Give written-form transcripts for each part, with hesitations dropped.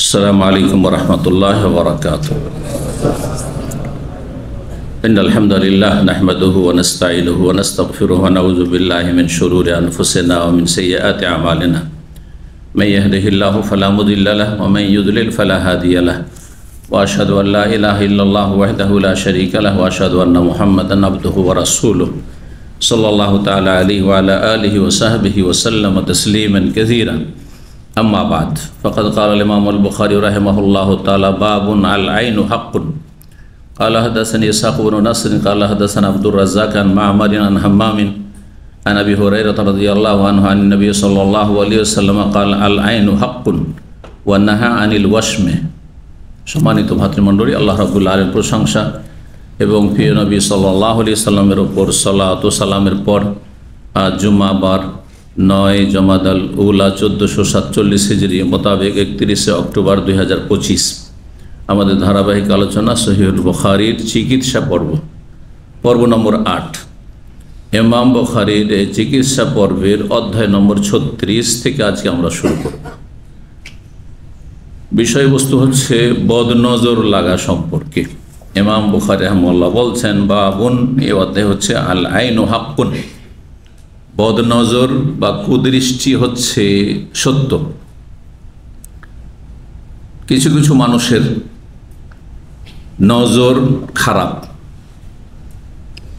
अस्सलामु अलैकुम वरहमतुल्लाहि वबरकातुहू। इन्नल हम्दुलिल्लाह नहमदुहु व नस्तईनुहु व नस्तगफिरुहु व नऊज़ु बिल्लाहि मिन शुरूरि अनफुसिना व मिन सय्यिआति अमालिना। मन यहदिहिल्लाहु फला मुदिल्ल लहु व मन युद्लिल फला हादिय लहु व अशहदु अन ला इलाहा इल्लल्लाहु वहदहु ला शरीका लहु व अशहदु अन्न मुहम्मदन अब्दुहु व रसूलुहु सल्लल्लाहु तआला अलैहि व अला आलिहि व सहबिहि व सल्लम तस्लीमन कसीरा। अम्मा बाद फ़क़द क़ाल इमाम अल-बुख़ारी रहमहुल्लाहु तआला बाबुन अल ऐनु हक़्क़ुन क़ाल हदसनी इसहाक़ इब्न नस्र क़ाल हदसना अब्दुर रज़्ज़ाक़ अन मअमर अन हम्माम अन अबी हुरैरा रज़ियल्लाहु अन्हु अन नबी सल्लल्लाहु अलैहि वसल्लम क़ाल अल ऐनु हक़्क़ुन व नहा अनिल वश्म। सम्मानित भातृमंडলী, আল্লাহ রাব্বুল আলামিনের প্রশংসা এবং প্রিয় নবী সাল্লাল্লাহু আলাইহি সাল্লামের উপর সালাত ও সালামের পর আজ জুমাবার 9 জমাদাল উলা 1447 হিজরি মোতাবেক 31 অক্টোবর 2025 আমাদের ধারাবাহিক আলোচনা সহিহুল বুখারীর চিকিৎসা পর্ব নম্বর 8 ইমাম বুখারীর চিকিৎসা পর্বের অধ্যায় নম্বর 36 থেকে আজকে আমরা শুরু করব। বিষয়বস্তু হচ্ছে বদনজর লাগা সম্পর্কে। ইমাম বুখারী রাহিমাহুল্লাহ বলছেন বাবুন, এই অধ্যায় হচ্ছে আল আইনু হাক্কুন, বদনজর বা কুদৃষ্টি হচ্ছে সত্য। কিছু কিছু মানুষের নজর খারাপ,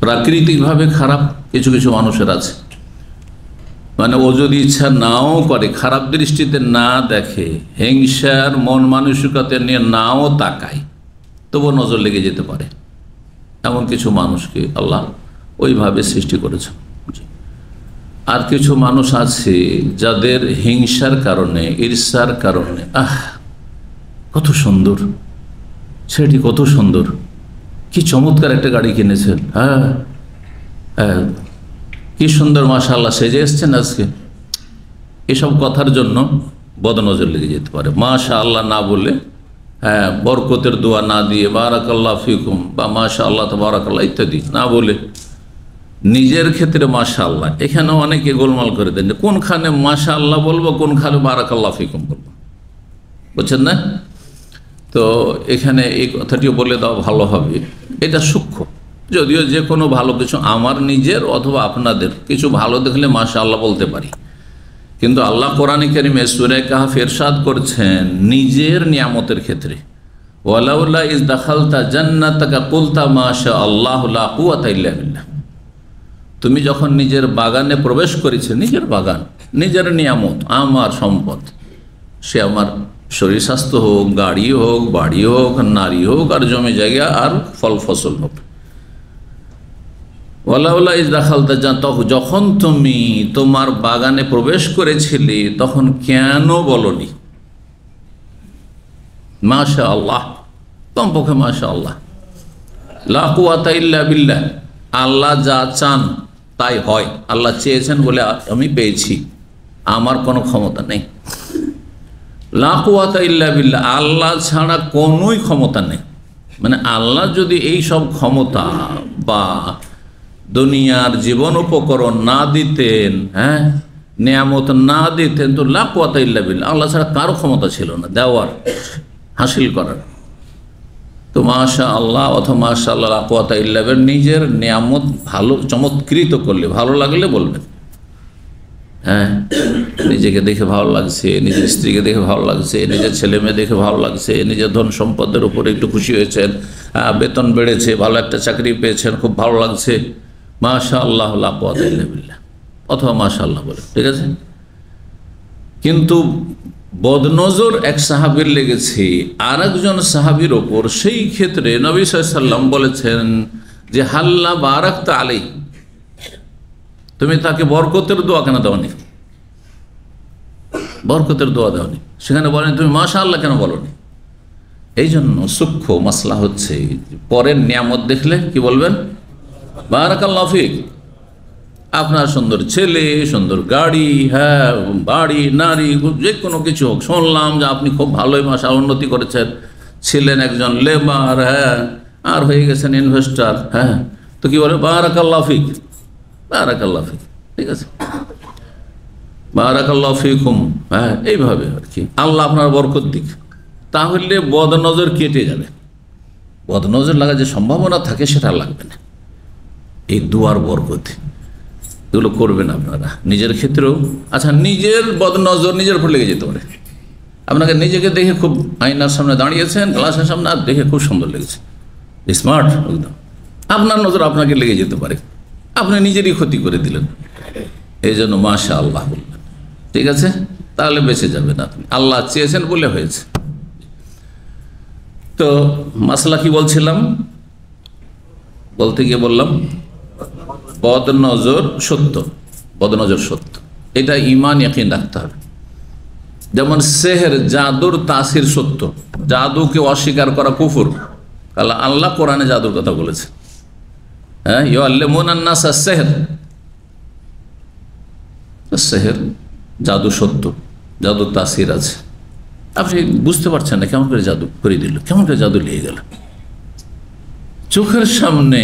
প্রাকৃতিকভাবে খারাপ। কিছু কিছু মানুষের আছে, মানে ও যদি ইচ্ছা নাও করে, খারাপ দৃষ্টিতে না দেখে, হিংসার মন মানসিকতা নিয়ে নাও তাকায়, তবু নজর লেগে যেতে পারে। এমন কিছু মানুষকে আল্লাহ ওইভাবে সৃষ্টি করেছে। আর কিছু মানুষ আছে যাদের হিংসার কারণে, ঈর্ষার কারণে, কত সুন্দর ছেলেটি, কত সুন্দর, কি চমৎকার একটা গাড়ি কিনেছেন, কি সুন্দর মাশাআল্লাহ সেজে এসছেন আজকে, এসব কথার জন্য বদনজর লেগে যেতে পারে। মাশাআল্লাহ না বলে, বরকতের দোয়া না দিয়ে বারাকাল্লাহ ফিকুম বা মাশাআল্লাহ তাবারাকাল্লাহ ইত্যাদি না বলে নিজের ক্ষেত্রে মাশাআল্লাহ, এখানেও অনেকে গোলমাল করে দেন যে কোনখানে মাশাআল্লাহ বলবো, কোনখানে বারাকাল্লাহ ফিকুম বলবো, বুঝছেন না? তো এখানে এই কথাটিও বলে দেওয়া ভালো হবে। এটা সূক্ষ্ম, যদিও যে কোনো ভালো কিছু, আমার নিজের অথবা আপনাদের কিছু ভালো দেখলে মাশাআল্লাহ বলতে পারি, কিন্তু আল্লাহ কোরআনে কারীমে সূরা কাহফ ইরশাদ করছেন নিজের নিয়ামতের ক্ষেত্রে, ওয়ালাউলা ইজ দাখালতা জান্নাতাকা কুলতা মাশাআল্লাহু লা কুওয়াতা ইল্লা বিল্লাহ। তুমি যখন নিজের বাগানে প্রবেশ করেছো, নিজের বাগান, নিজের নিয়ামত, আমার সম্পদ, সে আমার শরীর স্বাস্থ্য হোক, গাড়ি হোক, বাড়ি হোক, নারী হোক, আর জমি জায়গা আর ফল ফসল হোক, ওয়ালাউলা ইজ দাখালতা যখন তুমি তোমার বাগানে প্রবেশ করেছিলে তখন কেন বলনি মাশাআল্লাহ, কমপক্ষে মাশাআল্লাহ, লা কুওয়াতা ইল্লা বিল্লাহ, আল্লাহ যা চান তাই হয়, আল্লাহ চেয়েছেন বলে আমি পেয়েছি, আমার কোনো ক্ষমতা নেই। লা কুওয়াতা ইল্লা বিল্লাহ, আল্লাহ ছাড়া কোনোই ক্ষমতা নেই। মানে আল্লাহ যদি এই সব ক্ষমতা বা দুনিয়ার জীবন উপকরণ না দিতেন, নিয়ামত না দিতেন, তো লা কুওয়াতা ইল্লা বিল্লাহ, আল্লাহ ছাড়া কারো ক্ষমতা ছিল না দেওয়ার, হাসিল করার। তো মাশাআল্লাহ অথবা মাশাআল্লাহ লা কুওয়াতা ইল্লা বিল্লাহ, নিজের নিয়ামত ভালো চমৎকৃত করলে, ভালো লাগলে বলবেন, নিজেকে দেখে ভালো লাগছে, নিজের স্ত্রীকে দেখে ভালো লাগছে, নিজের ছেলে মেয়ে দেখে ভালো লাগছে, নিজের ধন সম্পদের উপরে একটু খুশি হয়েছেন, বেতন বেড়েছে, ভালো একটা চাকরি পেয়েছেন, খুব ভালো লাগছে, মাশাআল্লাহ লা কুওয়াতা ইল্লা বিল্লাহ, অথবা মাশাআল্লাহ বলে, ঠিক আছে। কিন্তু বদনজর এক সাহাবীর লেগেছে আর একজন সাহাবীর ওপর, সেই ক্ষেত্রে নবী সাল্লাল্লাহু আলাইহি ওয়াসাল্লাম বলেছেন যে হাল্লা বারাকতা আলাইহি, তুমি তাকে বরকতের দোয়া কেন দাওনি, বরকতের দোয়া দাওনি, সেখানে বলেন তুমি মাশাআল্লাহ কেন বলনি? এই জন্য সূক্ষ্ম মাসলা হচ্ছে, পরের নিয়ামত দেখলে কি বলবেন? বারাকাল্লাহু ফিক। আপনার সুন্দর ছেলে, সুন্দর গাড়ি, বাড়ি, নারী, যে কোনো কিছু হোক, শুনলাম যে আপনি খুব ভালোই মাশাআল্লাহ উন্নতি করেছেন, ছিলেন একজন লেবার, আর হয়ে গেছেন ইনভেস্টার, তো কি বলে? বারাকাল্লাহু ফিক, বারাকাল্লাহু ফিক, ঠিক আছে। বারাকাল্লাহু ফিকুম, হ্যাঁ এইভাবে আর কি, আল্লাহ আপনার বরকত দিক। তাহলে বদনজর কেটে যাবে, বদনজর লাগার যে সম্ভাবনা থাকে সেটা লাগবে না। এই দুয়ার বরকতে এগুলো করবেন আপনারা নিজের ক্ষেত্রেও। আচ্ছা, নিজের বদনজর নিজের উপর লেগে যেতে পারে। আপনাকে নিজেকে দেখে খুব আয়নার সামনে দাঁড়িয়েছেন, গ্লাসের সামনে, আর দেখে খুব সুন্দর লেগেছে, স্মার্ট একদম, আপনার নজর আপনাকে লেগে যেতে পারে, আপনি নিজেরই ক্ষতি করে দিলেন। এই জন্য মাশা আল্লাহ বললেন, ঠিক আছে, তাহলে বেঁচে যাবেন আপনি, আল্লাহ চেয়েছেন বলে হয়েছে। তো মাসলা কি বলছিলাম, বলতে গিয়ে বললাম বদনজর সত্য, বদনজর সত্য, এটা ঈমান ইয়াকিন রাখতে হবে। যেমন সেহের, জাদুর তাসির সত্য, জাদুকে অস্বীকার করা কুফর। আল্লাহ কোরআনে জাদুর কথা বলেছে, হ্যাঁ, ইউআল্লিমুনান নাসা সেহর, সেহের জাদু সত্য, জাদুর তাসির আছে। আপনি বুঝতে পারছেন না কেমন করে জাদু করে দিল, কেমন করে জাদু লেগে গেল চোখের সামনে।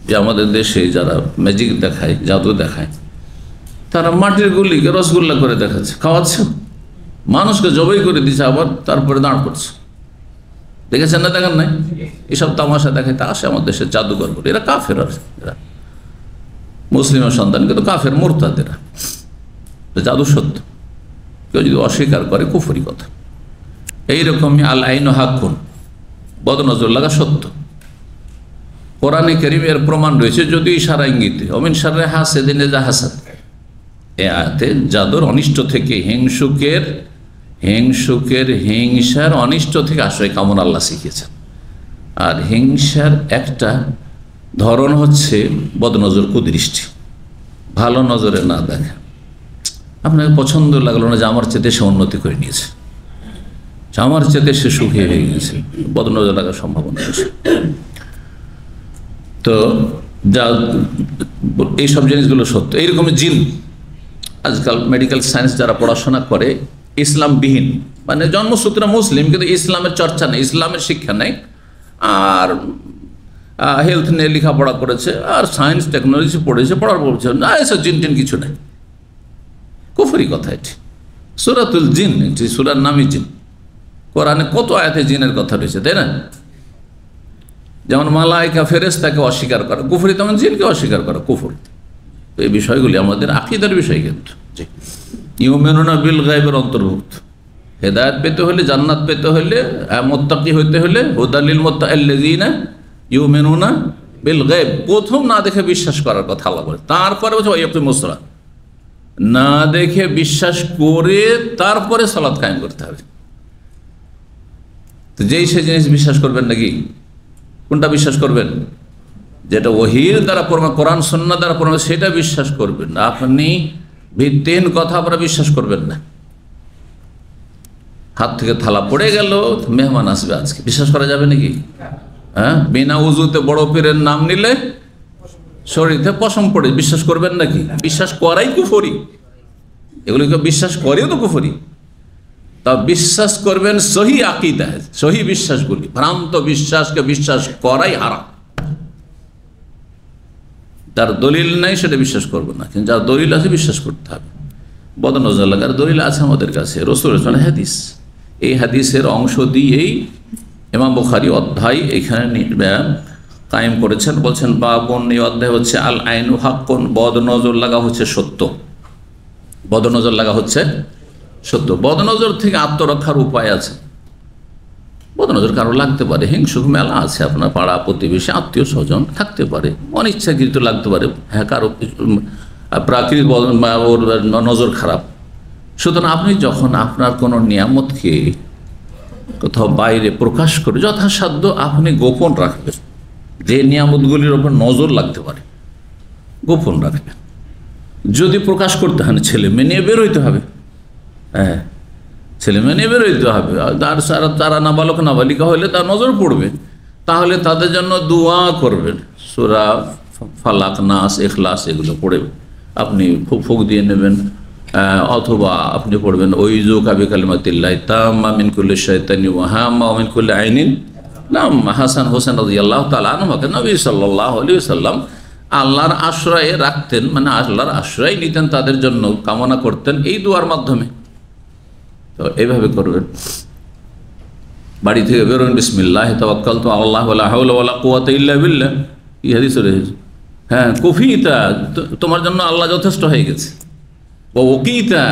যে আমাদের দেশে যারা ম্যাজিক দেখায়, জাদু দেখায়, তারা মাটির গুলিকে রসগোল্লা করে দেখাচ্ছে, খাওয়াচ্ছে, মানুষকে জবাই করে দিচ্ছে, আবার তারপরে দাঁড় করছে। দেখেছেন না, দেখেন নাই? এসব তামাশা দেখায়, তা আসে আমার দেশের জাদুঘর করে। এরা কাফের, আর এরা মুসলিমের সন্তান কিন্তু কাফের, মুরতাদ এরা। জাদু সত্য, কেউ যদি অস্বীকার করে কুফরি কথা। এইরকমই আল আইন হাক্কুন, বদনজর লাগা সত্য। কোরআনে কারীমের প্রমাণ রয়েছে, যদি ইশারা ইঙ্গিতে, অমিন শাররি হাসিদিন ইযা হাসাদ, এ আয়াতে জাদুর অনিষ্ট থেকে, হিংসার অনিষ্ট থেকে আশ্রয় কামনা আল্লাহ শিখিয়েছেন। আর হিংসার একটা ধরন হচ্ছে বদনজর, কুদৃষ্টি, ভালো নজরে না দেখা। আপনাকে পছন্দ লাগলো না যে আমার চেয়ে সে উন্নতি করে নিয়েছে, আমার চেয়ে সে সুখী হয়ে গেছে, বদনজর লাগার সম্ভাবনা আছে। তো যা এইসব জিনিসগুলো সত্য। এইরকম জিন, আজকাল মেডিকেল সায়েন্স যারা পড়াশোনা করে, ইসলামবিহীন, মানে জন্মসূত্রে মুসলিম কিন্তু ইসলামের চর্চা নেই, ইসলামের শিক্ষা নেই, আর হেলথ নিয়ে লেখাপড়া করেছে, আর সায়েন্স টেকনোলজি পড়েছে, পড়ার বলছে না এসব জিন টিন কিছু নেই, কুফরি কথা এটি। সূরাতুল জিন, একটি সূরার নামই জিন। কোরআনে কত আয়াতে জিনের কথা রয়েছে, তাই না? যেমন মালায়েকা, ফেরেশতাকে অস্বীকার করা কুফরি, তেমন জিনকে অস্বীকার করা কুফর। তো এই বিষয়গুলি আমাদের আকীদার বিষয়, কিন্তু ইউমিনুনা বিল গায়বের অন্তর্ভুক্ত। হেদায়েত পেতে হলে, জান্নাত পেতে হলে, মুত্তাকি হইতে হলে, হুদালিল মুত্তাকিল্লাযিনা ইউমিনুনা বিল গায়ব, প্রথম না দেখে বিশ্বাস করার কথা আল্লাহ বলে। তারপরে বলছে ওয়াকিমুস সালাত, না দেখে বিশ্বাস করে তারপরে সালাত কায়েম করতে হবে। তো যেই সে জিনিস বিশ্বাস করবেন নাকি? কোনটা বিশ্বাস করবেন? যেটা ওহীর দ্বারা প্রমাণ, কোরআন সুন্নাহ দ্বারা প্রমাণ, সেটা বিশ্বাস করবেন। আপনি ভিত্তিহীন কথা আপনারা বিশ্বাস করবেন না। হাত থেকে থালা পড়ে গেল, মেহমান আসবে আজকে, বিশ্বাস করা যাবে নাকি? হ্যাঁ, বিনা উজুতে বড় পীরের নাম নিলে শরীরে পশম পড়ে, বিশ্বাস করবেন নাকি? বিশ্বাস করাই কুফরি, এগুলিকে বিশ্বাস করেও তো কুফরি। তা বিশ্বাস করবেন সহি আকীদা, সহি বিশ্বাসগুলি, ভ্রান্ত বিশ্বাসকে বিশ্বাস করাই হারাম। যার দলিল নাই সেটা বিশ্বাস করবো না, কিন্তু যার দলিল আছে বিশ্বাস করতে হবে। বদনজর লাগার দলিল আছে আমাদের কাছে, রাসূলের হাদিস। এই হাদিসের অংশ দিয়েই ইমাম বুখারী অধ্যায় এখানে কায়েম করেছেন। বলছেন বাবুন, এই অধ্যায় হচ্ছে আল আইনু হাক্কুন, বদনজর লাগা হচ্ছে সত্য, বদনজর লাগা হচ্ছে সত্য। বদনজর থেকে আত্মরক্ষার উপায় আছে। বদনজর কারো লাগতে পারে, হিংসুক মেলা আছে, আপনার পাড়া প্রতিবেশী, আত্মীয় স্বজন থাকতে পারে, অনিচ্ছাকৃত লাগতে পারে, হ্যাঁ, কারো প্রাকৃতিক ওর নজর খারাপ। সুতরাং আপনি যখন আপনার কোনো নিয়ামতকে কোথাও বাইরে প্রকাশ করে, যথাসাধ্য আপনি গোপন রাখবেন। যে নিয়ামতগুলির ওপর নজর লাগতে পারে গোপন রাখবেন। যদি প্রকাশ করতে হয়, ছেলে মেয়ে নিয়ে বেরোইতে হবে, হ্যাঁ, ছেলে মেয়ে নিয়ে বেরোইতে হবে। আর তারা নাবালক নাবালিকা হলে তার নজর পড়বে, তাহলে তাদের জন্য দোয়া করবেন। সূরা ফালাক, নাস, ইখলাস এগুলো পড়ে আপনি ফুক দিয়ে নেবেন, অথবা আপনি পড়বেন ওইজুকা বিকালিমাতিল্লাহি তাম্মা মিন কুল্লি শাইতানিন ওয়া হাম্মা ওয়া মিন কুল্লি আইনিন লাম্মা। হাসান হোসেন রাদিয়াল্লাহু তাআলা আনহুকে নবী সাল্লাল্লাহু আলাইহি ওয়াসাল্লাম আল্লাহর আশ্রয়ে রাখতেন, মানে আল্লাহর আশ্রয় নিতেন, তাদের জন্য কামনা করতেন এই দোয়ার মাধ্যমে। তো এইভাবে করবেন। বাড়ি থেকে বেরোন, বিসমিল্লাহ তাওয়াক্কালতু আলাল্লাহ ওয়ালা হাওলা ওয়ালা কুওয়াতা ইল্লা বিল্লাহ, এই হাদিসে রয়েছে। হ্যাঁ, কুফিতা, তোমার জন্য আল্লাহ যথেষ্ট হয়ে গেছে। ও ওকিতা,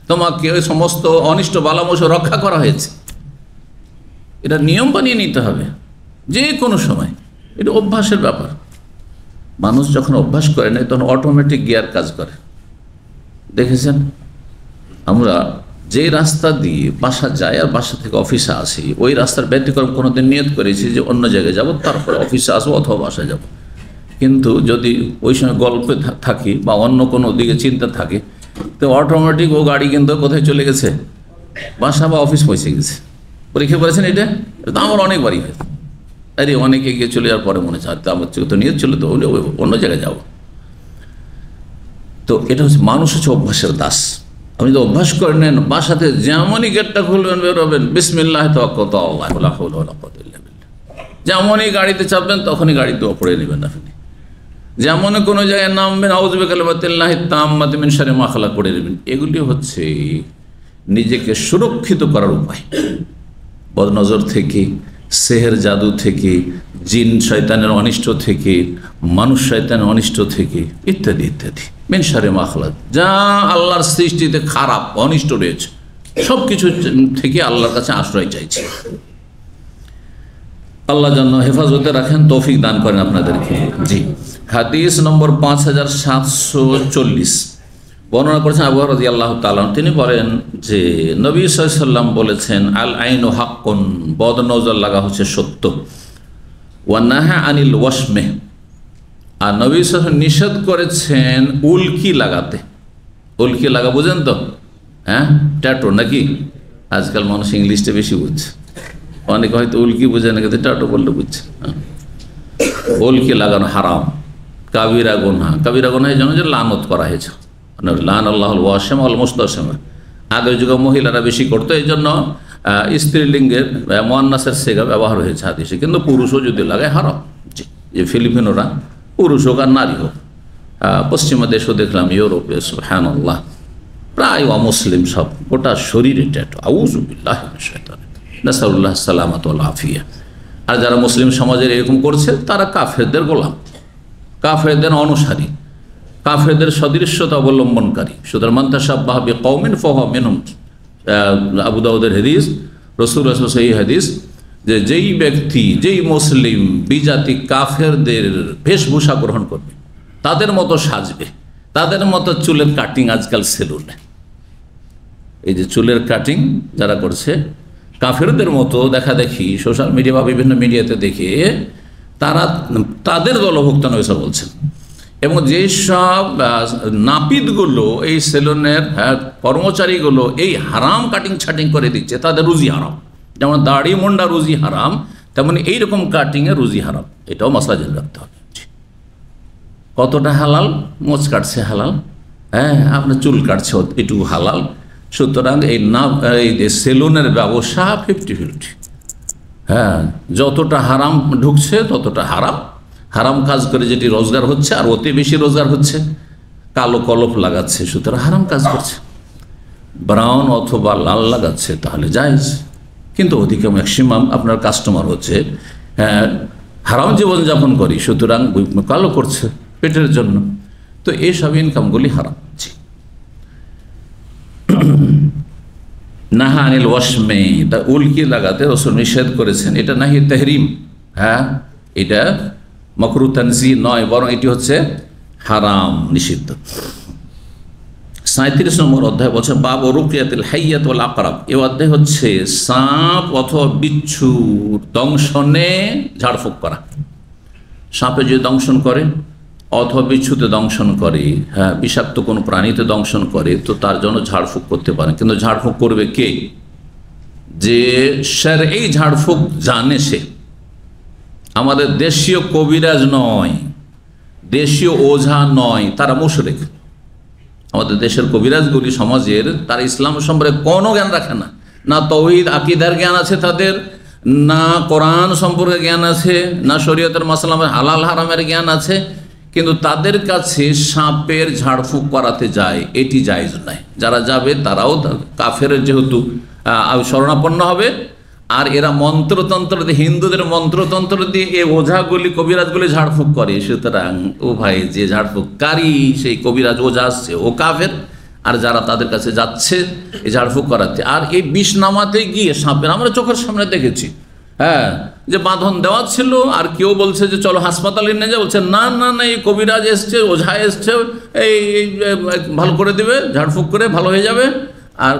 তোমাকে ওই সমস্ত অনিষ্ট বালামোষ রক্ষা করা হয়েছে। এটা নিয়ম বানিয়ে নিতে হবে যে কোনো সময়। এটা অভ্যাসের ব্যাপার। মানুষ যখন অভ্যাস করে নেয় তখন অটোমেটিক গিয়ার কাজ করে। দেখেছেন, আমরা যে রাস্তা দিয়ে বাসা যাই আর বাসা থেকে অফিসে আসি, ওই রাস্তার ব্যতিক্রম কোনোদিন নিয়ত করেছি যে অন্য জায়গায় যাব, তারপরে অফিসে আসবো অথবা বাসায় যাব। কিন্তু যদি ওই সময় গল্পে থাকি বা অন্য কোনো দিকে চিন্তা থাকে, তো অটোমেটিক ও গাড়ি কিন্তু কোথায় চলে গেছে, বাসা বা অফিস পৌঁছে গেছে। পরীক্ষা করেছেন এটা? তো আমার অনেকবারই হয়েছে। আরে অনেকে গিয়ে চলে যাওয়ার পরে মনে হচ্ছে আমার তো নিয়ত ছিল তো অন্য জায়গায় যাব। তো এটা হচ্ছে, মানুষ হচ্ছে অভ্যাসের দাস। আপনি তো অভ্যাস করে নেন, বাসাতে যেমনই গেটটা খুলবেন বেরোবেন বিসমিল্লাহ তাওয়াক্কালতু আলাল্লাহ ওয়ালা হাওলা ওয়ালা কুওয়াতা ইল্লা বিল্লাহ, যেমনই গাড়িতে চাপবেন তখনই গাড়ি দোয়া পড়ে নেবেন আপনি। যেমন কোনো জায়গায় নামবেন আউযু বিকালিমাতিল্লাহি তাম্মাতি মিন শাররি মা খালাক পড়ে নেবেন। এগুলি হচ্ছে নিজেকে সুরক্ষিত করার উপায়, বদনজর থেকে, সেহের জাদু থেকে, জিন শয়তানের অনিষ্ট থেকে, মানুষ শয়তানের অনিষ্ট থেকে, ইত্যাদি ইত্যাদি। মিন শাররি মা খালাক, যা আল্লাহর সৃষ্টিতে খারাপ অনিষ্ট রয়েছে সব কিছু থেকে আল্লাহর কাছে আশ্রয় চাইছে। আল্লাহ যেন হেফাজতে রাখেন, তৌফিক দান করেন আপনাদেরকে। জি, হাদিস নম্বর 5740 বর্ণনা করেছেন আবু হুরায়রা রাদিয়াল্লাহু তাআলা। তিনি বলেন যে নবী সাল্লাল্লাহু আলাইহি ওয়াসাল্লাম বলেছেন, আল আইনু হাক্কুন, বদ নজর লাগা হচ্ছে সত্য। ওয়া নাহা আনিল ওয়াশমে, আর নবী সাল্লাল্লাহু আলাইহি ওয়াসাল্লাম নিষেধ করেছেন উল্কি লাগাতে। উল্কি লাগা বুঝেন তো? হ্যাঁ, ট্যাটু নাকি? আজকাল মানুষ ইংলিশটা বেশি বুঝছে, অনেকে হয়তো উল্কি বুঝে না, কিন্তু ট্যাটু বললে বুঝছে। উল্কি লাগানো হারাম, কাবিরা গুনাহ। কাবিরা গুনাহ এই জন্য যে লানত করা হয়েছে, লান আল্লাহুল ওয়াশিম আল মুস্তাশিমা। আগের যুগে মহিলারা বেশি করতো, এই জন্য স্ত্রীলিঙ্গের মুয়ান্নাসের সিগা ব্যবহার হয়েছে হাদিসে, কিন্তু পুরুষও যদি লাগায় হারাম। যে ফিলিপিনোরা পুরুষ হোক আর নারী হোক, পশ্চিমা দেশও দেখলাম, ইউরোপে সুবহানাল্লাহ প্রায় অমুসলিম সব, গোটা শরীরে ট্যাটু। আউযু বিল্লাহি মিনাশ শাইতানির রাজিম, নাসাল্লাহ সালামাত ওয়াল আফিয়া। আর যারা মুসলিম সমাজের এরকম করছে তারা কাফেরদের গোলাম, কাফেরদের অনুসারী, কাফেরদের সদৃশ্যতা অবলম্বনকারী। সুতরাং মান তাশাব্বাহা বিকওমিন ফাহুয়া মিনহুম, আবু দাউদের হাদিস, রাসূলুল্লাহ সাল্লাল্লাহু আলাইহি ওয়াসাল্লাম এই হাদিস, যে যেই ব্যক্তি, যেই মুসলিম বিজাতি কাফেরদের বেশভূষা গ্রহণ করবে, তাদের মতো সাজবে, তাদের মতো চুলের কাটিং আজকাল সেলুনে, এই যে চুলের কাটিং যারা করছে কাফেরদের মতো দেখা দেখি সোশ্যাল মিডিয়া বা বিভিন্ন মিডিয়াতে দেখে, তারা তাদের দলভুক্ত নয় বলছেন। এবং যেসব নাপিতগুলো এই সেলুনের কর্মচারীগুলো এই হারাম কাটিং ছাটিং করে দিচ্ছে, তাদের রুজি হারাম। যেমন দাড়ি মুন্ডা রুজি হারাম, তেমন এইরকম কাটিংয়ে রুজি হারাম। এটাও মাসলা জেনে রাখতে হবে। কতটা হালাল? মোচ কাটছে হালাল, হ্যাঁ, আপনার চুল কাটছে এটুকু হালাল। সুতরাং এই সেলুনের ব্যবসা 50-50। হ্যাঁ, যতটা হারাম ঢুকছে ততটা হারাম। হারাম কাজ করে যেটি রোজগার হচ্ছে, আর অতি বেশি রোজগার হচ্ছে, কালো কলপ লাগাচ্ছে, সুতরাং হারাম কাজ করছে। ব্রাউন অথবা লাল লাগাচ্ছে তাহলে জায়েজ, কিন্তু অধিক ম্যাক্সিমাম আপনার কাস্টমার হচ্ছে হারাম জীবনযাপন করি, সুতরাং কালো করছে পেটের জন্য। তো এইসব ইনকামগুলি হারাম। নাহা আনিল ওয়াশমে, তা উল্কি লাগাতে রাসূল নিষেধ করেছেন। এটা নাহি তাহরিম, হ্যাঁ, এটা মাকরু তানজি নয়, বরং এটি হচ্ছে হারাম, নিষিদ্ধ। 37 নম্বর অধ্যায় বলছে বাব রুকিয়াতিল হাইয়াত ওয়াল আকরাব। এই অধ্যায় হচ্ছে সাপ অথবা বিচ্ছুর দংশনে ঝাড়ফুঁক করা। সাপে যদি দংশন করে অথবা বিচ্ছুতে দংশন করে, হ্যাঁ, বিষাক্ত কোনো প্রাণীতে দংশন করে, তো তার জন্য ঝাড়ফুঁক করতে পারেন। কিন্তু ঝাড়ফুঁক করবে কে? যে এই ঝাড়ফুঁক জানে সে। আমাদের দেশীয় কবিরাজ নয়, দেশীয় ওঝা নয়, তারা মুশরিক। আমাদের দেশের কবিরাজগুলি সমাজের, তারা ইসলাম সম্পর্কে কোনো জ্ঞান রাখে না, না তাওহীদ আকীদার জ্ঞান আছে তাদের, না কোরআন সম্পর্কে জ্ঞান আছে, না শরীয়তের মাসলা হালাল হারামের জ্ঞান আছে। কিন্তু তাদের কাছে সাপের ঝাড়ফুঁক করাতে যায়, এটি জায়েজ নয়। যারা যাবে তারাও কাফের যেহেতু শরণাপন্ন হবে, আর এরা মন্ত্রতন্ত্র দিয়ে, হিন্দুদের মন্ত্রতন্ত্র দিয়ে এ ওঝাগুলি কবিরাজগুলি ঝাড়ফুঁক করে। সুতরাং ও ভাই, যে ঝাড়ফুঁককারী সেই কবিরাজ ওঝা আসছে ও কাফের, আর যারা তাদের কাছে যাচ্ছে এই ঝাড়ফুঁক করাতে। আর এই বিষ নামাতে গিয়ে সাপের, আমরা চোখের সামনে দেখেছি, হ্যাঁ, যে বাঁধন দেওয়া ছিল, আর কেউ বলছে যে চলো হাসপাতালে নিয়ে যাও, বলছে না না না, এই কবিরাজ এসছে, ওঝা এসছে, এই ভালো করে দেবে, ঝাড়ফুঁক করে ভালো হয়ে যাবে, আর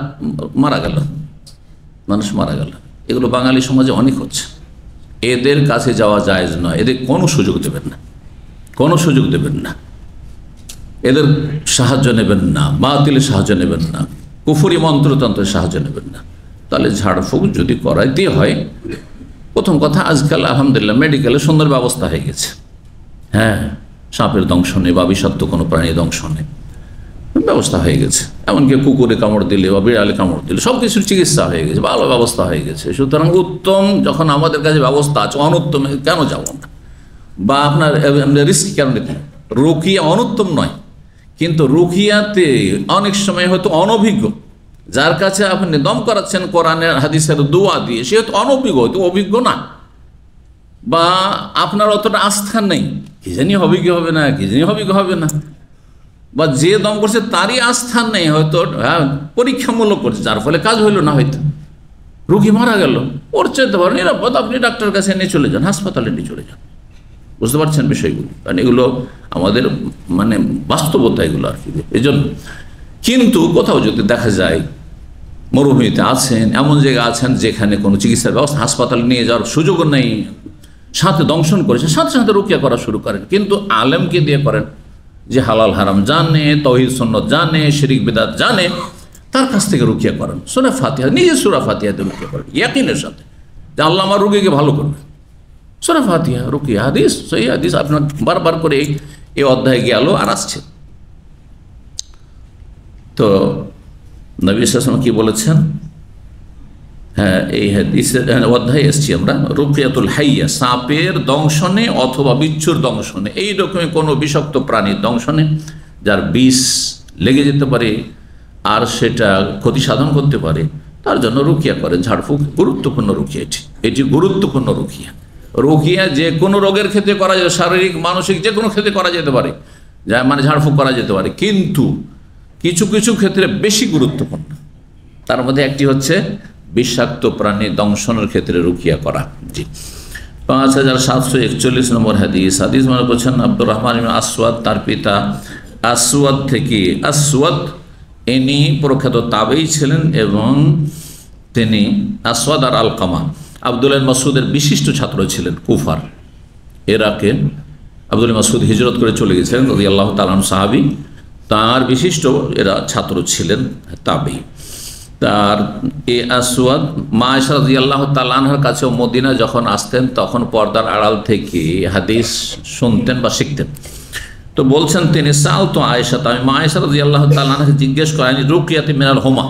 মারা গেল, মানুষ মারা গেল। এগুলো বাঙালি সমাজে অনেক হচ্ছে। এদের কাছে যাওয়া জায়েজ নয়, এদের কোনো সুযোগ দেবেন না, কোনো সুযোগ দেবেন না, এদের সাহায্য নেবেন না, বাতিলের সাহায্য নেবেন না, কুফরি মন্ত্রতন্ত্রের সাহায্য নেবেন না। তাহলে ঝাড়ফুঁক যদি করাইতে হয়, প্রথম কথা আজকাল আলহামদুলিল্লাহ মেডিকেলে সুন্দর ব্যবস্থা হয়ে গেছে। হ্যাঁ, সাপের দংশনে বা বিষাক্ত কোনো প্রাণী দংশনে ব্যবস্থা হয়ে গেছে। এমনকি কুকুরে কামড় দিলে বা বিড়ালে কামড় দিলে সব কিছুর চিকিৎসা হয়ে গেছে, ভালো ব্যবস্থা হয়ে গেছে। সুতরাং উত্তম যখন আমাদের কাছে ব্যবস্থা আছে, অনুত্তম কেন যাব না? বা আপনার রিস্ক কেন নিতে? রুকিয়া অনুত্তম নয়, কিন্তু রুকিয়াতে অনেক সময় হয়তো অনভিজ্ঞ, যার কাছে আপনি দম করাচ্ছেন কোরআনের হাদিসের দোয়া দিয়ে, সে হয়তো অনভিজ্ঞ, হয়তো অভিজ্ঞ না, বা আপনার অতটা আস্থা নেই, কি জানি হবে কি হবে না, কি জানি হবে কি হবে না, বা যে দম করছে তারই আস্থা নেই, হয়তো পরীক্ষামূলক করছে, যার ফলে কাজ হইল না, হয়তো রুগী মারা গেল। ওর চাইতে পারেন নিরাপদ, আপনি ডাক্তারের কাছে নিয়ে চলে যান, হাসপাতালে নিয়ে চলে যান। বুঝতে পারছেন বিষয়গুলো? কারণ এগুলো আমাদের মানে বাস্তবতা, এগুলো আর কি। এই জন্য কিন্তু কোথাও যদি দেখা যায় মরুভূমিতে আছেন, এমন জায়গা আছেন যেখানে কোনো চিকিৎসার ব্যবস্থা, হাসপাতালে নিয়ে যাওয়ার সুযোগ নেই, সাথে দংশন করেছে, সাথে সাথে রুকিয়া করা শুরু করেন, কিন্তু আলেমকে দিয়ে করেন, যে হালাল হারাম জানে, তাওহীদ সুন্নাত জানে, শিরক বিদআত জানে, তার কাছ থেকে রুকিয়া করেন। সূরা ফাতিহা, নিজে সূরা ফাতিহাতে রুকিয়া করেন ইয়াকিনের সাথে যে আল্লাহ আমার রোগীকে ভালো করবে। সূরা ফাতিহা, রুকিয়া, হাদিস, সহিহ হাদিস আপনার বারবার করে এই অধ্যায়ে গেল আর আসছে। তো নবী সাল্লাল্লাহু আলাইহি ওয়াসাল্লাম কি বলেছেন? হ্যাঁ, এই হাদিসের অধ্যায়ে এসেছি আমরা, রুকিয়াতুল হাইয়া, সাপের দংশনে অথবা বিচ্ছুর দংশনে, এই রকমের কোনো বিষাক্ত প্রাণীর দংশনে যার বিষ লেগে যেতে পারে আর সেটা ক্ষতি সাধন করতে পারে, তার জন্য রুকিয়া করেন। ঝাড়ফুঁক গুরুত্বপূর্ণ রুকিয়া, এটি গুরুত্বপূর্ণ রুকিয়া। রুকিয়া যে কোনো রোগের ক্ষেত্রে করা যায়, শারীরিক মানসিক যে কোনো ক্ষেত্রে করা যেতে পারে, যা মানে ঝাড়ফুঁক করা যেতে পারে, কিন্তু কিছু কিছু ক্ষেত্রে বেশি গুরুত্বপূর্ণ। তার মধ্যে একটি হচ্ছে বিষাক্ত প্রাণী দংশনের ক্ষেত্রে রুকিয়া করা। জি, 5741 নম্বর হাদিস। হাদিস মনে করছেন আব্দুর রহমান ইবনে আসওয়াদ, তার পিতা আসওয়াদ থেকে। আসওয়াদ ইনি প্রখ্যাত তাবেঈ ছিলেন এবং তিনি আসওয়াদ আর আলকামা আব্দুল্লাহ মাসউদের বিশিষ্ট ছাত্র ছিলেন। কুফার, ইরাকে আব্দুল্লাহ মাসউদ হিজরত করে চলে গেছিলেন, রাদিয়াল্লাহু তাআলা আনহু সাহাবী, তার বিশিষ্ট এরা ছাত্র ছিলেন, তাবেঈ। তার এ আসওয়াদ মা আয়েশা রাদিয়াল্লাহু তাআলা আনহার কাছেও মদিনা যখন আসতেন তখন পর্দার আড়াল থেকে হাদিস শুনতেন বা শিখতেন। তো বলছেন তিনি, সালতু আয়েশা, আমি মা আয়েশা রাদিয়াল্লাহু তাআলা আনহাকে জিজ্ঞেস করেন, রুকিয়াতি মিনাল হুমা,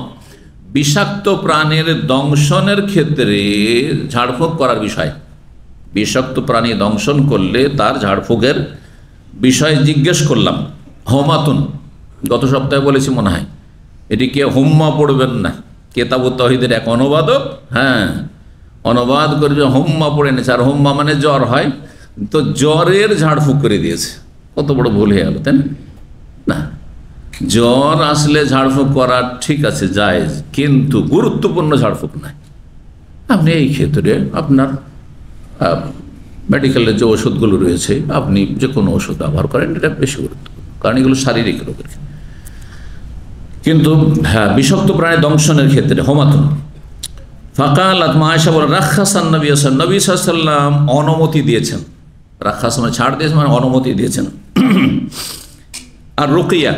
বিষাক্ত প্রাণীর দংশনের ক্ষেত্রে ঝাড়ফুঁক করার বিষয়, বিষাক্ত প্রাণী দংশন করলে তার ঝাড়ফুঁকের বিষয়ে জিজ্ঞেস করলাম। হোমাতুন, গত সপ্তাহে বলেছি মনে হয়, এটিকে হুম্মা পড়বেন না, কিতাবুত তাওহীদের এক অনুবাদক, হ্যাঁ, অনুবাদ করবে হুম্মা পড়ে নিয়েছে, আর হুম্মা মানে জ্বর হয়, তো জ্বরের ঝাড়ফুঁক করে দিয়েছে। কত বড় ভুল হয়ে গেল, তাই না? জ্বর আসলে ঝাড়ফুঁক করা ঠিক আছে, জায়েজ, কিন্তু গুরুত্বপূর্ণ ঝাড়ফুঁক নয়। আপনি এই ক্ষেত্রে আপনার মেডিকেলের যে ওষুধগুলো রয়েছে, আপনি যে কোনো ওষুধ ব্যবহার করেন, এটা বেশি গুরুত্বপূর্ণ, কারণ এগুলো শারীরিক রোগের। কিন্তু হ্যাঁ, বিষাক্ত প্রাণী দংশনের ক্ষেত্রে হোমাতুন ফাকালাত, মা আয়েশা বলেন, রাখাসান নবী সাল্লাল্লাহু আলাইহি ওয়াসাল্লাম অনুমতি দিয়েছেন। রাখাস মানে ছাড় দিয়েছেন, মানে অনুমতি দিয়েছেন। আর রুকিয়া,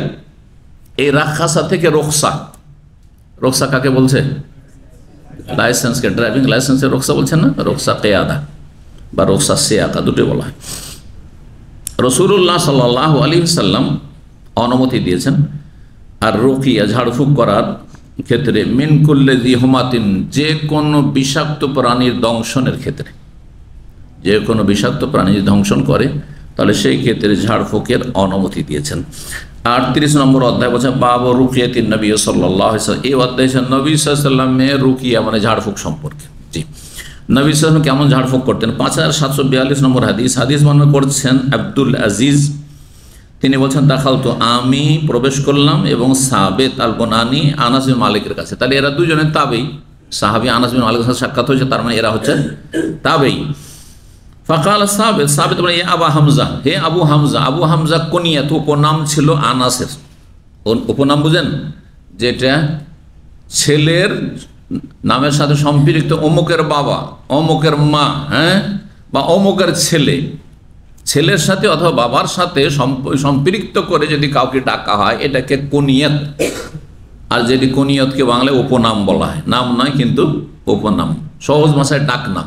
এই রাখাসা থেকে রোকসা, রোকসা কাকে বলছে? লাইসেন্সকে, ড্রাইভিং লাইসেন্সের রোকসা বলছেন না, রোকসা কেয়াদা বা রোকসা সিয়াকা, দুটোই বলা হয়। রাসূলুল্লাহ সাল্লাল্লাহু আলাইহি ওয়াসাল্লাম অনুমতি দিয়েছেন আর রুকিয়া, ঝাড়ফুঁক করার ক্ষেত্রে, মিন কুল্লি যি হুমাতিন, যে কোনো বিষাক্ত প্রাণীর দংশনের ক্ষেত্রে, যে কোনো বিষাক্ত প্রাণী ধ্বংসন করে তাহলে সেই ক্ষেত্রে ঝাড়ফুঁকের অনুমতি দিয়েছেন। 38 নম্বর অধ্যায় বলছে বাব রুকিয়াতি নবী সাল্লাল্লাহু আলাইহি ওয়াসাল্লাম, এই অধ্যায় নবী সাল্লাল্লাহু আলাইহি ওয়াসাল্লামের রুকিয়া মানে ঝাড়ফুঁক সম্পর্কে। জি, নবী সাল্লাল্লাহু আলাইহি ওয়াসাল্লাম কেমন ঝাড়ফুঁক করতেন? 5742 নম্বর হাদিস বর্ণনা করছেন আব্দুল আজিজ। তিনি বলছেন, দাখালতু, আমি প্রবেশ করলাম এবং সাবেত আল বুনানি আনাস বিন মালিকের কাছে। তাহলে এরা দুজনের তাবেই, সাহাবী আনাস বিন মালিকের সাথে সাক্ষাৎ হয়েছে, তার মানে এরা হচ্ছে তাবেই। ফাকাল সাবেত বলে, ইয়া আবা হামজা, হে আবু হামজা। আবু হামজা কুনিয়াত, উপনাম ছিল আনাসের। উপনাম বুঝেন, যেটা ছেলের নামের সাথে সম্পৃক্ত, অমুকের বাবা, অমুকের মা, হ্যাঁ, বা অমুকের ছেলে, ছেলের সাথে অথবা বাবার সাথে সম্পৃক্ত করে যদি কাউকে ডাকা হয় এটাকে কুনিয়াত। আর যেটি কুনিয়াতকে বাংলায় উপনাম বলা হয়, নাম নয় কিন্তু উপনাম, সহজ ভাষায় ডাক নাম।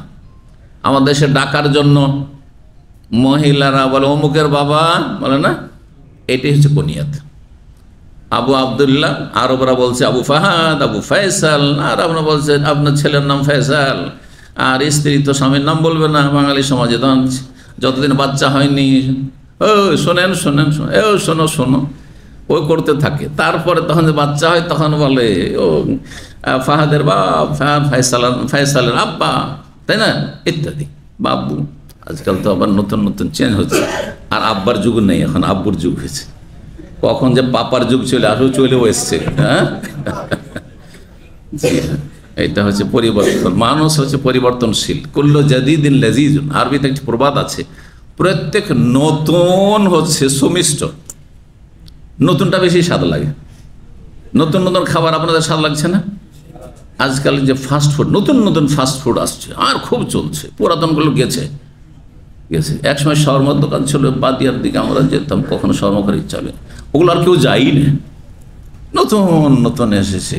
আমাদের দেশে ডাকার জন্য মহিলারা বলে অমুকের বাবা, বলে না, এটি হচ্ছে কুনিয়াত। আবু আবদুল্লাহ, আরবরা বলছে আবু ফাহাদ, আবু ফয়সাল, আর আপনার বলছেন আপনার ছেলের নাম ফয়সাল, আর স্ত্রী তো স্বামীর নাম বলবে না বাঙালি সমাজে। তখন যতদিন বাচ্চা হয়নি, ও শোনেন শোনেন, ও শোনো শোনো, ওই করতে থাকে। তারপরে তখন যে বাচ্চা হয় তখন বলে ও ফাহাদের বাপ, ফয়সালের আব্বা, তাই না, ইত্যাদি, বাবু। আজকাল তো আবার নতুন নতুন চেঞ্জ হচ্ছে, আর আব্বার যুগ নেই, এখন আব্বুর যুগ হয়েছে। কখন যে পাপার যুগ চলে আসো, চলেও এসছে। হ্যাঁ, এটা হচ্ছে পরিবর্তন। মানুষ হচ্ছে পরিবর্তনশীল। কুল্লু জাদিদিন লাযীজুন, আরবিতে একটি প্রবাদ আছে, প্রত্যেক নতুন হচ্ছে সুমিষ্ট। নতুনটা বেশি স্বাদ লাগে। নতুন নতুন খাবার আপনাদের স্বাদ লাগছে না? আজকাল যে ফাস্ট ফুড, নতুন নতুন ফাস্ট ফুড আসছে আর খুব চলছে, পুরাতনগুলো গেছে। একসময় শর্মার দোকান ছিল বাদিয়ার দিকে, আমরা যেতাম, কখনো শর্মা করে ইচ্ছা হবে, ওগুলো আর কেউ যাই না। নতুন নতুন এসেছে,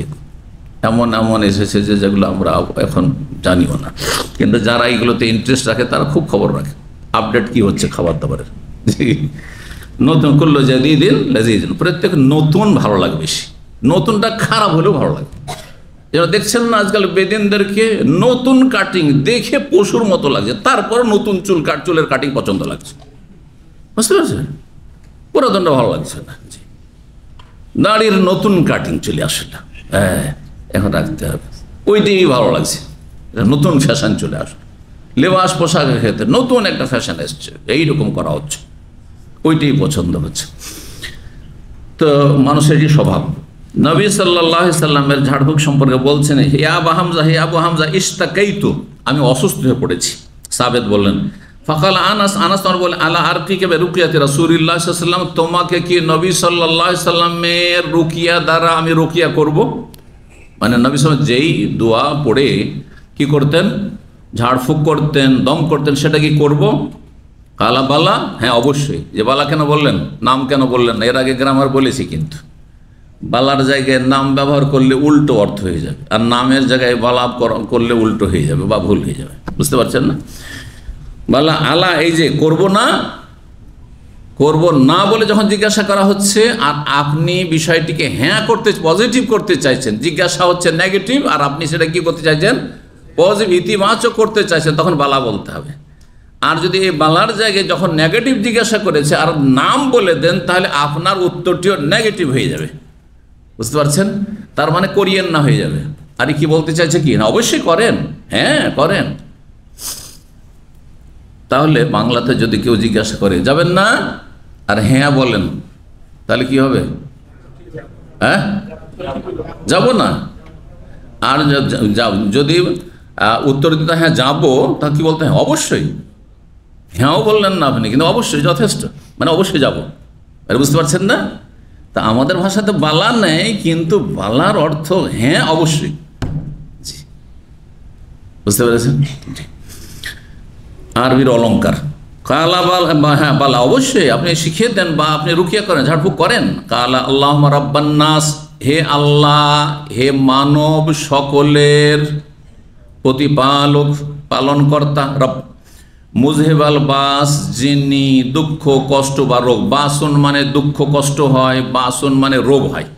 এমন এমন এসেছে যে যেগুলো আমরা এখন জানিও না, কিন্তু যারা এইগুলোতে ইন্টারেস্ট রাখে তারা খুব খবর রাখে, আপডেট কি হচ্ছে খাবার দাবারের। নতুন করলো জাদিদিন লাযীজুন, প্রত্যেক নতুন ভালো লাগে বেশি। নতুনটা খারাপ হলেও ভালো লাগে। যেন দেখছেন না আজকাল বেদিনদেরকে নতুন কাটিং দেখে পশুর মতো লাগছে, তারপর নতুন চুলের কাটিং পছন্দ লাগছে, বুঝতে পারছেন? পুরাতনটা ভালো লাগছে না। দাড়ির নতুন কাটিং চলে আসলে, হ্যাঁ, এখন রাখতে হবে, ওইটাই ভালো লাগছে। নতুন ফ্যাশন চলে আসলো, লেবাস পোশাকের ক্ষেত্রে নতুন একটা ফ্যাশন এসছে, এইরকম করা হচ্ছে, ওইটাই পছন্দ হচ্ছে। তো মানুষেরই স্বভাব। নবী সাল্লাল্লাহু আলাইহি সাল্লামের ঝাড়ফুঁক সম্পর্কে বলছেন, হে আবু হামজা, হে আবু হামজা, ইশতাকাইতু, আমি অসুস্থ হয়ে পড়েছি। সাবেত বললেন, ফাকাল আনাস, আনাস তোমার বলে, আলা আরকিকা বিরুকিয়াতি রাসূলিল্লাহ সাল্লাল্লাহু আলাইহি ওয়াসাল্লাম, তোমাকে কি নবী সাল্লাল্লাহু আলাইহি সাল্লামের রুকিয়া দ্বারা আমি রুকিয়া করব? মানে নবী সাল্লাল্লাহু আলাইহি যেই দোয়া পড়ে কি করতেন, ঝাড়ফুঁক করতেন, দম করতেন, সেটা কি করব? কালা বালা, হ্যাঁ অবশ্যই। যে বালা কেন বললেন, নাম কেন বললেন না? এর আগে গ্রামার বলেছি, কিন্তু বালার জায়গায় নাম ব্যবহার করলে উল্টো অর্থ হয়ে যাবে, আর নামের জায়গায় বালা করলে উল্টো হয়ে যাবে বা ভুল হয়ে যাবে, বুঝতে পারছেন না? বালা আলা, এই যে করব না বলে যখন জিজ্ঞাসা করা হচ্ছে, আর আপনি বিষয়টিকে হ্যাঁ করতে, পজিটিভ করতে চাইছেন, জিজ্ঞাসা হচ্ছে নেগেটিভ, আর আপনি সেটা কি করতে চাইছেন, পজিটিভ, ইতিবাচক করতে চাইছেন, তখন বালা বলতে হবে। আর যদি এই বালার জায়গায় যখন নেগেটিভ জিজ্ঞাসা করেছে আর নাম বলে দেন, তাহলে আপনার উত্তরটিও নেগেটিভ হয়ে যাবে, বুঝতে পারছেন? তার মানে করিয়েন না হয়ে যাবে। আরে কি বলতে চাইছে কি না, অবশ্যই করেন, হ্যাঁ করেন। তাহলে বাংলাতে যদি কেউ জিজ্ঞাসা করে যাবেন না আর হ্যাঁ বলেন, তাহলে কি হবে? হ্যাঁ, যাব না। আর যদি উত্তর দিতে হ্যাঁ যাবো, তা কি বলতে হ্যাঁ অবশ্যই। হ্যাঁও বললেন না আপনি, কিন্তু অবশ্যই যথেষ্ট, মানে অবশ্যই যাব, আরে বুঝতে পারছেন না? তা আমাদের ভাষাতে বালা নেই, কিন্তু বালার অর্থ হ্যাঁ অবশ্যই, বুঝতে পেরেছেন? আরবির অলঙ্কার কালা বালা, হ্যাঁ বালা অবশ্যই আপনি শিখিয়ে দেন বা আপনি রুকিয়া করেন, ঝাড়ফুঁক করেন। কালা আল্লাহুম্মা রাব্বান নাস, হে আল্লাহ, হে মানব সকলের প্রতিপালক, পালনকর্তা। রব মুজহিবাল বাস, যিনি দুঃখ কষ্ট বা রোগ, বাসন মানে দুঃখ কষ্ট হয়, বাসন মানে রোগ হয়,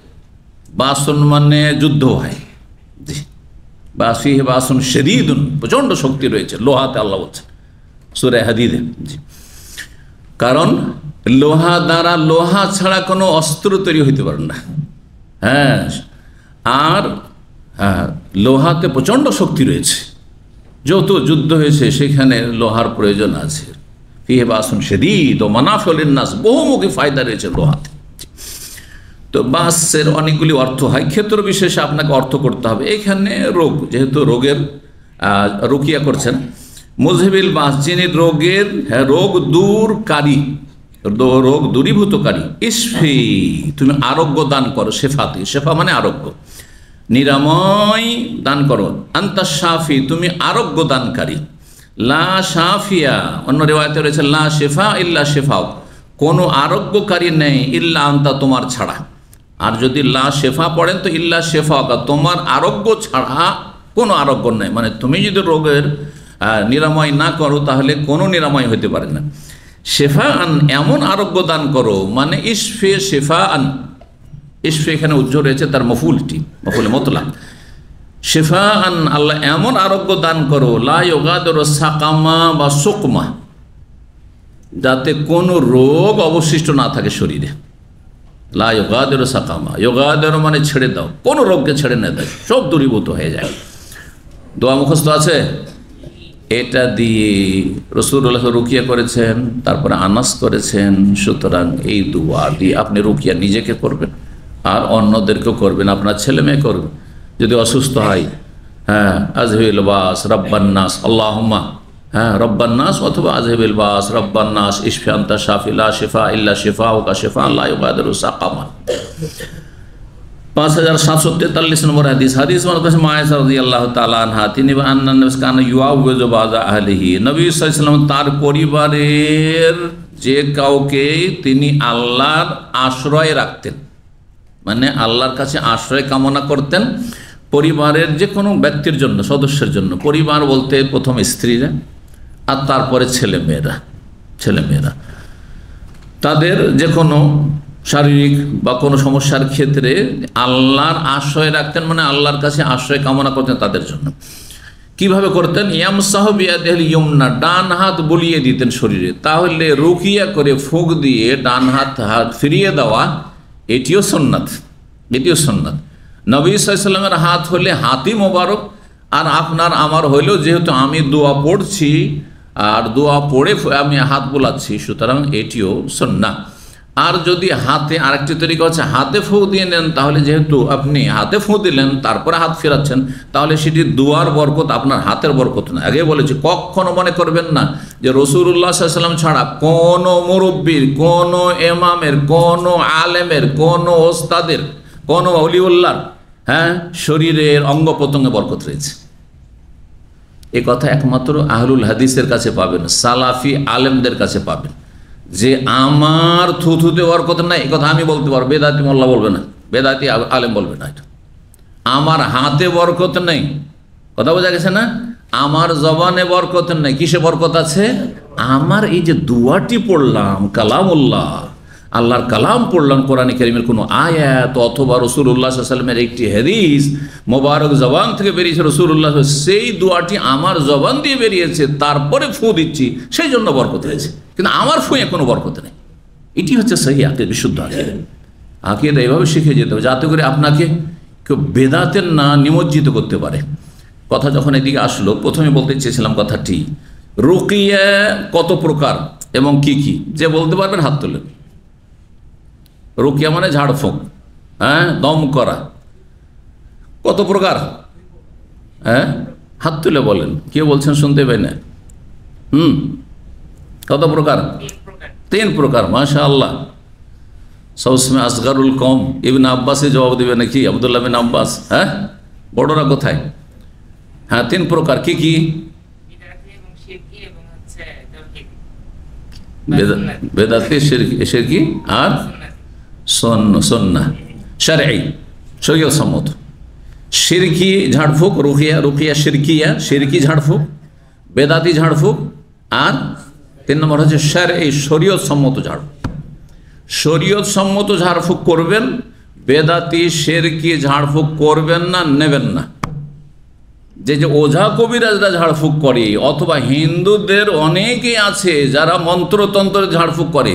বাসন মানে যুদ্ধ হয়, জি, বাসিহে বাসন শদীদুন, প্রচণ্ড শক্তি রয়েছে লোহাতে, আল্লাহ বলছেন সূরা হাদীদে। জি, কারণ লোহা দ্বারা, লোহা ছাড়া কোনো অস্ত্র তৈরি হইতে পারে না। হ্যাঁ, আর হ্যাঁ লোহাতে প্রচণ্ড শক্তি রয়েছে, যত যুদ্ধ হয়েছে সেখানে লোহার প্রয়োজন আছে। ফিহে বাসুন শাদীদ ওয়া মানাফিউ লিন-নাস, বহুমুখী ফায়দা রয়েছে লোহাতে। তো বাসের অনেকগুলি অর্থ হয়, ক্ষেত্র বিশেষে আপনাকে অর্থ করতে হবে। এখানে রোগ, যেহেতু রোগের রুকিয়া করছেন, মুযহিবিল বাস, যিনি রোগের রোগ দূরকারী, রোগ দূরীভূতকারী। ইশফি, তুমি আরোগ্য দান করো। শেফাতি, শেফা মানে আরোগ্য, নিরাময় দান করো। আনতা শাফি, তুমি আরোগ্য দানকারী। লা শাফিয়া, অন্য রিওয়ায়াতে রয়েছে লা শেফা ইল্লা শেফাও, কোনো আরোগ্যকারী নেই ইল্লা আনতা, তোমার ছাড়া। আর যদি লা শেফা পড়েন তো ইল্লা শেফা, তোমার আরোগ্য ছাড়া কোনো আরোগ্য নেই। মানে তুমি যদি রোগের নিরাময় না করো তাহলে কোনো নিরাময় হতে পারে না। শেফা আন, এমন আরোগ্য দান করো, মানে ইশফে শেফা আন, ইশফে এখানে উজ্জ্ব রয়েছে তার মফুলটি, মফুলে মতলাক। শেফা আন, আল্লাহ এমন আরোগ্য দান করো, লা ইউগাদিরু সাকামা বা সুকমা, যাতে কোনো রোগ অবশিষ্ট না থাকে শরীরে। লা ইউগাদিরু সাকামা, ইউগাদিরু মানে ছেড়ে দাও, কোনো রোগকে ছেড়ে না দেয়, সব দূরীভূত হয়ে যায়। দোয়া মুখস্থ আছে, এটা দিয়ে রাসূলুল্লাহ রুকিয়া করেছেন, তারপরে আনাস করেছেন। সুতরাং এই দোয়া দিয়ে আপনি রুকিয়া নিজেকে করবেন আর অন্যদেরকেও করবেন, আপনার ছেলে মেয়ে করবেন। যদি অসুস্থ হয়, হ্যাঁ, আজহিবিল বাস রব্বান নাস আল্লাহুম্মা, হ্যাঁ, রব্বান নাস, অথবা আজহিবিল বাস রব্বান নাস ইশফি আনতা শাফি লা শিফা ইল্লা শিফাউকা শিফাআন লা ইউগাদিরু সাকামা। 5743 নম্বর হাদিস। হাদিস মায়েশা রাদিয়াল্লাহু তাআলা আনহা, তিনি আন্না নবী কানা ইউআউযু বাযা আহলিহি, নবী সাল্লাল্লাহু আলাইহি ওয়াসাল্লাম তার পরিবারের যে কাউকে তিনি আল্লাহর আশ্রয় রাখতেন, মানে আল্লাহর কাছে আশ্রয় কামনা করতেন পরিবারের যে কোনো ব্যক্তির জন্য, সদস্যের জন্য। পরিবার বলতে প্রথম স্ত্রীরা আর তারপরে ছেলেমেয়েরা তাদের যে কোনো শারীরিক বা কোনো সমস্যার ক্ষেত্রে আল্লাহর আশ্রয় রাখতেন, মানে আল্লাহর কাছে আশ্রয় কামনা করতেন তাদের জন্য। কিভাবে করতেন? ইয়ামসাহু বিয়াদিহিল ইয়ুমনা, ডান হাত বুলিয়ে দিতেন শরীরে। তাহলে রুকিয়া করে ফুঁক দিয়ে ডান হাত ফিরিয়ে দেওয়া, এটিও সুন্নাত। নবী সাল্লাল্লাহু আলাইহি ওয়াসাল্লামের হাত হলে হাতই মোবারক, আর আপনার আমার হইলেও যেহেতু আমি দোয়া পড়ছি আর দোয়া পড়ে আমি হাত বোলাচ্ছি, সুতরাং এটিও সুন্নাহ। আর যদি হাতে, আরেকটি তরিকা হচ্ছে হাতে ফুঁ দিয়ে নেন, তাহলে যেহেতু আপনি হাতে ফুঁ দিলেন তারপরে হাত ফেরাচ্ছেন, তাহলে সেটি দোয়ার বরকত, আপনার হাতের বরকত না। আগে বলেছি, কখনো মনে করবেন না যে রাসূলুল্লাহ সাল্লাল্লাহু আলাইহি ওয়াসাল্লাম ছাড়া কোনো মুরব্বির, কোনো ইমামের, কোনো আলেমের, কোনো ওস্তাদের, কোনো ওলিউল্লাহর, হ্যাঁ, শরীরের অঙ্গ প্রত্যঙ্গে বরকত রয়েছে। এ কথা একমাত্র আহলুল হাদিসের কাছে পাবেন, সালাফি আলেমদের কাছে পাবেন। যে আমার থুথুতে বরকত নাই, এ কথা আমি বলতে পারবো, বেদাতি মোল্লা বলবে না, বেদাতি আলেম বলবে না। এটা আমার হাতে বরকত নেই, কথা বোঝা গেছে না? আমার জবানে বরকত নেই, কিসে বরকত আছে? আমার এই যে দুয়াটি পড়লাম, কালামুল্লাহ, আল্লাহর কালাম পড়লাম, কোরআন কারীমের কোনো আয়াত অথবা রাসূলুল্লাহ সাল্লাল্লাহু আলাইহি ওয়াসাল্লামের একটি হাদিস মোবারক জবান থেকে বেরিয়েছে, রাসূলুল্লাহ, সেই দুয়াটি আমার জবান দিয়ে বেরিয়েছে, তারপরে ফুঁ দিচ্ছি, সেই জন্য বরকত হয়েছে। কিন্তু আমার ফুঁয়ে কোনো বরকত নেই। এটি হচ্ছে সহি আকীদা, বিশুদ্ধ আকীদা। আকীদা এভাবে শিখে যেতে হবে যাতে করে আপনাকে কেউ বেদাতের না নিমজ্জিত করতে পারে। কথা যখন এদিকে আসলো, প্রথমে বলতে চেয়েছিলাম কথাটি, রুকিয়া কত প্রকার এবং কি কি, যে বলতে পারবেন হাত তোলেন। রুকিয়া মানে ঝাড়ফুঁক, হ্যাঁ, দম করা, কত প্রকার? হ্যাঁ, হাত তুলে বলেন, কেউ বলছেন শুনতে পাই না। কত প্রকার? 3 প্রকার। মাশাআল্লাহ, সবসময় আসগারুল কওম ইবনে আব্বাসে জবাব দেবে নাকি? আব্দুল্লাহ বিন আব্বাস। হ্যাঁ, বড়রা কোথায়? হ্যাঁ, 3 প্রকার। কি কি? বেদাতি, শিরকি আর সুন্নাহ, শারঈ, শরীয়ত সম্মত। শিরকি ঝাড়ফুঁক, রুকিয়া শিরকিয়া, শিরকি ঝাড়ফুঁক, বেদাতি ঝাড়ফুঁক, আর 3 নম্বর হচ্ছে শারঈ, শরীয়ত সম্মত ঝাড়ফুঁক। শরীয়ত সম্মত ঝাড়ফুঁক করবেন, বেদাতি শিরকি ঝাড়ফুঁক করবেন না, নেবেন না। যে ওঝা কবিরাজরা ঝাড়ফুঁক করে, অথবা হিন্দুদের অনেকেই আছে যারা মন্ত্রতন্ত্র ঝাড়ফুঁক করে।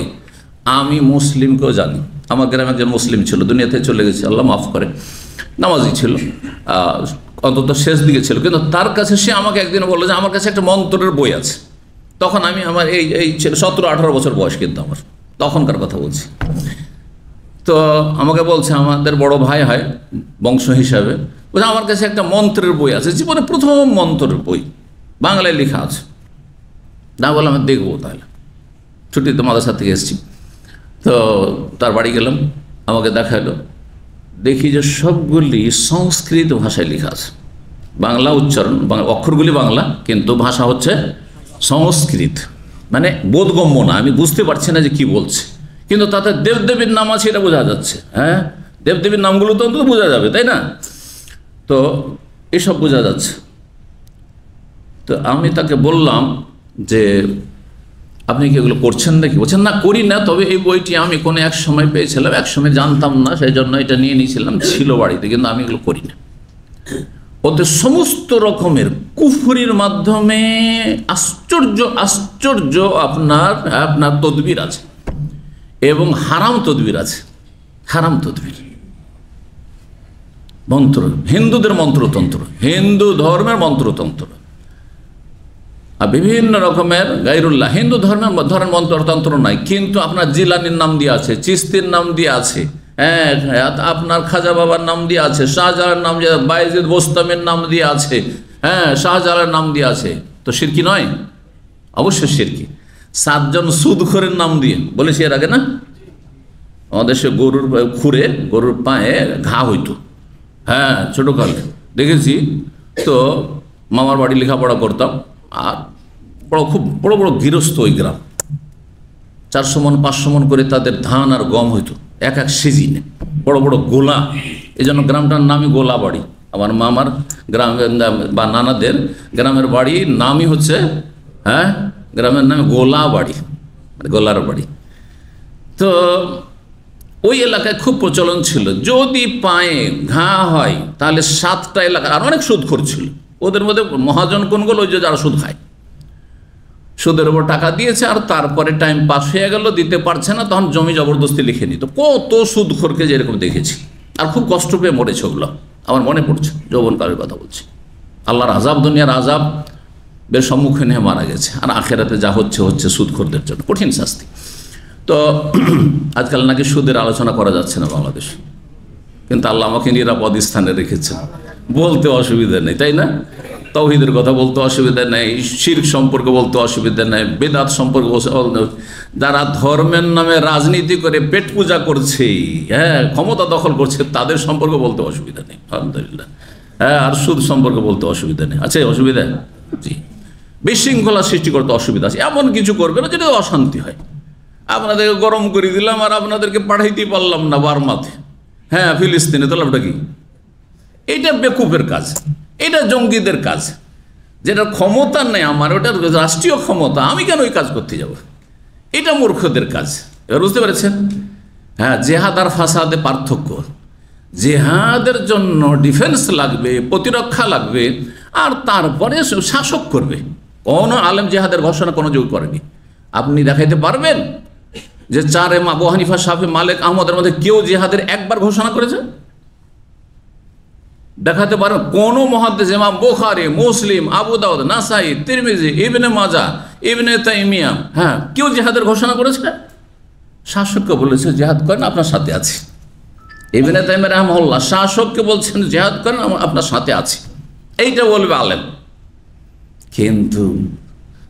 আমি মুসলিমকেও জানি, আমার গ্রামে একজন মুসলিম ছিল, দুনিয়াতে চলে গেছে, আল্লাহ মাফ করে, নামাজি ছিল, অন্তত শেষ দিকে ছিল। কিন্তু তার কাছে সে আমাকে একদিন বললো যে আমার কাছে একটা মন্ত্রের বই আছে। তখন আমি আমার এই ছেলে 17-18 বছর বয়স, কিন্তু আমার তখনকার কথা বলছি। তো আমাকে বলছে, আমাদের বড় ভাই হয় বংশ হিসাবে, বলছে আমার কাছে একটা মন্ত্রের বই আছে, জীবনে প্রথম মন্ত্রের বই, বাংলায় লেখা আছে। না বললাম আমি দেখবো, তাহলে ছুটিতে মাদ্রাসা থেকে এসেছি। তো তার বাড়ি গেলাম, আমাকে দেখালো, দেখি যে সবগুলি সংস্কৃত ভাষায় লেখা আছে। বাংলা উচ্চারণ, অক্ষরগুলি বাংলা, কিন্তু ভাষা হচ্ছে সংস্কৃত, মানে বোধগম্য না, আমি বুঝতে পারছি না যে কি বলছে। কিন্তু তাতে দেবদেবীর নাম আছে, এটা বোঝা যাচ্ছে। হ্যাঁ, দেবদেবীর নামগুলো তো অন্তত বোঝা যাবে, তাই না? তো এসব বোঝা যাচ্ছে। তো আমি তাকে বললাম যে আপনি কি এগুলো করছেন নাকি? বলছেন না, করি না, তবে এই বইটি আমি কোনো এক সময় পেয়েছিলাম, এক সময় জানতাম না, সেই জন্য এটা নিয়ে নিয়েছিলাম, ছিল বাড়িতে, কিন্তু আমি এগুলো করি না। ওদের সমস্ত রকমের কুফরির মাধ্যমে আশ্চর্য আশ্চর্য আপনার তদবির আছে, এবং হারাম তদবির আছে। হারাম তদবির, মন্ত্র, হিন্দুদের মন্ত্রতন্ত্র, হিন্দু ধর্মের মন্ত্রতন্ত্র, আর বিভিন্ন রকমের গায়রুল্লাহ। হিন্দু ধর্মের মন্ত্রতন্ত্র নাই, কিন্তু আপনার জিলানির নাম দিয়ে আছে, চিস্তির নাম দিয়ে আছে, হ্যাঁ, আপনার খাজা বাবার নাম দিয়ে আছে, শাহজালার নাম দিয়ে, বায়েজিদ বোস্তামের নাম দিয়ে আছে, হ্যাঁ, শাহজালার নাম দিয়ে আছে। তো শিরকি নয়? অবশ্যই শিরকি। 7 জন সুদখোরের নাম দিয়ে বলেছি এর আগে না? আমাদের সে গরুর খুঁড়ে গরুর পায়ে ঘা হইতো, হ্যাঁ, ছোটোকালে দেখেছি। তো মামার বাড়ি লেখাপড়া করতাম, আর খুব বড় বড় গৃহস্থ ওই গ্রাম, 400 মণ 500 মণ করে তাদের ধান আর গম হইতো এক এক সিজনে, বড় বড় গোলা। এই জন্য গ্রামটার নামই গোলা বাড়ি। আমার মামার গ্রাম বা নানাদের গ্রামের বাড়ির নামই হচ্ছে, হ্যাঁ, গ্রামের নামে গোলা বাড়ি, মানে গোলার বাড়ি। তো ওই এলাকায় খুব প্রচলন ছিল, যদি পায়ে ঘা হয় তাহলে 7টা এলাকা, আর অনেক সুদখোর ছিল ওদের মধ্যে। মহাজন কোনগুলো? ওই যে যারা সুদ খায়, সুদের উপর টাকা দিয়েছে, আর তারপরে টাইম পাস হয়ে গেল, দিতে পারছে না, তখন জমি জবরদস্তি লিখে নিত। কত সুদখোরকে যেরকম দেখেছি, আর খুব কষ্ট পেয়ে মরেছে ওগুলো, আমার মনে পড়ছে, যৌবনকালের কথা বলছি। আল্লাহর আযাব, দুনিয়ার আযাব বের সম্মুখীন হয়ে মারা গেছে, আর আখেরাতে যা হচ্ছে হচ্ছে সুদখোরদের জন্য কঠিন শাস্তি। তো আজকাল নাকি সুদের আলোচনা করা যাচ্ছে না বাংলাদেশ, কিন্তু আল্লাহ আমাকে নিরাপদ স্থানে রেখেছেন, বলতে অসুবিধা নেই, তাই না? তাওহীদের কথা বলতে অসুবিধা নেই, শিরক সম্পর্কে বলতে অসুবিধা নেই, বেদাত সম্পর্কে। যারা ধর্মের নামে রাজনীতি করে পেট পূজা করছে, হ্যাঁ, ক্ষমতা দখল করছে, তাদের সম্পর্কে বলতে অসুবিধা নেই, আলহামদুলিল্লাহ। হ্যাঁ, আর সুদ সম্পর্কে বলতে অসুবিধা নেই। আছে অসুবিধা? জি। বিশৃঙ্খলা সৃষ্টি করতে অসুবিধা আছে, এমন কিছু করবে না যেটা অশান্তি হয়। আপনাদেরকে গরম করে দিলাম, আর আপনাদেরকে পাঠাইতে পারলাম না বার্মাতে, হ্যাঁ, ফিলিস্তিনে, তো লাভটা কি? এটা বেকুফের কাজ, এটা জঙ্গিদের কাজ, যেটা ক্ষমতা নেই আমার, ওটা রাষ্ট্রীয় ক্ষমতা, আমি কেন ওই কাজ করতে যাব? এটা মূর্খদের কাজ। এবার বুঝতে পেরেছেন? হ্যাঁ, জেহাদ আর ফাসাদে পার্থক্য। জেহাদের জন্য ডিফেন্স লাগবে, প্রতিরক্ষা লাগবে, আর তারপরে শাসক করবে। কোনো আলেম জেহাদের ঘোষণা কোনো যোগ করেনি। আপনি দেখাইতে পারবেন যে 4 আবু হানিফা, শাফি, মালিক, আহমদের মধ্যে কেউ জেহাদের একবার ঘোষণা করেছে? দেখাতে পারেন? কোন মুহাদ্দিস, ইমাম বুখারী, মুসলিম, আবু দাউদ, নাসাই, তিরমিজি, ইবনে মাজাহ, ইবনে তাইমিয়া, হ্যাঁ, কেউ জিহাদের ঘোষণা করেছে? শাসককে বলেছে জিহাদ করেন, আপনার সাথে আছি। ইবনে তাইমিয়া রাহিমাহুল্লাহ শাসককে বলছেন জিহাদ করেন, আপনার সাথে আছি, এইটা বলবে আলেম। কিন্তু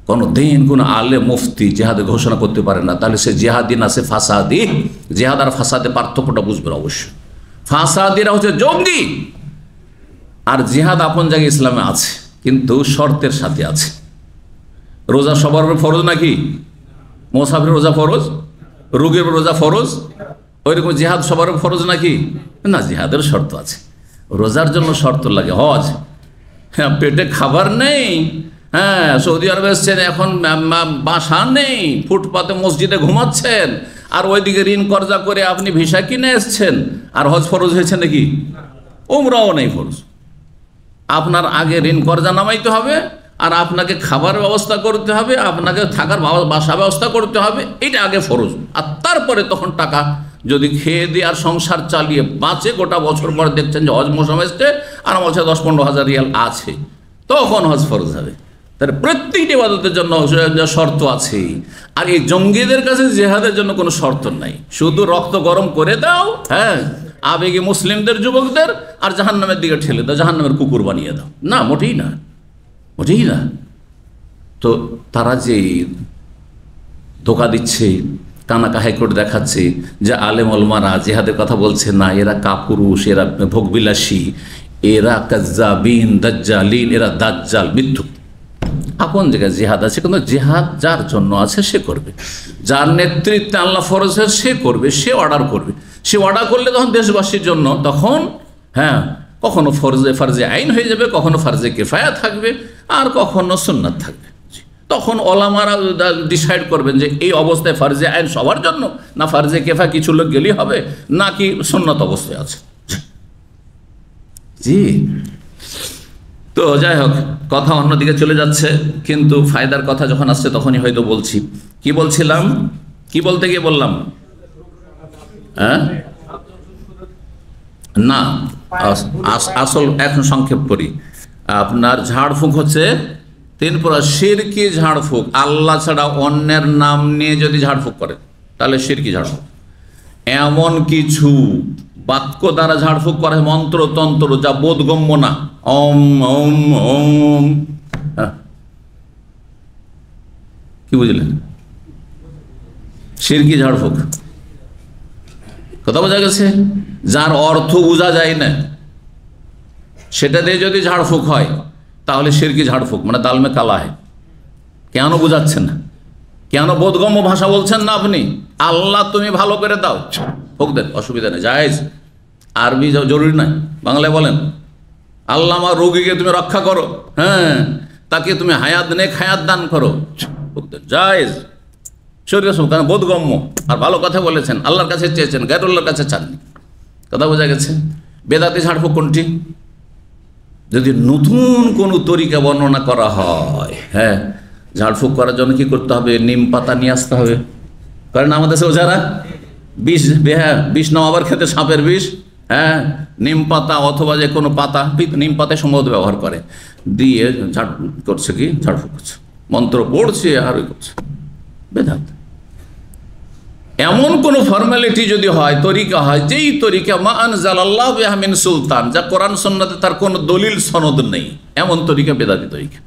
কোনো দিন কোনো আলেম মুফতি জিহাদের ঘোষণা করতে পারে না, তাহলে সে জিহাদি না, সে ফাসাদি। জিহাদ আর ফাসাদে পার্থক্যটা বুঝবেন অবশ্যই। ফাসাদিরা হচ্ছে জঙ্গি, আর জিহাদ আপন জায়গায় ইসলামে আছে, কিন্তু শর্তের সাথে আছে। রোজা সবার উপর ফরজ নাকি? মুসাফির রোজা ফরজ, রোগীর রোজা ফরজ, ওইরকম জিহাদ সবার উপর ফরজ নাকি? না, জিহাদের শর্ত আছে। রোজার জন্য শর্ত লাগে। হজ, হ্যাঁ, পেটে খাবার নেই, হ্যাঁ, সৌদি আরবে এসছেন, এখন বাসা নেই, ফুটপাতে মসজিদে ঘুমাচ্ছেন, আর ওইদিকে ঋণ কর্জা করে আপনি ভিসা কিনে এসছেন, আর হজ ফরজ হয়েছে নাকি? উমরাও নেই ফরজ। আপনার আগে ঋণ কর্জা নামাইতে হবে, আর আপনাকে খাবার ব্যবস্থা করতে হবে, আপনাকে থাকার বাসা ব্যবস্থা করতে হবে, এটা আগে ফরজ। আর তারপরে তখন টাকা যদি খেয়ে দিয়ে আর সংসার চালিয়ে বাঁচে, গোটা বছর পর দেখছেন যে হজ মৌসুম এসছে, আর বলছে 10-15,000 রিয়াল আছে, তখন হজ ফরজ হবে। তার প্রত্যেকটি ইবাদতের জন্য শর্ত আছে। আর এই জঙ্গিদের কাছে জেহাদের জন্য কোনো শর্ত নাই, শুধু রক্ত গরম করে দাও, হ্যাঁ, আবেগে মুসলিমদের যুবকদের, আর জাহান্নামের দিকে ঠেলে দাও, জাহান্নামের কুকুর বানিয়ে দাও। না, মোটেই না, মোটেই না। তো তারা যে ধোঁকা দিচ্ছে, কানাকা হাইকোর্ট দেখাচ্ছে যে আলেম ওলামারা জেহাদের কথা বলছে না, এরা কাপুরুষ, এরা ভোগবিলাসী, এরা কাজ্জাবিন, দাজ্জালিন, এরা দাজ্জাল, মিথ্যুক। আপন জায়গায় জেহাদ আছে, কিন্তু জেহাদ যার জন্য আছে সে করবে, যার নেতৃত্বে আল্লাহ ফরজের সে করবে, সে অর্ডার করবে। সে অর্ডার করলে তখন দেশবাসীর জন্য, তখন হ্যাঁ, কখনো ফার্জে আইন হয়ে যাবে, কখনো ফার্জে কেফায়া থাকবে, আর কখনো সুন্নাত থাকবে। তখন ওলামারা ডিসাইড করবেন যে এই অবস্থায় ফার্জে আইন সবার জন্য, না ফার্জে কেফা কিছু লোক গেলেই হবে, নাকি সুন্নাত অবস্থায় আছে। জি, তো যাই হোক, কথা অন্যদিকে চলে যাচ্ছে, কিন্তু ফায়দার কথা যখন আসছে তখনই হয়তো বলছি। কি বলছিলাম, কি বলতে গিয়ে বললাম, হ্যাঁ না, আসল এখন সংক্ষেপ করি। আপনার ঝাড়ফুঁক হচ্ছে 3 প্রকার। শিরকি ঝাড়ফুঁক, আল্লাহ ছাড়া অন্যের নাম নিয়ে যদি ঝাড়ফুঁক করে তাহলে শিরকি ঝাড়ফুঁক। এমন কিছু বাক্য দ্বারা ঝাড়ফুঁক করে, মন্ত্রতন্ত্র যা বোধগম্য না, ওম ওম ওম, কি বুঝলেন? শিরকি ঝাড়ফুঁক, কথা বোঝা গেছে? যার অর্থ বোঝা যায় না, সেটা দিয়ে যদি ঝাড়ফুঁক হয় তাহলে শিরকি ঝাড়ফুঁক, মানে দালমে কালা হয়। কেন বুঝাচ্ছেন না? কেন বোধগম্য ভাষা বলছেন না আপনি? আল্লাহ তুমি ভালো করে দাও, ফুঁক দেন, অসুবিধা নেই, জায়েজ। আরবি জরুরি নয়, বাংলায় বলেন, আল্লাহ আমার রোগীকে তুমি রক্ষা করো, হ্যাঁ, তাকে তুমি হায়াত নেক হায়াত দান করো, ফুঁক দেন, জায়েজ। শরীর কারণ বোধগম্য, আর ভালো কথা বলেছেন, আল্লাহর কাছে চেয়েছেন, গায়রুল্লাহর কাছে চাননি। কথা বোঝা গেছে? বেদাতি ঝাড়ফুঁক কোনটি? যদি নতুন কোনো তরিকা বর্ণনা করা হয়, হ্যাঁ, ঝাড়ফুঁক করার জন্য কি করতে হবে? নিম পাতা নিয়ে আসতে হবে। কারণ আমাদের সে ওঝারা বিষ নামাবার ক্ষেত্রে সাপের বিষ, হ্যাঁ, নিম পাতা অথবা যে কোনো পাতা, নিম পাতায় সম্ভবত ব্যবহার করে, দিয়ে ঝাড় করছে, কি ঝাড়ফুঁক করছে, মন্ত্র পড়ছে আর ওই করছে। বেদাত। এমন কোন ফর্মালিটি যদি হয়, তরিকা হয়, যেই তরিকা মা আনজালাল্লাহু বিহা মিন সুলতান, যা কোরআন সুন্নাতে তার কোনো দলিল সনদ নেই, এমন তরিকা বেদাতি তরিকা,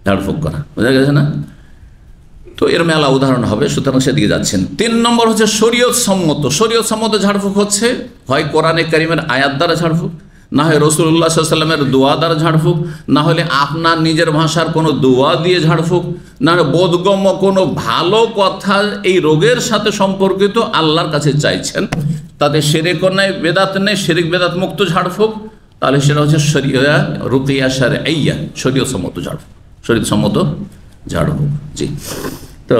ঝাড়ফুঁক করা। বোঝা গেছে না? তো এর মেলা উদাহরণ হবে, সুতরাং সেদিকে যাচ্ছেন। 3 নম্বর হচ্ছে শরীয়ত সম্মত। শরীয়ত সম্মত ঝাড়ফুঁক হচ্ছে হয় কোরআনে কারিমের আয়াত দ্বারা ঝাড়ফুঁক, না হয় রাসূলুল্লাহ সাল্লাল্লাহু আলাইহি ওয়াসাল্লামের দোয়া দ্বারা ঝাড়ফুঁক, না হলে আপনার নিজের ভাষার কোনো দোয়া দিয়ে ঝাড়ফুঁক, না হলে বোধগম্য কোনো ভালো কথা এই রোগের সাথে সম্পর্কিত আল্লাহর কাছে চাইছেন, তাতে শিরক নেই, বেদাত নেই, শিরক বেদাত মুক্ত ঝাড়ফুঁক, তাহলে সেটা হচ্ছে শরিয়া রুকিয়া শারঈয়া, শরীয়ত সম্মত ঝাড়ফুঁক, শরীয়ত সম্মত ঝাড়ফুঁক। জি, তো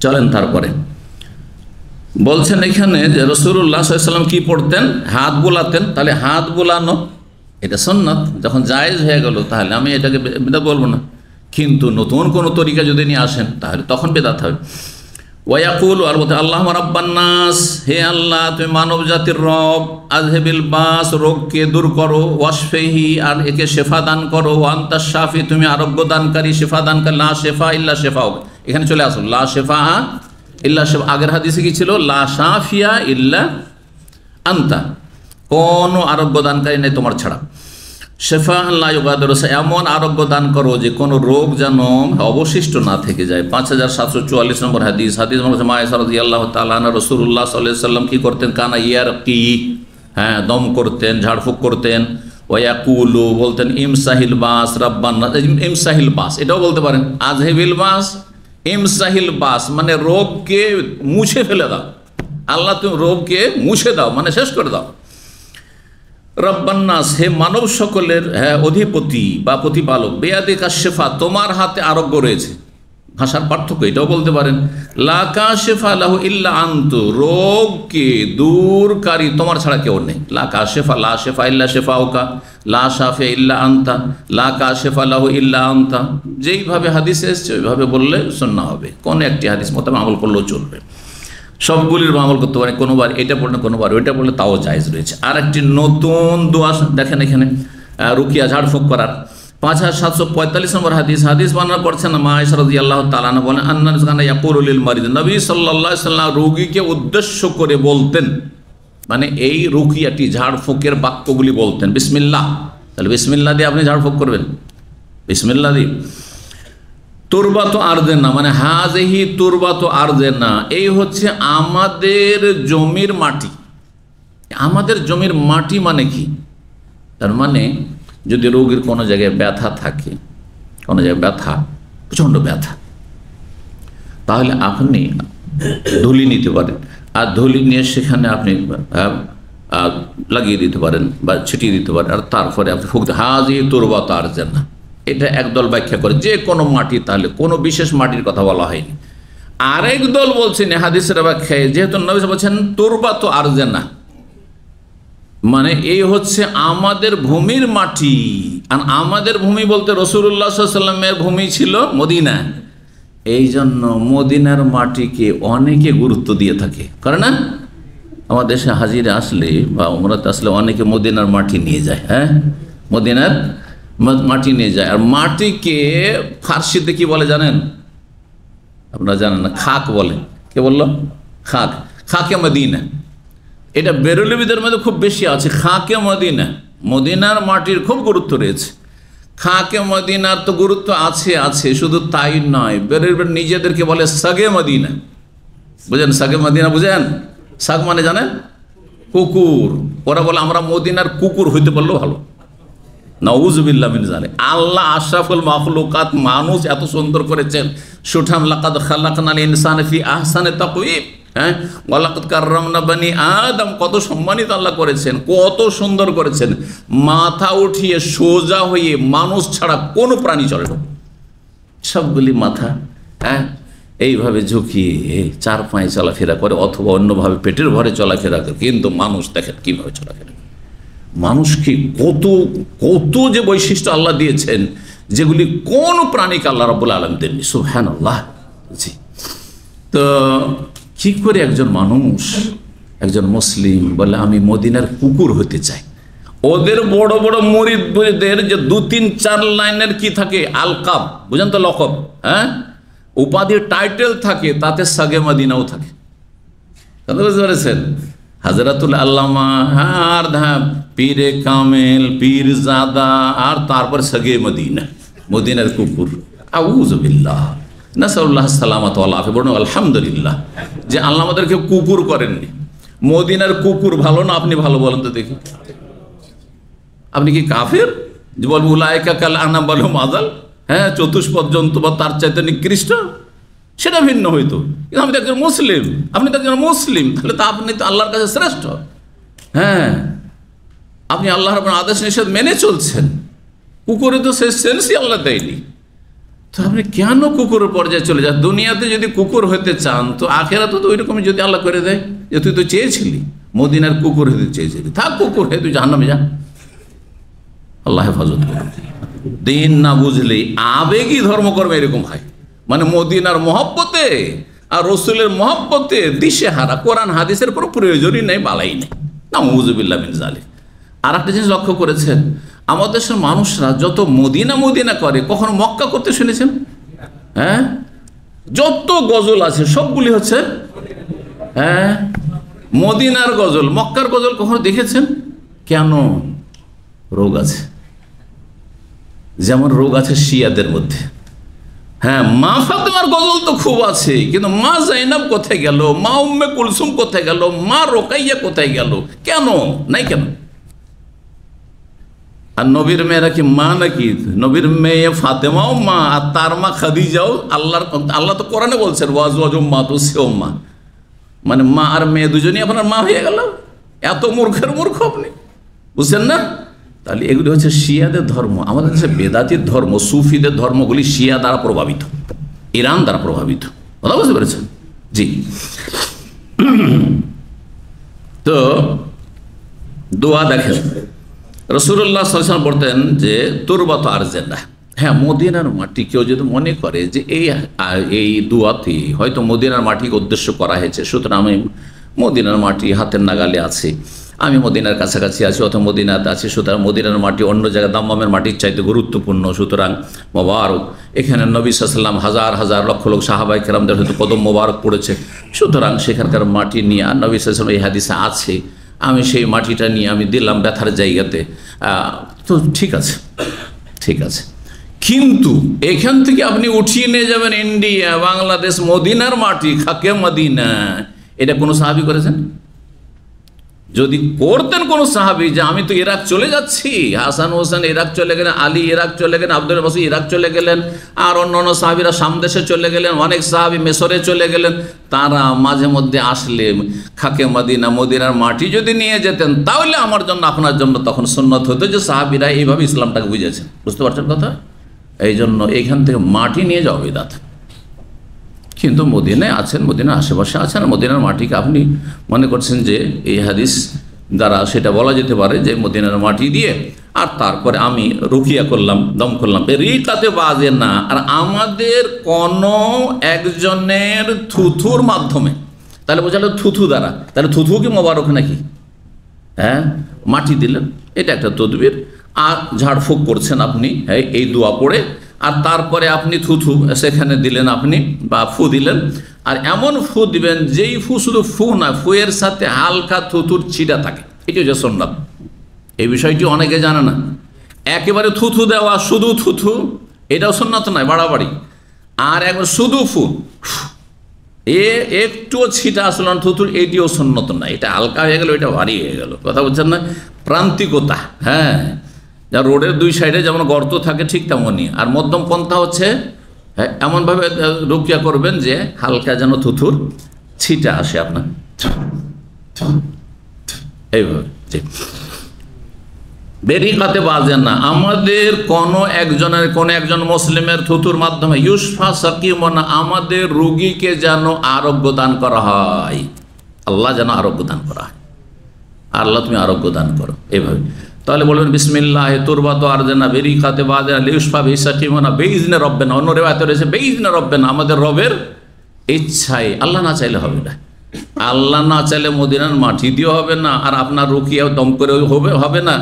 চলেন তারপরে বলছেন এখানে যে রাসূলুল্লাহ সাল্লাল্লাহু আলাইহি ওয়াসাল্লাম কি পড়তেন? হাত বোলাতেন। তাহলে হাত বোলানো এটা সুন্নাত, যখন জায়েজ হয়ে গেল তাহলে আমি এটাকে বেদাত বলবো না। কিন্তু নতুন কোনো তরিকা যদি নিয়ে আসেন তাহলে তখন বেদাত হবে। ওয়ায়াকুল, আর বলতে আল্লাহুম্মা রাব্বান নাস, হে আল্লাহ তুমি মানব জাতির রব, আযহিবিল বাস, রোগকে দূর করো, ওয়াশফিহি, আর একে শেফা দান করো, ওয়া আনতাশ শাফি, তুমি আরোগ্য দানকারী, শেফা দানকারী, লা শেফা ইল্লা শেফাউক। এখানে চলে আসুন, লা শেফা ইল্লা শেফা। আগের হাদিসে কি ছিল? লা শাফিয়া ইল্লা আনতা, কোনো আরোগ্য দানকারী নেই তোমার ছাড়া। শেফা লা ইউগাদিরু, এমন আরোগ্য দান করো যে কোনো রোগ যেন অবশিষ্ট না থেকে যায়। 5744 নম্বর হাদিস। হাদিস বলছে মা আয়েশা রাদিয়াল্লাহু তাআলা আনহা, রাসূলুল্লাহ সাল্লাল্লাহু আলাইহি ওয়াসাল্লাম কি করতেন? কানা ইয়ারকি, হ্যাঁ, দম করতেন, ঝাড়ফুঁক করতেন। ওয়ায়াকুলু, বলতেন ইমসাহিল বাস রাব্বান নাস, ইমসাহিল বাস এটাও বলতে পারেন, আযহিবিল বাস, ইমসাহিল বাস মানে রোগকে মুছে ফেলে দাও, আল্লাহ তুমি রোগকে মুছে দাও, মানে শেষ করে দাও। রব্বান নাস, হে মানব সকলের, হ্যাঁ, অধিপতি বা প্রতিপালক। বেয়াদিকা শেফা, তোমার হাতে আরোগ্য রয়েছে। ভাষার পার্থক্য এটাও বলতে পারেন। লা কাশিফা লাহু ইল্লা আনতু, রোগকে দূরকারী তোমার ছাড়া কেউ নেই। লা কাশিফা, লা শেফা ইল্লা শেফাউকা, লা শাফিয়া ইল্লা আনতা, লা কাশিফা লাহু ইল্লা আনতা। যেইভাবে হাদিসে এসছে ওইভাবে বললে সুন্নাহ হবে, কোন একটি হাদিস মোতাবেক আমল করলেও চলবে। সবগুলির আমল করতে পারে, কোনোবার এটা পড়লে কোনোবার ওইটা পড়লে তাও জায়েজ রয়েছে। আর একটি নতুন দোয়া দেখেন এখানে, রুকিয়া ঝাড়ফুঁক করার 5745 নম্বর হাদিস বর্ণনা করছেন মা আয়েশা রাদিয়াল্লাহু তাআলা আনহা বলেন আন্না রাসূলুল্লাহ ইয়াকুলু লিল মারিদ, নবী সাল্লাল্লাহু আলাইহি ওয়াসাল্লাম রোগীকে উদ্দেশ্য করে বলতেন, মানে এই রুকিয়াটি ঝাড়ফুঁকের বাক্যগুলি বলতেন বিসমিল্লাহ। তাহলে বিসমিল্লাহ দিয়ে আপনি ঝাড়ফুঁক করবেন, বিসমিল্লাহ দিয়ে। তুরবাতু আরদিনা, মানে হাযিহি তুরবাতু আরদিনা, এই হচ্ছে আমাদের জমির মাটি। আমাদের জমির মাটি মানে কি? তার মানে যদি রোগীর কোনো জায়গায় ব্যথা থাকে, কোনো জায়গায় ব্যথা, প্রচণ্ড ব্যথা, তাহলে আপনি ধুলি নিতে পারেন, আর ধুলি নিয়ে সেখানে আপনি লাগিয়ে দিতে পারেন বা ছিটিয়ে দিতে পারেন, আর তারপরে আপনি ফুঁকতে হাযিহি তুরবাতু আরদিনা। এটা একদল ব্যাখ্যা করে যে কোনো মাটি, তাহলে কোনো বিশেষ মাটির কথা বলা হয়নি। আরেক দল বলছেন হাদিসের ব্যাখ্যায়, যেহেতু নবী বলছেন তুরবাতু আরদিনা, মানে এই হচ্ছে আমাদের ভূমির মাটি। আর আমাদের ভূমি বলতে রাসূলুল্লাহ সাল্লাল্লাহু আলাইহি ওয়াসাল্লামের ভূমি ছিল মদিনা, এই জন্য মদিনার মাটিকে অনেকে গুরুত্ব দিয়ে থাকে, করে না? আমার দেশে হাজিরে আসলে বা উমরাতে আসলে অনেকে মদিনার মাটি নিয়ে যায়, হ্যাঁ, মদিনার মাটি নিয়ে যায়। আর মাটিকে ফার্সিতে কি বলে জানেন? আপনারা জানেন না? খাক বলে। কে বললো? খাক, খাকে মদিনা। এটা বেরলভীদের মধ্যে খুব বেশি আছে, খাকে মদিনা। মদিনার মাটির খুব গুরুত্ব রয়েছে। খাকে মদিনার তো গুরুত্ব আছে, শুধু তাই নয়, বেরলভীর নিজেদেরকে বলে সাগে মদিনা। বুঝেন সাগে মদিনা? বুঝেন? সাগ মানে জানেন? কুকুর। ওরা বলে আমরা মদিনার কুকুর হইতে পারলেও ভালো। নাউযুবিল্লাহ মিন যালিক। আল্লাহ আশরাফুল মাখলুকাত, মানুষ এত সুন্দর করেছেন, সুঠাম লাকাদ খালাকনাল ইনসানা ফি আহসানি তাকওয়িম, হ্যাঁ, ওয়া লাকাদ কাররামনা বানি আদম, কত সম্মানিত আল্লাহ করেছেন, কত সুন্দর করেছেন। মাথা উঠিয়ে সোজা হয়ে মানুষ ছাড়া কোনো প্রাণী চলে না, সবগুলি মাথা হ্যাঁ এইভাবে ঝুঁকিয়ে চার পায়ে চলাফেরা করে, অথবা অন্যভাবে পেটের ভরে চলাফেরা করে। কিন্তু মানুষ দেখেন কীভাবে চলাফেরা, মানুষকে কত কত যে বৈশিষ্ট্য আল্লাহ দিয়েছেন, যেগুলি কোন প্রাণীকে আল্লাহ রাব্বুল আলামিন দেননি। সুবহানাল্লাহ। জি, তো কি করে একজন মানুষ, একজন মুসলিম বলে আমি মদিনার কুকুর হতে চাই? ওদের বড় বড় মুরিদদের যে 2-3-4 লাইনের কি থাকে, আলকাব, বুঝেন তো, লকব, হ্যাঁ, উপাধি, টাইটেল থাকে, তাতে সাগে মদিনাও থাকে। বুঝতে পেরেছেন? হাজরাতুল আল্লামা, আর পীরে কামেল, পীর জাদা, আর তারপর সাগে মদিনা, মদিনার কুকুর। আউযু বিল্লাহ, নাসাল্লাহ সালামাত ওয়াল আফিয়া। বলুন আলহামদুলিল্লাহ যে আল্লাহ আমাদেরকে কুকুর করেননি। মদিনার কুকুর ভালো না আপনি ভালো বলেন তো দেখি? আপনি কি কাফের যে বলবো উলাইকা কাল আনাম বলো মাদাল, হ্যাঁ, চতুষ্পদ জন্তু বা তার চাইতে নিকৃষ্ট? সেটা ভিন্ন হইতো, কিন্তু আমি তো একজন মুসলিম, আপনি তো একজন মুসলিম, তাহলে তো আপনি তো আল্লাহর কাছে শ্রেষ্ঠ। হ্যাঁ, আপনি আল্লাহর আপনার আদেশ নিষেধ মেনে চলছেন। কুকুরে তো সে সেন্সই আল্লাহ দেয়নি, তো আপনি কেন কুকুরের পর্যায়ে চলে যান? দুনিয়াতে যদি কুকুর হতে চান তো আখেরাতে তো ওইরকমই যদি আল্লাহ করে দেয়, যে তুই তো চেয়েছিলি মদিনার কুকুর হতে চেয়েছিলি, থাক কুকুর হয়ে তুই জাহান্নামে যা। আল্লাহ হেফাজত করে। দিন না বুঝলে আবেগী ধর্মকর্ম এরকম হয়, মানে মদিনার মহব্বতে আর রসুলের মহব্বতে দিশেহারা, কোরআন হাদিসের কোনো প্রয়োজনই নেই, বালাই নেই। নাউযুবিল্লাহ মিন যালিক। আর একটা জিনিস লক্ষ্য করেছেন, আমাদের দেশের মানুষরা যত মদিনা মদিনা করে, কখনো মক্কা করতে শুনেছেন? হ্যাঁ, যত গজল আছে সবগুলি হচ্ছে হ্যাঁ মদিনার গজল। মক্কার গজল কখনো দেখেছেন? কেন? রোগ আছে, যেমন রোগ আছে শিয়াদের মধ্যে। হ্যাঁ, মা ফাতেমার গজল তো খুব আছে, কিন্তু মা জাইনাব কোথায় গেল, মা উম্মে কুলসুম কোথায় গেল, মা রোকাইয়া কোথায় গেল? কেন নাই? কেন? আর নবীর মেয়েরা কি মা নাকি? নবীর মেয়ে ফাতেমাও মা, আর তার মা খাদিজাও। আল্লাহ তো কোরআনে বলছেন ওয়াজওয়াজু উম্মাতুহুম মা, মানে মা আর মেয়ে দুজনই আপনার মা হয়ে গেল। এত মূর্খের মূর্খ আপনি, বুঝছেন না? তাহলে এগুলি হচ্ছে শিয়াদের ধর্ম। আমাদের দেশে বেদাতির ধর্ম, সুফিদের ধর্মগুলি শিয়া দ্বারা প্রভাবিত, ইরান দ্বারা প্রভাবিত। কথা বুঝতে পেরেছেন? জি। তো দোয়া দেখেন, রাসূলুল্লাহ সাল্লাল্লাহু আলাইহি ওয়াসাল্লাম বলতেন যে তুরবাতু আরজিনা, হ্যাঁ, মদিনার মাটি কেউ যদি মনে করে যে এই দুয়াতে হয়তো মদিনার মাটিকে উদ্দেশ্য করা হয়েছে, সুতরাং আমি মদিনার মাটি হাতের নাগালে আছে, আমি মদিনার কাছাকাছি আছি অথবা মদিনাতে আছি, সুতরাং মদিনার মাটি অন্য জায়গায় দাম্মামের মাটির চাইতে গুরুত্বপূর্ণ, সুতরাং মোবারক এখানে নবী সাল্লাল্লাহু আলাইহি ওয়াসাল্লাম হাজার হাজার লক্ষ লক্ষ সাহাবায়ে কেরামদের হয়তো কদম মোবারক পড়েছে, সুতরাং সেখানকার মাটি নিয়ে আর নবী সাল্লাল্লাহু আলাইহি ওয়াসাল্লাম এই হাদিসে আছে, আমি সেই মাটিটা নিয়ে আমি দিলাম ব্যথার জায়গাতে, তো ঠিক আছে, ঠিক আছে। কিন্তু এখান থেকে আপনি উঠিয়ে নিয়ে যাবেন ইন্ডিয়া, বাংলাদেশ, মদিনার মাটি, খাকে মদিনা, এটা কোনো সাহাবী করেছেন? যদি করতেন কোনো সাহাবী যে আমি তো ইরাক চলে যাচ্ছি, হাসান হোসেন ইরাক চলে গেলেন, আলী ইরাক চলে গেলেন, আব্দুল বাসির ইরাক চলে গেলেন, আর অন্যান্য সাহাবীরা সামদেশে চলে গেলেন, অনেক সাহাবী মিশরে চলে গেলেন, তারা মাঝে মধ্যে আসলে খাকে মদিনা, মদিনার মাটি যদি নিয়ে যেতেন, তাহলে আমার জন্য আপনার জন্য তখন সুন্নত হতো যে সাহাবীরা এইভাবে ইসলামটাকে বুঝেছেন। বুঝতে পারছেন কথা? এই জন্য এইখান থেকে মাটি নিয়ে যাওয়া বিদআত। কিন্তু মদিনায় আছেন, মদিনার আশেপাশে আছেন, মদিনার মাটিকে আপনি মনে করছেন যে এই হাদিস দ্বারা সেটা বলা যেতে পারে যে মদিনার মাটি দিয়ে আর তারপরে আমি রুকিয়া করলাম, দম করলাম, রিকাতে বাজে না, আর আমাদের কোনো একজনের থুথুর মাধ্যমে, তাহলে বোঝালো থুথু দ্বারা, তাহলে থুথু কি মোবারক নাকি? হ্যাঁ, মাটি দিলেন, এটা একটা তদবির, আর ঝাড়ফুঁক করছেন আপনি এই দোয়া পড়ে, আর তারপরে আপনি থুথু সেখানে দিলেন আপনি, বা ফু দিলেন, আর এমন ফু দিবেন যেই ফু শুধু ফু না, ফুয়ের সাথে হালকা থুথুর ছিটা থাকে, এটি হচ্ছে সুন্নাত। এই বিষয়টি অনেকে জানে না। একেবারে থুথু দেওয়া, শুধু থুথু, এটাও সুন্নাত নয়, বাড়াবাড়ি। আর একবার শুধু ফু, একটুও ছিটা আসল না থুথুর, এটিও সুন্নত না। এটা হালকা হয়ে গেল, এটা ভারী হয়ে গেল, কথা বলছেন না? প্রান্তিকতা, হ্যাঁ, যা রোডের দুই সাইডে যেমন গর্ত থাকে ঠিক তেমনই। আর মধ্যম পন্থা হচ্ছে এমনভাবে রুকিয়া করবেন যে হালকা যেন থুথুর ছিটা আসে আপনার, এইভাবে। বেরিকাতে বাজে না, আমাদের কোনো একজন মুসলিমের থুতুর মাধ্যমে ইউসফা সাকিমনা, আমাদের রোগীকে যেন আরোগ্য দান করা হয়, আল্লাহ যেন আরোগ্য দান করা হয়, আল্লাহ তুমি আরোগ্য দান করো, এইভাবে। তাহলে বলবেন বিসমিল্লাহ তুরবাতু আরজানা বেরিকাতে বাজে ইউসফা বিসাকিমনা বেইজনে রব্বেনা, অন্য রিওয়ায়াতে রয়েছে বেইজনে রব্বেনা, আমাদের রবের ইচ্ছায়, আল্লাহ না চাইলে হবে না। আল্লাহ না চাইলে মদিনার মাটি দিয়ে হবে না, আর আপনার রুকিয়া দম করে হবে না,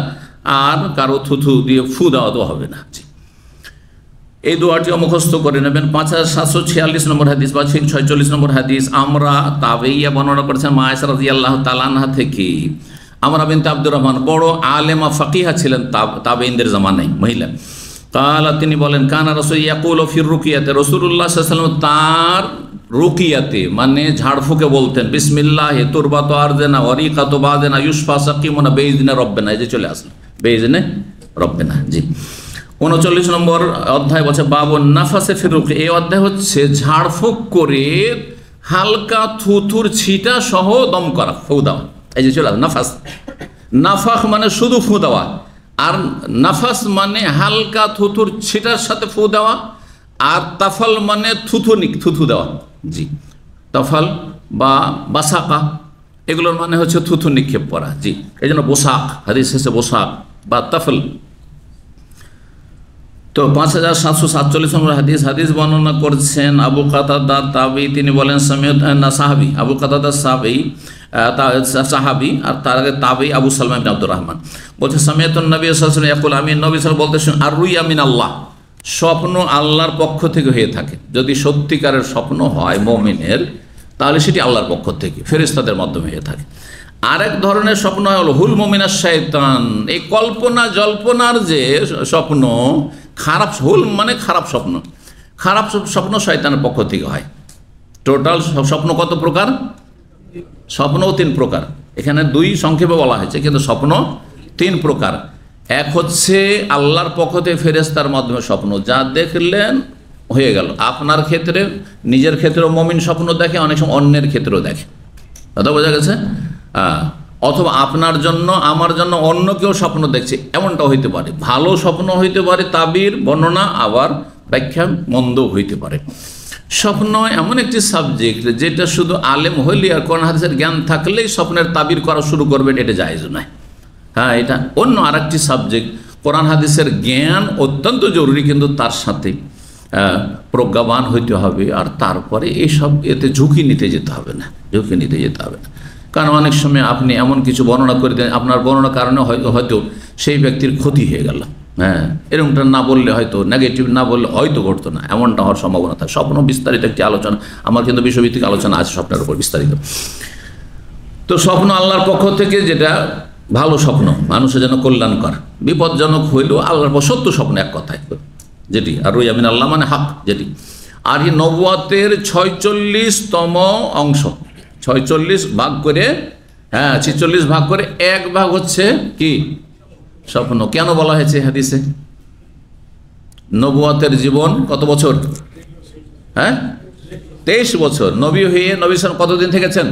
আর কারো থুথু দিয়ে ফু দেওয়া তো হবে না। এই দোয়াটিও মুখস্থ করে নেবেন। 5746 নম্বর হাদিস বা 46 নম্বর হাদিস, আমরা তাবেইয়া বর্ণনা করেছেন মা আয়েশা রাদিয়াল্লাহু তাআলা আনহা থেকে, আমরা বিনতে আব্দুর রহমান বড় আলেমা ফাকিহা ছিলেন তাবেঈনদের জামানায়, মহিলা। কালা, তিনি বলেন, কানা রাসূল ইয়াকুলু ফির রুকিয়াতে, রাসূলুল্লাহ সাল্লাল্লাহু আলাইহি ওয়াসাল্লাম তার রুকিয়াতে মানে ঝাড়ফুঁকে বলতেন বিসমিল্লাহ তুরবাতু আরজানা ওয়ারিকাতু বাদেনা ইউসফা সাকিমুনা বেইজনে রব্বেনা, এই যে চলে আসলো বেইজনে রব্বেনা। জি, 39 নম্বর অধ্যায় বলছে বাবুন নাফাসে ফির রুকিয়া, এই অধ্যায় হচ্ছে ঝাড়ফুঁক করে হালকা থুথুর ছিটা সহ দম করা, ফু দেওয়া, এই যে চলে আসলো নাফাস। নাফাখ মানে শুধু ফু দেওয়া, আর নাফাস মানে হালকা থুথুর ছিটার সাথে ফু দেওয়া, আর তাফাল মানে থুথু দেওয়া। জি, তাফাল বা বাসাকা এগুলোর মানে হচ্ছে থুথু নিক্ষেপ করা। জি, এই জন্য বোসাক, হাদিস হচ্ছে বোসাক বা তাফল। তো 5747 নম্বর হাদিস বর্ণনা করছেন আবু কাতাদা তাবি, তিনি বলেন সাহাবি, আবু কাতাদা সাহাবি, আর তার আগে তাবি আবু সালমা ইবনে আব্দুর রহমান বলছে সামিয়াতুন নবী সাল্লাল্লাহু আলাইহি ওয়াসাল্লাম ইয়াকুল, আমি নবী সাল্লাল্লাহু আলাইহি ওয়াসাল্লাম বলতেছেন আর রুইয়া মিন আল্লাহ, স্বপ্ন আল্লাহর পক্ষ থেকে হয়ে থাকে। যদি সত্যিকারের স্বপ্ন হয় মুমিনের, তাহলে সেটি আল্লাহর পক্ষ থেকে, ফেরেশতাদের মাধ্যমে হয়ে থাকে। আরেক ধরনের স্বপ্ন হলো হুল মুমিনাশ শায়তান, এই কল্পনা জল্পনার যে স্বপ্ন, খারাপ, হুল মানে খারাপ স্বপ্ন, খারাপ স্বপ্ন শয়তানের পক্ষ থেকে হয়। টোটাল স্বপ্ন কত প্রকার? স্বপ্নও 3 প্রকার, এখানে 2 সংক্ষেপে বলা হয়েছে, কিন্তু স্বপ্ন 3 প্রকার। এক হচ্ছে আল্লাহর পক্ষ থেকে ফেরেশতার মাধ্যমে স্বপ্ন, যা দেখলেন হয়ে গেল। আপনার ক্ষেত্রে, নিজের ক্ষেত্রেও মুমিন স্বপ্ন দেখে, অনেক সময় অন্যের ক্ষেত্রেও দেখে, কথা বোঝা গেছে? অথবা আপনার জন্য, আমার জন্য অন্য কেউ স্বপ্ন দেখছে, এমনটাও হইতে পারে। ভালো স্বপ্ন হইতে পারে, তাবির বর্ণনা, আবার ব্যাখ্যা মন্দ হইতে পারে। স্বপ্ন এমন একটি সাবজেক্ট যেটা শুধু আলেম হইলে আর কোরআন হাদিসের জ্ঞান থাকলেই স্বপ্নের তাবির করা শুরু করবেন, এটা জায়েজ নয়। হ্যাঁ, এটা অন্য আরেকটি সাবজেক্ট। কোরআন হাদিসের জ্ঞান অত্যন্ত জরুরি, কিন্তু তার সাথে প্রজ্ঞাবান হইতে হবে। আর তারপরে এইসব এতে ঝুঁকি নিতে যেতে হবে না, ঝুঁকি নিতে যেতে হবে না। কারণ অনেক সময় আপনি এমন কিছু বর্ণনা করে দেন, আপনার বর্ণনার কারণে হয়তো সেই ব্যক্তির ক্ষতি হয়ে গেল। হ্যাঁ, এরকমটা না বললে হয়তো, নেগেটিভ না বললে হয়তো ঘটতো না, এমনটা হওয়ার সম্ভাবনা থাকে। স্বপ্ন বিস্তারিত একটি আলোচনা, আমার কিন্তু বিষয়ভিত্তিক আলোচনা আছে স্বপ্নের উপর বিস্তারিত। তো স্বপ্ন আল্লাহর পক্ষ থেকে যেটা ভালো স্বপ্ন, মানুষের যেন কল্যাণকর, বিপজ্জনক হইলেও আল্লাহর পর সত্য স্বপ্ন, এক কথায় যেটি, আর রুইয়া মিন আল্লাহ মানে হক যেটি। আর এই নবুয়তের 46তম অংশ, 46 ভাগ করে, 46 ভাগ করে এক ভাগ হচ্ছে কি স্বপ্ন। কেন বলা হয়েছে হাদিসে? নবুয়তের জীবন কত বছর? 23 বছর। নবী হয়ে নবী সাল্লাল্লাহু আলাইহি ওয়াসাল্লাম কতদিন থেকেছেন?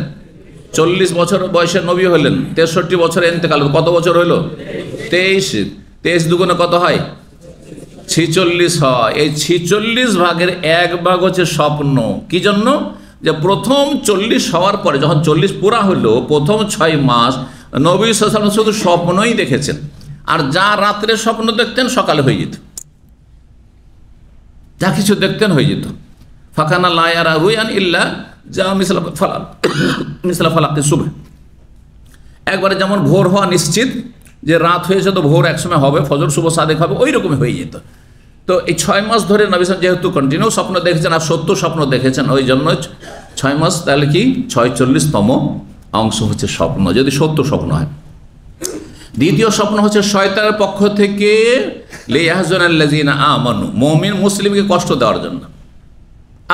40 বছর বয়সে নবী হলেন, 63 বছরে ইন্তেকাল। কত বছর হইল? 23। 23 দুগুণে কত হয়? 46 হয়। এই 46 ভাগের এক ভাগ হচ্ছে স্বপ্ন। কি জন্য? যে প্রথম 40 হওয়ার পরে, যখন 40 পুরা হলো, প্রথম 6 মাস নবী সাল্লাল্লাহু আলাইহি ওয়াসাল্লাম শুধু স্বপ্নই দেখেছেন। আর যা রাত্রে স্বপ্ন দেখতেন সকালে হয়ে যেত, যা কিছু দেখতেন হয়ে যেত। ফাকানা লা ইয়ারা রুয়ান ইল্লা যা মিসলা ফালাকি সুবহ। একবারে যেমন ভোর হওয়া নিশ্চিত, যে রাত হয়েছে তো ভোর একসময় হবে, ফজর শুভ সাদেক হবে, ওই রকমই হয়ে যেত। তো এই 6 মাস ধরে নবী সাল্লাল্লাহু আলাইহি ওয়াসাল্লাম যেহেতু কন্টিনিউ স্বপ্ন দেখেছেন আর সত্য স্বপ্ন দেখেছেন, ওই জন্য 6 মাস, তাহলে কি 46তম অংশ হচ্ছে স্বপ্ন, যদি সত্য স্বপ্ন হয়। দ্বিতীয় স্বপ্ন হচ্ছে শয়তানের পক্ষ থেকে লিয়াহজুনাল্লাযিনা আমানু, মুমিন মুসলিমকে কষ্ট দেওয়ার জন্য,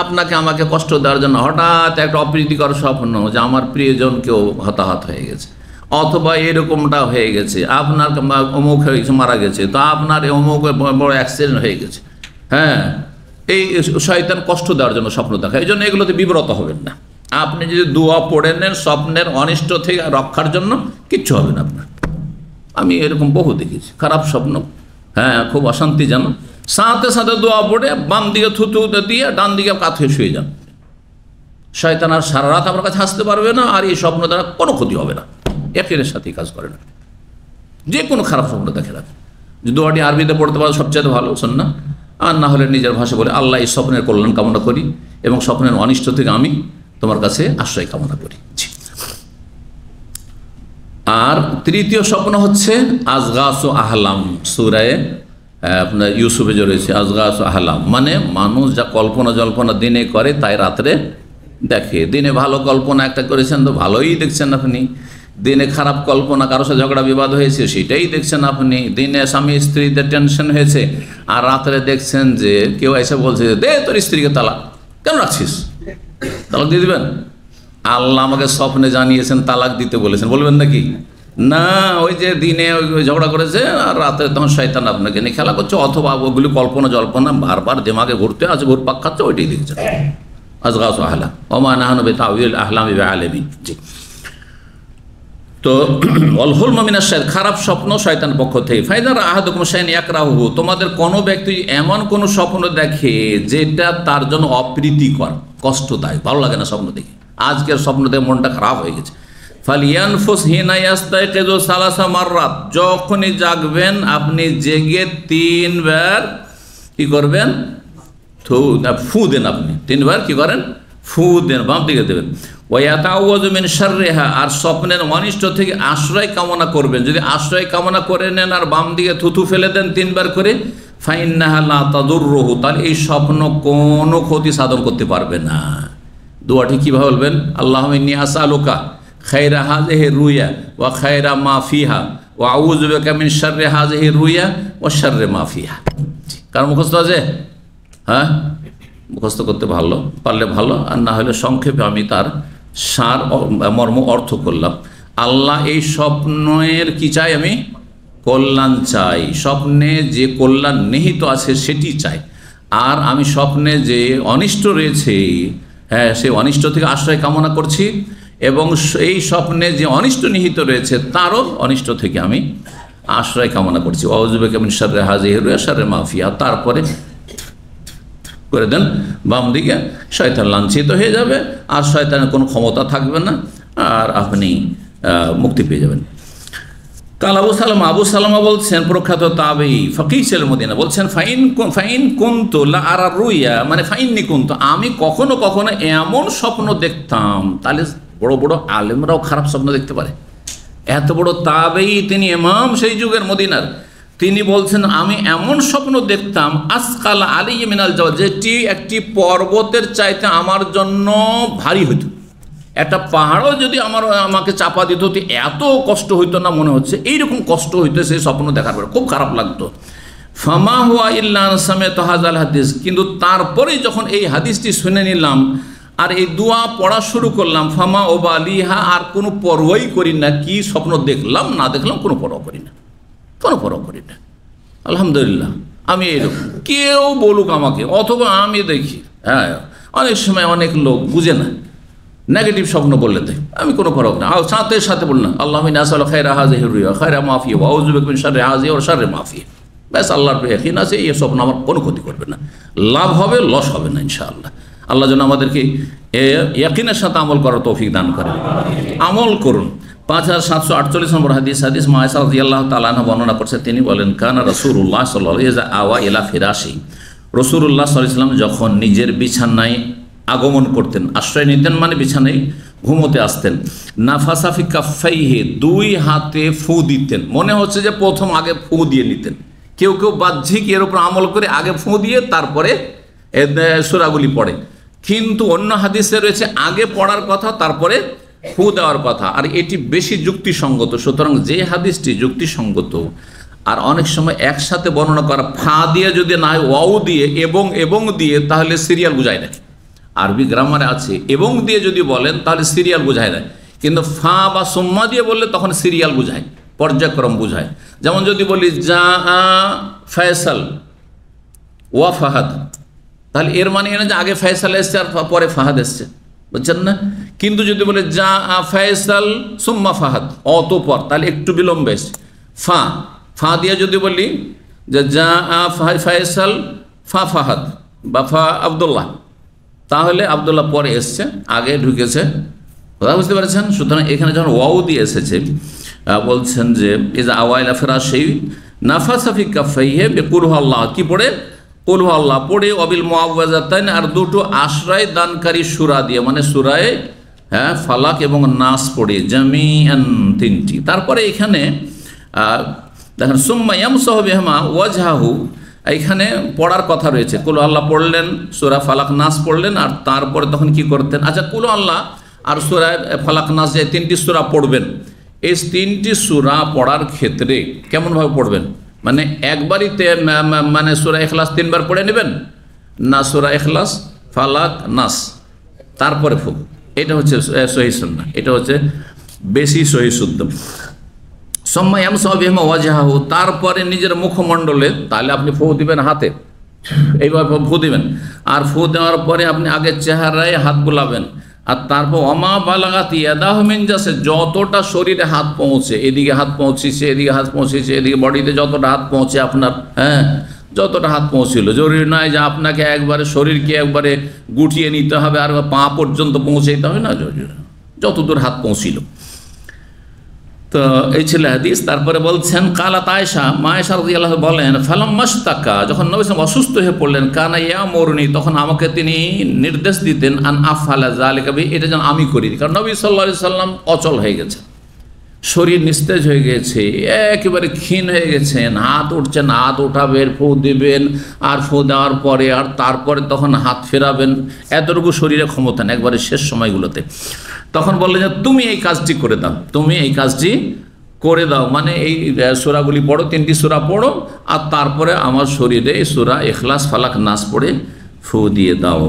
আপনাকে আমাকে কষ্ট দেওয়ার জন্য হঠাৎ একটা অপ্রীতিকর স্বপ্ন যে আমার প্রিয়জন কেউ হতাহত হয়ে গেছে, অথবা এরকমটা হয়ে গেছে, আপনার অমুক হয়ে গেছে, মারা গেছে, তো আপনার অমুক বড় অ্যাক্সিডেন্ট হয়ে গেছে। হ্যাঁ, এই শয়তান কষ্ট দেওয়ার জন্য স্বপ্ন দেখা। এই জন্য এগুলোতে বিব্রত হবেন না। আপনি যদি দোয়া পড়ে নেন স্বপ্নের অনিষ্ট থেকে রক্ষার জন্য, কিচ্ছু হবে না আপনার। আমি এরকম বহু দেখেছি খারাপ স্বপ্ন, খুব অশান্তি যেন, সাথে সাথে দোয়া পড়ে বাম দিকে থুতু দিয়ে ডান দিকে কাত হয়ে শুয়ে যান। শয়তান আর সারা রাত আপনার কাছে হাসতে পারবে না, আর এই স্বপ্ন দ্বারা কোনো ক্ষতি হবে না। একের সাথেই কাজ করে না, যে কোনো খারাপ স্বপ্ন দেখে রাখে। যে দোয়াটি আরবিতে পড়তে পারো সবচেয়ে ভালো, শোন না, আর না হলে নিজের ভাষা বলে, আল্লাহ এই স্বপ্নের কল্যাণ কামনা করি এবং স্বপ্নের অনিষ্ট থেকে আমি তোমার কাছে আশ্রয় কামনা করি। আর তৃতীয় স্বপ্ন হচ্ছে আজগাস ও আহলাম। সূরায়ে আপনার ইউসুফে যে রয়েছে আজগাস ও আহলাম, মানে মানুষ যা কল্পনা জল্পনা দিনে করে তাই রাত্রে দেখে। দিনে ভালো কল্পনা একটা করেছেন তো ভালোই দেখছেন আপনি, দিনে খারাপ কল্পনা, কারোর সাথে ঝগড়া বিবাদ হয়েছে সেটাই দেখছেন আপনি, দিনে স্বামী স্ত্রীতে টেনশন হয়েছে, আর রাত্রে দেখছেন যে কেউ এসে বলছে দে তোর স্ত্রীকে তালাক, কেন রাখছিস, তালাক দিয়ে দিবেন। আল্লাহ আমাকে স্বপ্নে জানিয়েছেন তালাক দিতে বলেছেন, বলবেন নাকি? না, ওই যে দিনে ওই ঝগড়া করেছে আর রাতে তখন শয়তান আপনাকে নিয়ে খেলা করছে, অথবা ওগুলি কল্পনা জল্পনা বারবার দিমাগে ঘুরতে আছে, ঘুরপাক খাচ্ছে, ওইটাই দেখছে। আজগাস আহলাম ওমা নাহনু বিতাউইল আহলামি বিআলিমিন। জি, তো অলহুল মিনাশ শাইতান, খারাপ স্বপ্ন শয়তানের পক্ষ থেকে। ফাইদার আহাদুকুম শাইআন ইয়াকরাহু, তোমাদের কোনো ব্যক্তি এমন কোনো স্বপ্ন দেখে যেটা তার জন্য অপ্রীতিকর, কষ্টদায়ক, ভালো লাগে না স্বপ্ন দেখে, আজকের স্বপ্ন দেখে মনটা খারাপ হয়ে গেছে, ফালিয়ানফুস হিনা ইয়াস্তাইকিযু সালাসা মাররাত, যখনই জাগবেন আপনি জেগে 3 বার কি করবেন? ফু দেন। আপনি 3 বার কি করেন? ফু দেন, বাম দিকে দেবেন। ওয়ায়াতাউযু মিন শাররিহা, আর স্বপ্নের অনিষ্ট থেকে আশ্রয় কামনা করবেন। যদি আশ্রয় কামনা করে নেন আর বাম দিকে থুথু ফেলে দেন 3 বার করে, ফাইন্নাহা লা তাদুররুহু, তাহলে এই স্বপ্ন কোনো ক্ষতি সাধন করতে পারবে না। দোয়াটি কীভাবে বলবেন? আল্লাহুম্মা ইন্নী আসআলুকা খায়রা হাযিহি রুয়া ওয়া খায়রা মা ফিহা ওয়া আউযু বিকা মিন শাররি হাযিহি রুয়া ওয়া শাররি মা ফিহা। কার মুখস্থ আছে? হ্যাঁ, মুখস্থ করতে ভালো পারলে ভালো, আর না হলে সংক্ষেপে আমি তার সার মর্ম অর্থ করলাম। আল্লাহ এই স্বপ্নের কি চাই? আমি কল্যাণ চাই, স্বপ্নে যে কল্যাণ নিহিত আছে সেটি চাই, আর আমি স্বপ্নে যে অনিষ্ট রয়েছে সেই অনিষ্ট থেকে আশ্রয় কামনা করছি, এবং এই স্বপ্নে যে অনিষ্ট নিহিত রয়েছে তারও অনিষ্ট থেকে আমি আশ্রয় কামনা করছি। আউযু বিকা মিন শাররি হাযিহি রুয়া শাররি মা ফিহা, তারপরে করে দেন বাম দিকে, শয়তান লাঞ্ছিত হয়ে যাবে আর শয়তানের কোনো ক্ষমতা থাকবে না, আর আপনি মুক্তি পেয়ে যাবেন। কাল আবু সালামা বলছেন, প্রখ্যাত তাবেঈ ফকিহ ছিলেন মদিনা, বলছেন ফাইন কুনতু লা আরা রুইয়া, মানে ফাইননি কুনতু, আমি কখনো কখনো এমন স্বপ্ন দেখতাম। তাহলে বড় বড় আলেমরাও খারাপ স্বপ্ন দেখতে পারে। এত বড় তাবেঈ, তিনি ইমাম সেই যুগের মদিনার, তিনি বলছেন আমি এমন স্বপ্ন দেখতাম আসকাল আলাইয়া মিনাল জাবাল, যেটি একটি পর্বতের চাইতে আমার জন্য ভারী হইত। একটা পাহাড়ও যদি আমাকে চাপা দিত তো এত কষ্ট হইতো না, মনে হচ্ছে এইরকম কষ্ট হইতো সেই স্বপ্ন দেখার পরে, খুব খারাপ লাগতো। ফামা হুয়া ইল্লা সামিআতু হাযাল হাদিস, কিন্তু তারপরে যখন এই হাদিসটি শুনে নিলাম আর এই দোয়া পড়া শুরু করলাম, ফামা ওবালিহা, আর কোনো পরোয়াই করি না, কি স্বপ্ন দেখলাম না দেখলাম কোনো পরোয়া করি না, কোনো পরোয়া করি না। আলহামদুলিল্লাহ, আমি এরকম, কেউ বলুক আমাকে, অথবা আমি দেখি, হ্যাঁ অনেক সময় অনেক লোক বুঝে না, নেগেটিভ স্বপ্ন বললে তাই আমি কোনো পরোয়া না, সাথে সাথে বললাম আল্লাহ মিন আসআলু খায়রা হাযিহি রুয়া খায়রা মা ফিহা ওয়া আউযু বিকা মিন শাররি হাযিহি ওয়া শাররি মা ফিহা। ব্যাস, আল্লাহর ইয়াকিন আছে এই স্বপ্ন আমার কোনো ক্ষতি করবে না, লাভ হবে লস হবে না ইনশাআল্লাহ। আল্লাহ যেন আমাদেরকে ইয়াকিনের সাথে আমল করার তৌফিক দান করেন। আমল করুন। 5748 নম্বর হাদিস মা আয়েশা রাদিয়াল্লাহু তাআলা আনহা বর্ণনা করছে, তিনি বলেন কানা রাসূলুল্লাহ সাল্লাল্লাহু আলাইহি ওয়াসাল্লাম আওয়া ইলা ফিরাশি, রাসূলুল্লাহ সাল্লাল্লাহু আলাইহি ওয়াসাল্লাম যখন নিজের বিছানায় আগমন করতেন, আশ্রয় নিতেন মানে বিছানায় ঘুমোতে আসতেন, নাফাসা ফি কাফাইহি, দুই হাতে ফু দিতেন। মনে হচ্ছে যে প্রথম আগে ফু দিয়ে নিতেন, কেউ কেউ বাহ্যিক এর উপর আমল করে আগে ফু দিয়ে তারপরে সূরাগুলি পড়ে, কিন্তু অন্য হাদিসে রয়েছে আগে পড়ার কথা তারপরে ফু দেওয়ার কথা, আর এটি বেশি যুক্তিসঙ্গত। সুতরাং যে হাদিসটি যুক্তিসঙ্গত আর অনেক সময় একসাথে বর্ণনা করা, ফা দিয়ে যদি না হয় ওয়াও দিয়ে এবং দিয়ে, তাহলে সিরিয়াল বুঝায় না। আরবি গ্রামারে আছে এবং দিয়ে যদি বলেন তাহলে সিরিয়াল বুঝায় না, কিন্তু ফা বা সুম্মা দিয়ে বললে তখন সিরিয়াল বুঝায়, পর্যায়ক্রম বুঝায়। যেমন যদি বলি যা ফয়সাল ওয়া ফাহাদ, তাহলে এর মানে না যে আগে ফয়সাল এসছে আর পরে ফাহাদ এসছে, বুঝছেন না? কিন্তু যদি বলে যা ফয়সাল সুম্মা ফাহাদ, অতঃপর, তাহলে একটু বিলম্ব এসছে। ফা দিয়ে যদি বলি যে যা ফয়সাল ফা ফাহাদ বা ফা আবদুল্লাহ, তাহলে আবদুল্লাহ পরে এসছে, আগে ঢুকেছে, কথা বুঝতে পারছেন? সুতরাং এখানে যখন ওয়াও দিয়ে এসেছে, বলছেন যে ইজা আওয়াইলা ফিরাশি নাফাসা ফি কাফাইহি বিকুল আল্লাহ, কি পড়ে? কুল আল্লাহ পড়ে, অবিল মুআওয়াযাতাইন, আর দুটো আশ্রয় দানকারী সূরা দিয়ে, মানে সূরায়ে ফালাক এবং নাস পড়ে, জামিআন, তিনটি। তারপরে এখানে দেখেন সুম্মা ইয়ামসাহু বিহিমা ওয়াজহাহু, এইখানে পড়ার কথা রয়েছে। কুল আল্লাহ পড়লেন, সূরা ফালাক নাস পড়লেন, আর তারপরে তখন কি করতেন? আচ্ছা, কুল আল্লাহ আর সূরা ফালাক নাস, যে তিনটি সূরা পড়বেন, এই তিনটি সূরা পড়ার ক্ষেত্রে কেমনভাবে পড়বেন? মানে একবারইতে মানে সূরা ইখলাস 3 বার পড়ে নেবেন না, সূরা ইখলাস ফালাক নাস তারপরে ফু, এটা হচ্ছে সহিহ সুন্নাহ, এটা হচ্ছে বেশি সহিহ শুদ্ধ। সুম্মা ইয়ামসাহু বিহিমা ওয়াজহাহু, তারপরে নিজের মুখমণ্ডলে, তাহলে আপনি ফু দিবেন হাতে, এইভাবে ফু দিবেন, আর ফু দেওয়ার পরে আপনি আগে চেহারায় হাত বুলাবেন, আর তারপর ওমা বালাগাত ইয়াদাহু মিন জাসে, যতটা শরীরে হাত পৌঁছে, এদিকে হাত পৌঁছেছে, এদিকে হাত পৌঁছেছে, এদিকে বডিতে যতটা হাত পৌঁছে আপনার, যতটা হাত পৌঁছিল, জরুরি নয় যে আপনাকে একবারে শরীরকে একবারে গুটিয়ে নিতে হবে আর পা পর্যন্ত পৌঁছে দিতে হবে না, যতদূর হাত পৌঁছিল। তো এই ছিল হাদিস। তারপরে বলছেন কালাত আয়েশা, মা আয়েশা রাদিয়াল্লাহু বলেন, ফালাম্মাশতাকা, যখন নবী সাল্লাল্লাহু আলাইহি ওয়াসাল্লাম অসুস্থ হয়ে পড়লেন, কানা ইয়ামুরনি, তখন আমাকে তিনি নির্দেশ দিতেন, আন আফআলা যালিকা, এটা যেন আমি করি, কারণ নবী সাল্লাল্লাহু আলাইহি ওয়াসাল্লাম অচল হয়ে গেছে, শরীর নিস্তেজ হয়ে গেছে, একেবারে ক্ষীণ হয়ে গেছেন, হাত উঠছেন, হাত উঠাবেন, ফু দিবেন, আর ফু দেওয়ার পরে আর তারপরে তখন হাত ফেরাবেন, এতটুকু শরীরে ক্ষমতা নেই একবারে শেষ সময়গুলোতে। তখন বললেন যে তুমি এই কাজটি করে দাও, তুমি এই কাজটি করে দাও, মানে এই সূরাগুলি পড়ো, 3টি সূরা পড়ো, আর তারপরে আমার শরীরে এই সূরা ইখলাস ফালাক নাস পড়ে ফু দিয়ে দাও।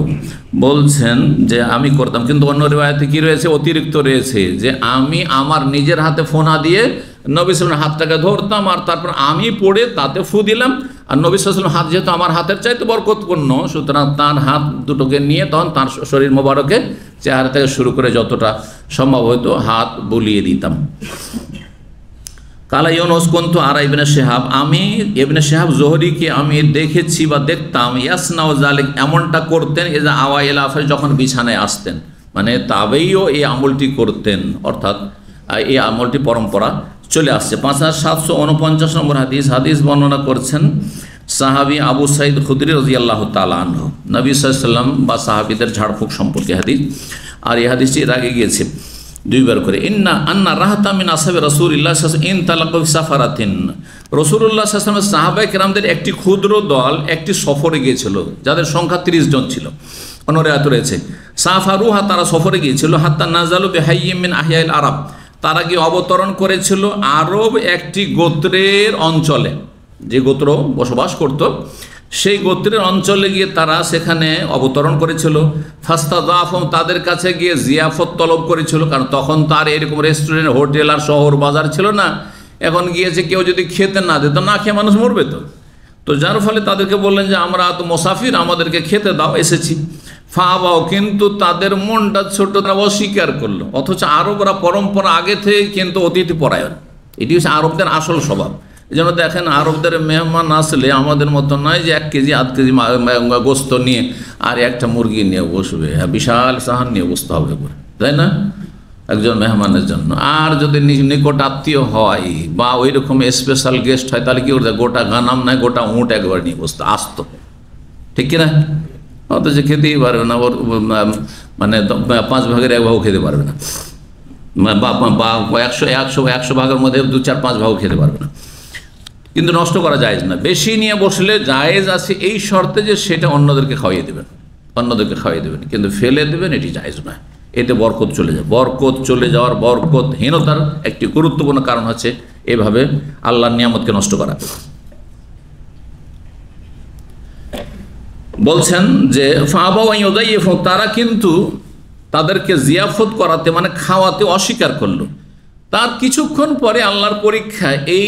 বলছেন যে আমি করতাম, কিন্তু অন্য রিওয়ায়াতে কি রয়েছে? অতিরিক্ত রয়েছে যে আমি আমার নিজের হাতে ফু না দিয়ে নবী সাল্লাল্লাহু আলাইহি ওয়াসাল্লামের হাতটাকে ধরতাম, আর তারপর আমি পড়ে তাতে ফু দিলাম, আর নবী সাল্লাল্লাহু আলাইহি ওয়াসাল্লাম হাত যেহেতু আমার হাতের চাইতে বরকতপূর্ণ, সুতরাং তার হাত দুটোকে নিয়ে তখন তার শরীর মোবারকে চেহারা থেকে শুরু করে যতটা সম্ভব হতো হাত বুলিয়ে দিতাম। কালা ইউনুস কুনতু আরা ইবনে শিহাব, আমি ইবনে শিহাব জোহরিকে আমি দেখেছি বা দেখতাম, ইয়াসনাউ যালিক, এমনটা করতেন, এজা আওয়া ইলা ফিরাশ, যখন বিছানায় আসতেন, মানে তাবেইও এই আমলটি করতেন, অর্থাৎ এই আমলটি পরম্পরা চলে আসছে। 5749 নম্বর হাদিস বর্ণনা করছেন সাহাবী আবু সাঈদ খুদরি রাদিয়াল্লাহু তাআলা আনহু, নবী সাল্লাল্লাহু আলাইহি ওয়াসাল্লাম বা সাহাবীদের ঝাড়ফুঁক সম্পর্কে হাদিস। আর এই হাদিসটি এর আগে গিয়েছে দুইবার করে। আন্না রাহাতা মিন আসহাবি রাসূলিল্লাহ সাল্লাল্লাহু আলাইহি ওয়াসাল্লাম ইনতালাকু ফি সাফারাতিন, রাসূলুল্লাহ সাল্লাল্লাহু আলাইহি ওয়াসাল্লামের সাহাবায়ে কেরামদের একটি ক্ষুদ্র দল একটি সফরে গিয়েছিল, যাদের সংখ্যা 30 জন ছিল। অন্য রিওয়ায়াতে রয়েছে সাফারুহা, তারা সফরে গিয়েছিল হাত্তা নাজালু বিহাইয়্যিম মিন আহিয়াল আরব, তারা গিয়ে অবতরণ করেছিল আরব একটি গোত্রের অঞ্চলে, যে গোত্র বসবাস করত সেই গোত্রের অঞ্চলে গিয়ে তারা সেখানে অবতরণ করেছিল। ফাস্তাযাফুম, তাদের কাছে গিয়ে জিয়াফত তলব করেছিল, কারণ তখন তার এরকম রেস্টুরেন্ট, হোটেল আর শহর বাজার ছিল না। এখন গিয়েছে, কেউ যদি খেতে না দিত, না খেয়ে মানুষ মরবে তো যার ফলে তাদেরকে বললেন যে আমরা তো মুসাফির, আমাদেরকে খেতে দাও, এসেছি। ফাবাও, কিন্তু তাদের মনটা ছোট, তারা অস্বীকার করলো। অথচ আরবরা পরম্পরা আগে থেকে কিন্তু অতিথি পরায়ণ, এটি হচ্ছে আরবদের আসল স্বভাব। এই জন্য দেখেন আরবদের মেহমান আসলে আমাদের মতো নয় যে 1 কেজি 8 কেজি গোস্ত নিয়ে আর একটা মুরগি নিয়ে বসবে, বিশাল সাহান নিয়ে বসতে হবে, তাই না, একজন মেহমানের জন্য। আর যদি নিকট আত্মীয় হয় বা ওই রকম স্পেশাল গেস্ট হয়, তাহলে কি করতে, গোটা গানাম নয় গোটা উঁট একবার নিয়ে বসতে আসতো, ঠিক কিনা? অথচ খেতেই পারবে না, ওর মানে 5 ভাগের 1 ভাগও খেতে পারবে না, বা 100 ভাগের মধ্যে 2-4-5 ভাগও খেতে পারবে না। কিন্তু নষ্ট করা জায়েজ না। বেশি নিয়ে বসলে জায়েজ আছে এই শর্তে যে সেটা অন্যদেরকে খাওয়িয়ে দেবেন, কিন্তু ফেলে দেবেন এটি জায়েজ নয়। এতে বরকত চলে যায়। বরকত চলে যাওয়ার, বরকতহীনতার একটি গুরুত্বপূর্ণ কারণ হচ্ছে এভাবে আল্লাহর নিয়ামতকে নষ্ট করা। বলছেন যে ফাবাউ আন ইউযাইফু, তারা কিন্তু তাদেরকে জিয়াফত করাতে মানে খাওয়াতে অস্বীকার করলো। তার কিছুক্ষণ পরে আল্লাহর পরীক্ষায় এই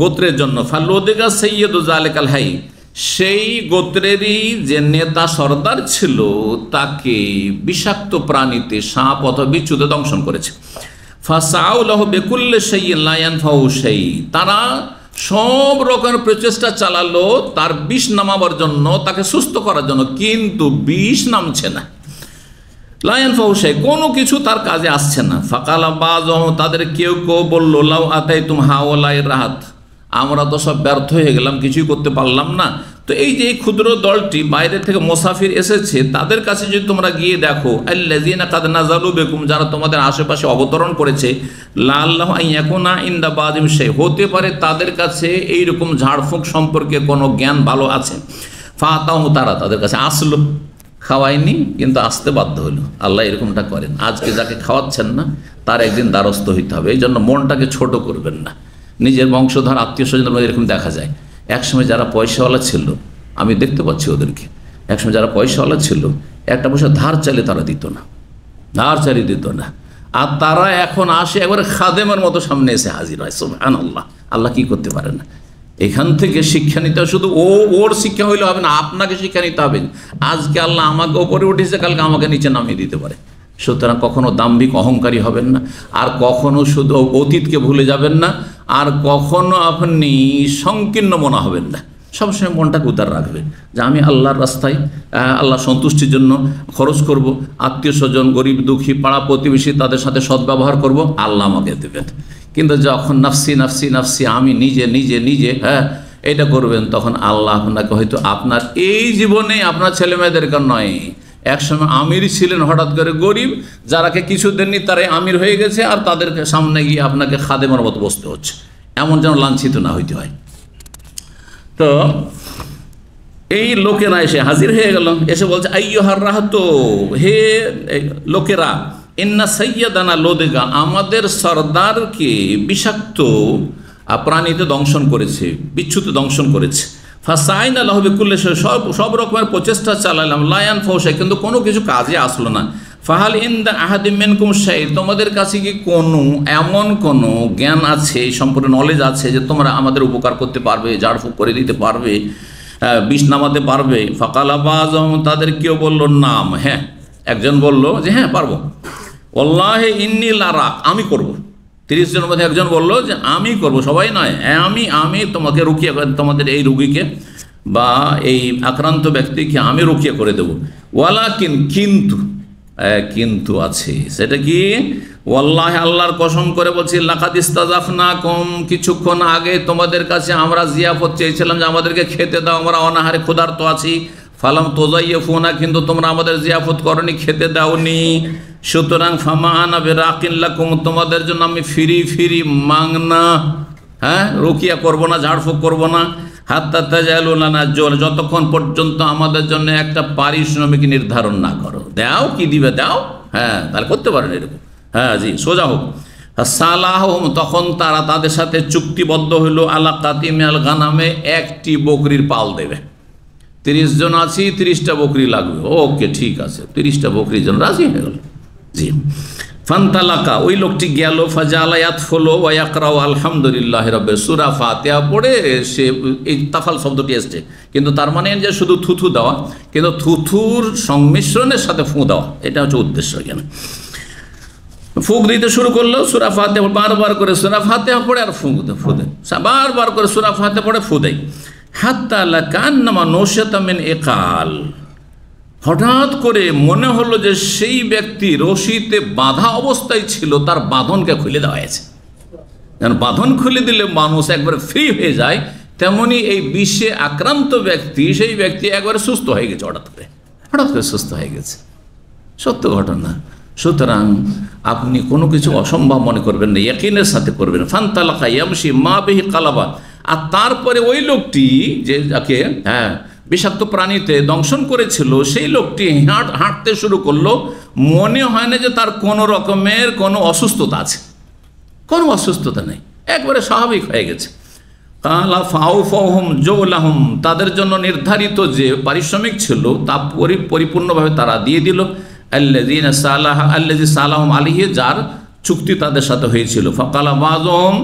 গোত্রের জন্য ফালুদিগা সাইয়্যিদু যালিকাল হাই, সেই গোত্রেরই যে নেতা সর্দার ছিল তাকে বিষাক্ত প্রাণীতে, সাপ অথবা বিচ্ছুতে দংশন করেছে। ফাসাউ লাহু বিকুল্লি শাইইন লা ইয়ানফাউ শাই, তারা সব রকমের প্রচেষ্টা চালালো তার বিষ নামাবার জন্য, তাকে সুস্থ করার জন্য, কিন্তু বিষ নামছে না। লা ইয়ানফাউ শাই, কোনো কিছু তার কাজে আসছে না। ফাকালা বাযুহুম, তাদের কেউ বলল লাউ আতাইতুম হাওলাই রাহাত, আমরা তো সব ব্যর্থ হয়ে গেলাম, কিছুই করতে পারলাম না। তো এই যে এই ক্ষুদ্র দলটি বাইরে থেকে মুসাফির এসেছে, তাদের কাছে যদি তোমরা গিয়ে দেখো, আল্লাযীনা কাদ নাযালু বিকুম, যারা তোমাদের আশেপাশে অবতরণ করেছে, লাআল্লাহু আন ইয়াকুনা ইনদা বাযিম শাই, হতে পারে তাদের কাছে এইরকম ঝাড়ফুঁক সম্পর্কে কোনো জ্ঞান ভালো আছে। ফাতাহু, তারা তাদের কাছে আসলো, খাওয়ায়নি কিন্তু আসতে বাধ্য হলো। আল্লাহ এরকমটা করেন, আজকে যাকে খাওয়াচ্ছেন না তার একদিন দ্বারস্থ হইতে হবে। এই জন্য মনটাকে ছোট করবেন না। নিজের বংশধর আত্মীয় স্বজনের মধ্যে এরকম দেখা যায়। একসময় যারা পয়সাওয়ালা ছিল, আমি দেখতে পাচ্ছি ওদেরকে, একসময় যারা পয়সাওয়ালা ছিল একটা পয়সা ধার চাইলে তারা দিত না, আর তারা এখন আসে একবারে খাদেমের মতো সামনে এসে হাজির হয়। সুবহানাল্লাহ, আল্লাহ কি করতে পারে না। এখান থেকে শিক্ষা নিতে হবে। শুধু ওর শিক্ষা হইলে হবে না, আপনাকে শিক্ষা নিতে হবে। আজকে আল্লাহ আমাকে ওপরে উঠেছে, কালকে আমাকে নিচে নামিয়ে দিতে পারে। সুতরাং কখনো দাম্ভিক অহংকারী হবেন না, আর কখনো শুধু অতীতকে ভুলে যাবেন না, আর কখনো আপনি সংকীর্ণ মনা হবেন না। সবসময় মনটাকে উদার রাখবেন যে আমি আল্লাহর রাস্তায়, আল্লাহ সন্তুষ্টির জন্য খরচ করব, আত্মীয় স্বজন, গরিব দুঃখী, পাড়া প্রতিবেশী, তাদের সাথে সদ্ব্যবহার করব, আল্লাহ আমাকে দেবেন। কিন্তু যখন নাফসি নাফসি নাফসি, আমি নিজে নিজে নিজে, এটা করবেন, তখন আল্লাহ আপনাকে হয়তো আপনার এই জীবনে আপনার ছেলেমেয়েদেরকে নয়, একসময় আমির ছিলেন, হঠাৎ করে গরিব, যারাকে কিছু দেননি তারাই আমির হয়ে গেছে, আর তাদেরকে সামনে গিয়ে আপনাকে খাদেমের মতো বসতে হচ্ছে। এমন যেন লাঞ্ছিত না হইতে হয়। তো এই লোকেরা এসে হাজির হয়ে গেল, এসে বলছে আইয়ুহার রাহাত, হে লোকেরা, ইন্না সাইয়্যিদানা লোদেগা, আমাদের সর্দারকে বিষাক্ত প্রাণীতে দংশন করেছে, বিচ্ছুতে দংশন করেছে। ফাসাইনা লাহু বিকুল্লি শাই, সব রকমের প্রচেষ্টা চালালাম, লা ইয়ানফাউ শাই, কিন্তু কোনো কিছু কাজে আসলো না। ফাহাল ইনদা আহাদিম মিনকুম শাই, তোমাদের কাছে কি এমন কোনো জ্ঞান আছে, সম্পূর্ণ নলেজ আছে যে তোমরা আমাদের উপকার করতে পারবে, ঝাড়ফুঁক করে দিতে পারবে, বিষ নামাতে পারবে? ফাকালা বাযুহুম, তাদের কেউ বলল নাম, হ্যাঁ। একজন বলল যে হ্যাঁ পারবো। ওয়াল্লাহি ইন্নী লারাক, আমি করব। 30 জনের মধ্যে একজন বলল যে আমি করব, সবাই নয়, আমি তোমাকে রুকিয়ে, তোমাদের এই রোগীকে বা এই আক্রান্ত ব্যক্তিকে আমি রুকিয়ে করে দেব। ওয়ালাকিন, কিন্তু আছে, সেটা কি? ওয়াল্লাহি, আল্লাহর কসম করে বলছি, লাকাদ ইস্তাযাফনাকুম, কিছুক্ষণ আগে তোমাদের কাছে আমরা জিয়াফত চেয়েছিলাম যে আমাদেরকে খেতে দাও, আমরা অনাহারে ক্ষুধার্ত আছি। ফালাম তুযায়্যিফুনা, কিন্তু তোমরা আমাদের জিয়াফত করনি, খেতে দাওনি। সুতরাং ফামা আনা বিরাকিন লাকুম, তোমাদের জন্য আমি ফিরি ফিরি মাংনা, রুকিয়া করব না, ঝাড়ফুঁক করব না। হাত্তা তাজালু লানা আজওয়াল, যতক্ষণ পর্যন্ত আমাদের জন্য একটা পারিশ্রমিক নির্ধারণ না করো। দাও, কি দিবে দাও, তাহলে করতে পারেন এরকম। জি, সোজা হোক। সালাহম, তখন তারা তাদের সাথে চুক্তিবদ্ধ হইল, আলা কাতিমিয়াল গানামে, একটি বকরির পাল দেবে। 30 জন আছি, 30টা বকরি লাগবে। ওকে, ঠিক আছে, 30টা বকরির জন্য রাজি হয়ে গেল। জি, ফান্তালাকা, ওই লোকটি গেল, ফাজালায়াত ফলো ওয়াকরাও আলহামদুলিল্লাহ রাব্বিল, সূরা ফাতিহা পড়ে সে, এই তাফাল শব্দটি এসছে, কিন্তু তার মানে যে শুধু থুথু দেওয়া, কিন্তু থুথুর সংমিশ্রণের সাথে ফু দেওয়া, এটা হচ্ছে উদ্দেশ্য। এখানে ফুঁক দিতে শুরু করলো, সূরা ফাতিহা বারবার করে সূরা ফাতিহা পড়ে আর ফু দেয়, বারবার করে সূরা ফাতিহা পড়ে ফু দেয়। হাত্তা লাকান্নামা নশাতা মিন ইকাল, হঠাৎ করে মনে হলো যে সেই ব্যক্তি রশিতে বাঁধা অবস্থায় ছিল, তার বাঁধনকে খুলে দেওয়া হয়েছে। কারণ বাঁধন খুলে দিলে মানুষ একবারে ফ্রি হয়ে যায়, তেমনি এই বিষে আক্রান্ত ব্যক্তি, সেই ব্যক্তি একবারে সুস্থ হয়ে গেছে, হঠাৎ করে সুস্থ হয়ে গেছে। সত্য ঘটনা। সুতরাং আপনি কোনো কিছু অসম্ভব মনে করবেন না, ইয়াকিনের সাথে করবেন। ফান্তালাকা ইয়ামশি মা বিহি কালাবা, আর তারপরে ওই লোকটি যে যাকে বিষাক্ত প্রাণীতে দংশন করেছিল, সেই লোকটি হাঁটতে শুরু করলো। মনে হয় না যে তার কোনো রকমের কোনো অসুস্থতা আছে, কোনো অসুস্থতা নেই, একবারে স্বাভাবিক হয়ে গেছে। কালা ফাউফাহুম জৌলাহুম, তাদের জন্য নির্ধারিত যে পারিশ্রমিক ছিল তা পরিপূর্ণভাবে তারা দিয়ে দিল। আল্লাযীনা আল্লাযী সালাহুম আলাইহি, যার চুক্তি তাদের সাথে হয়েছিল। ফাকালা বাযুহুম,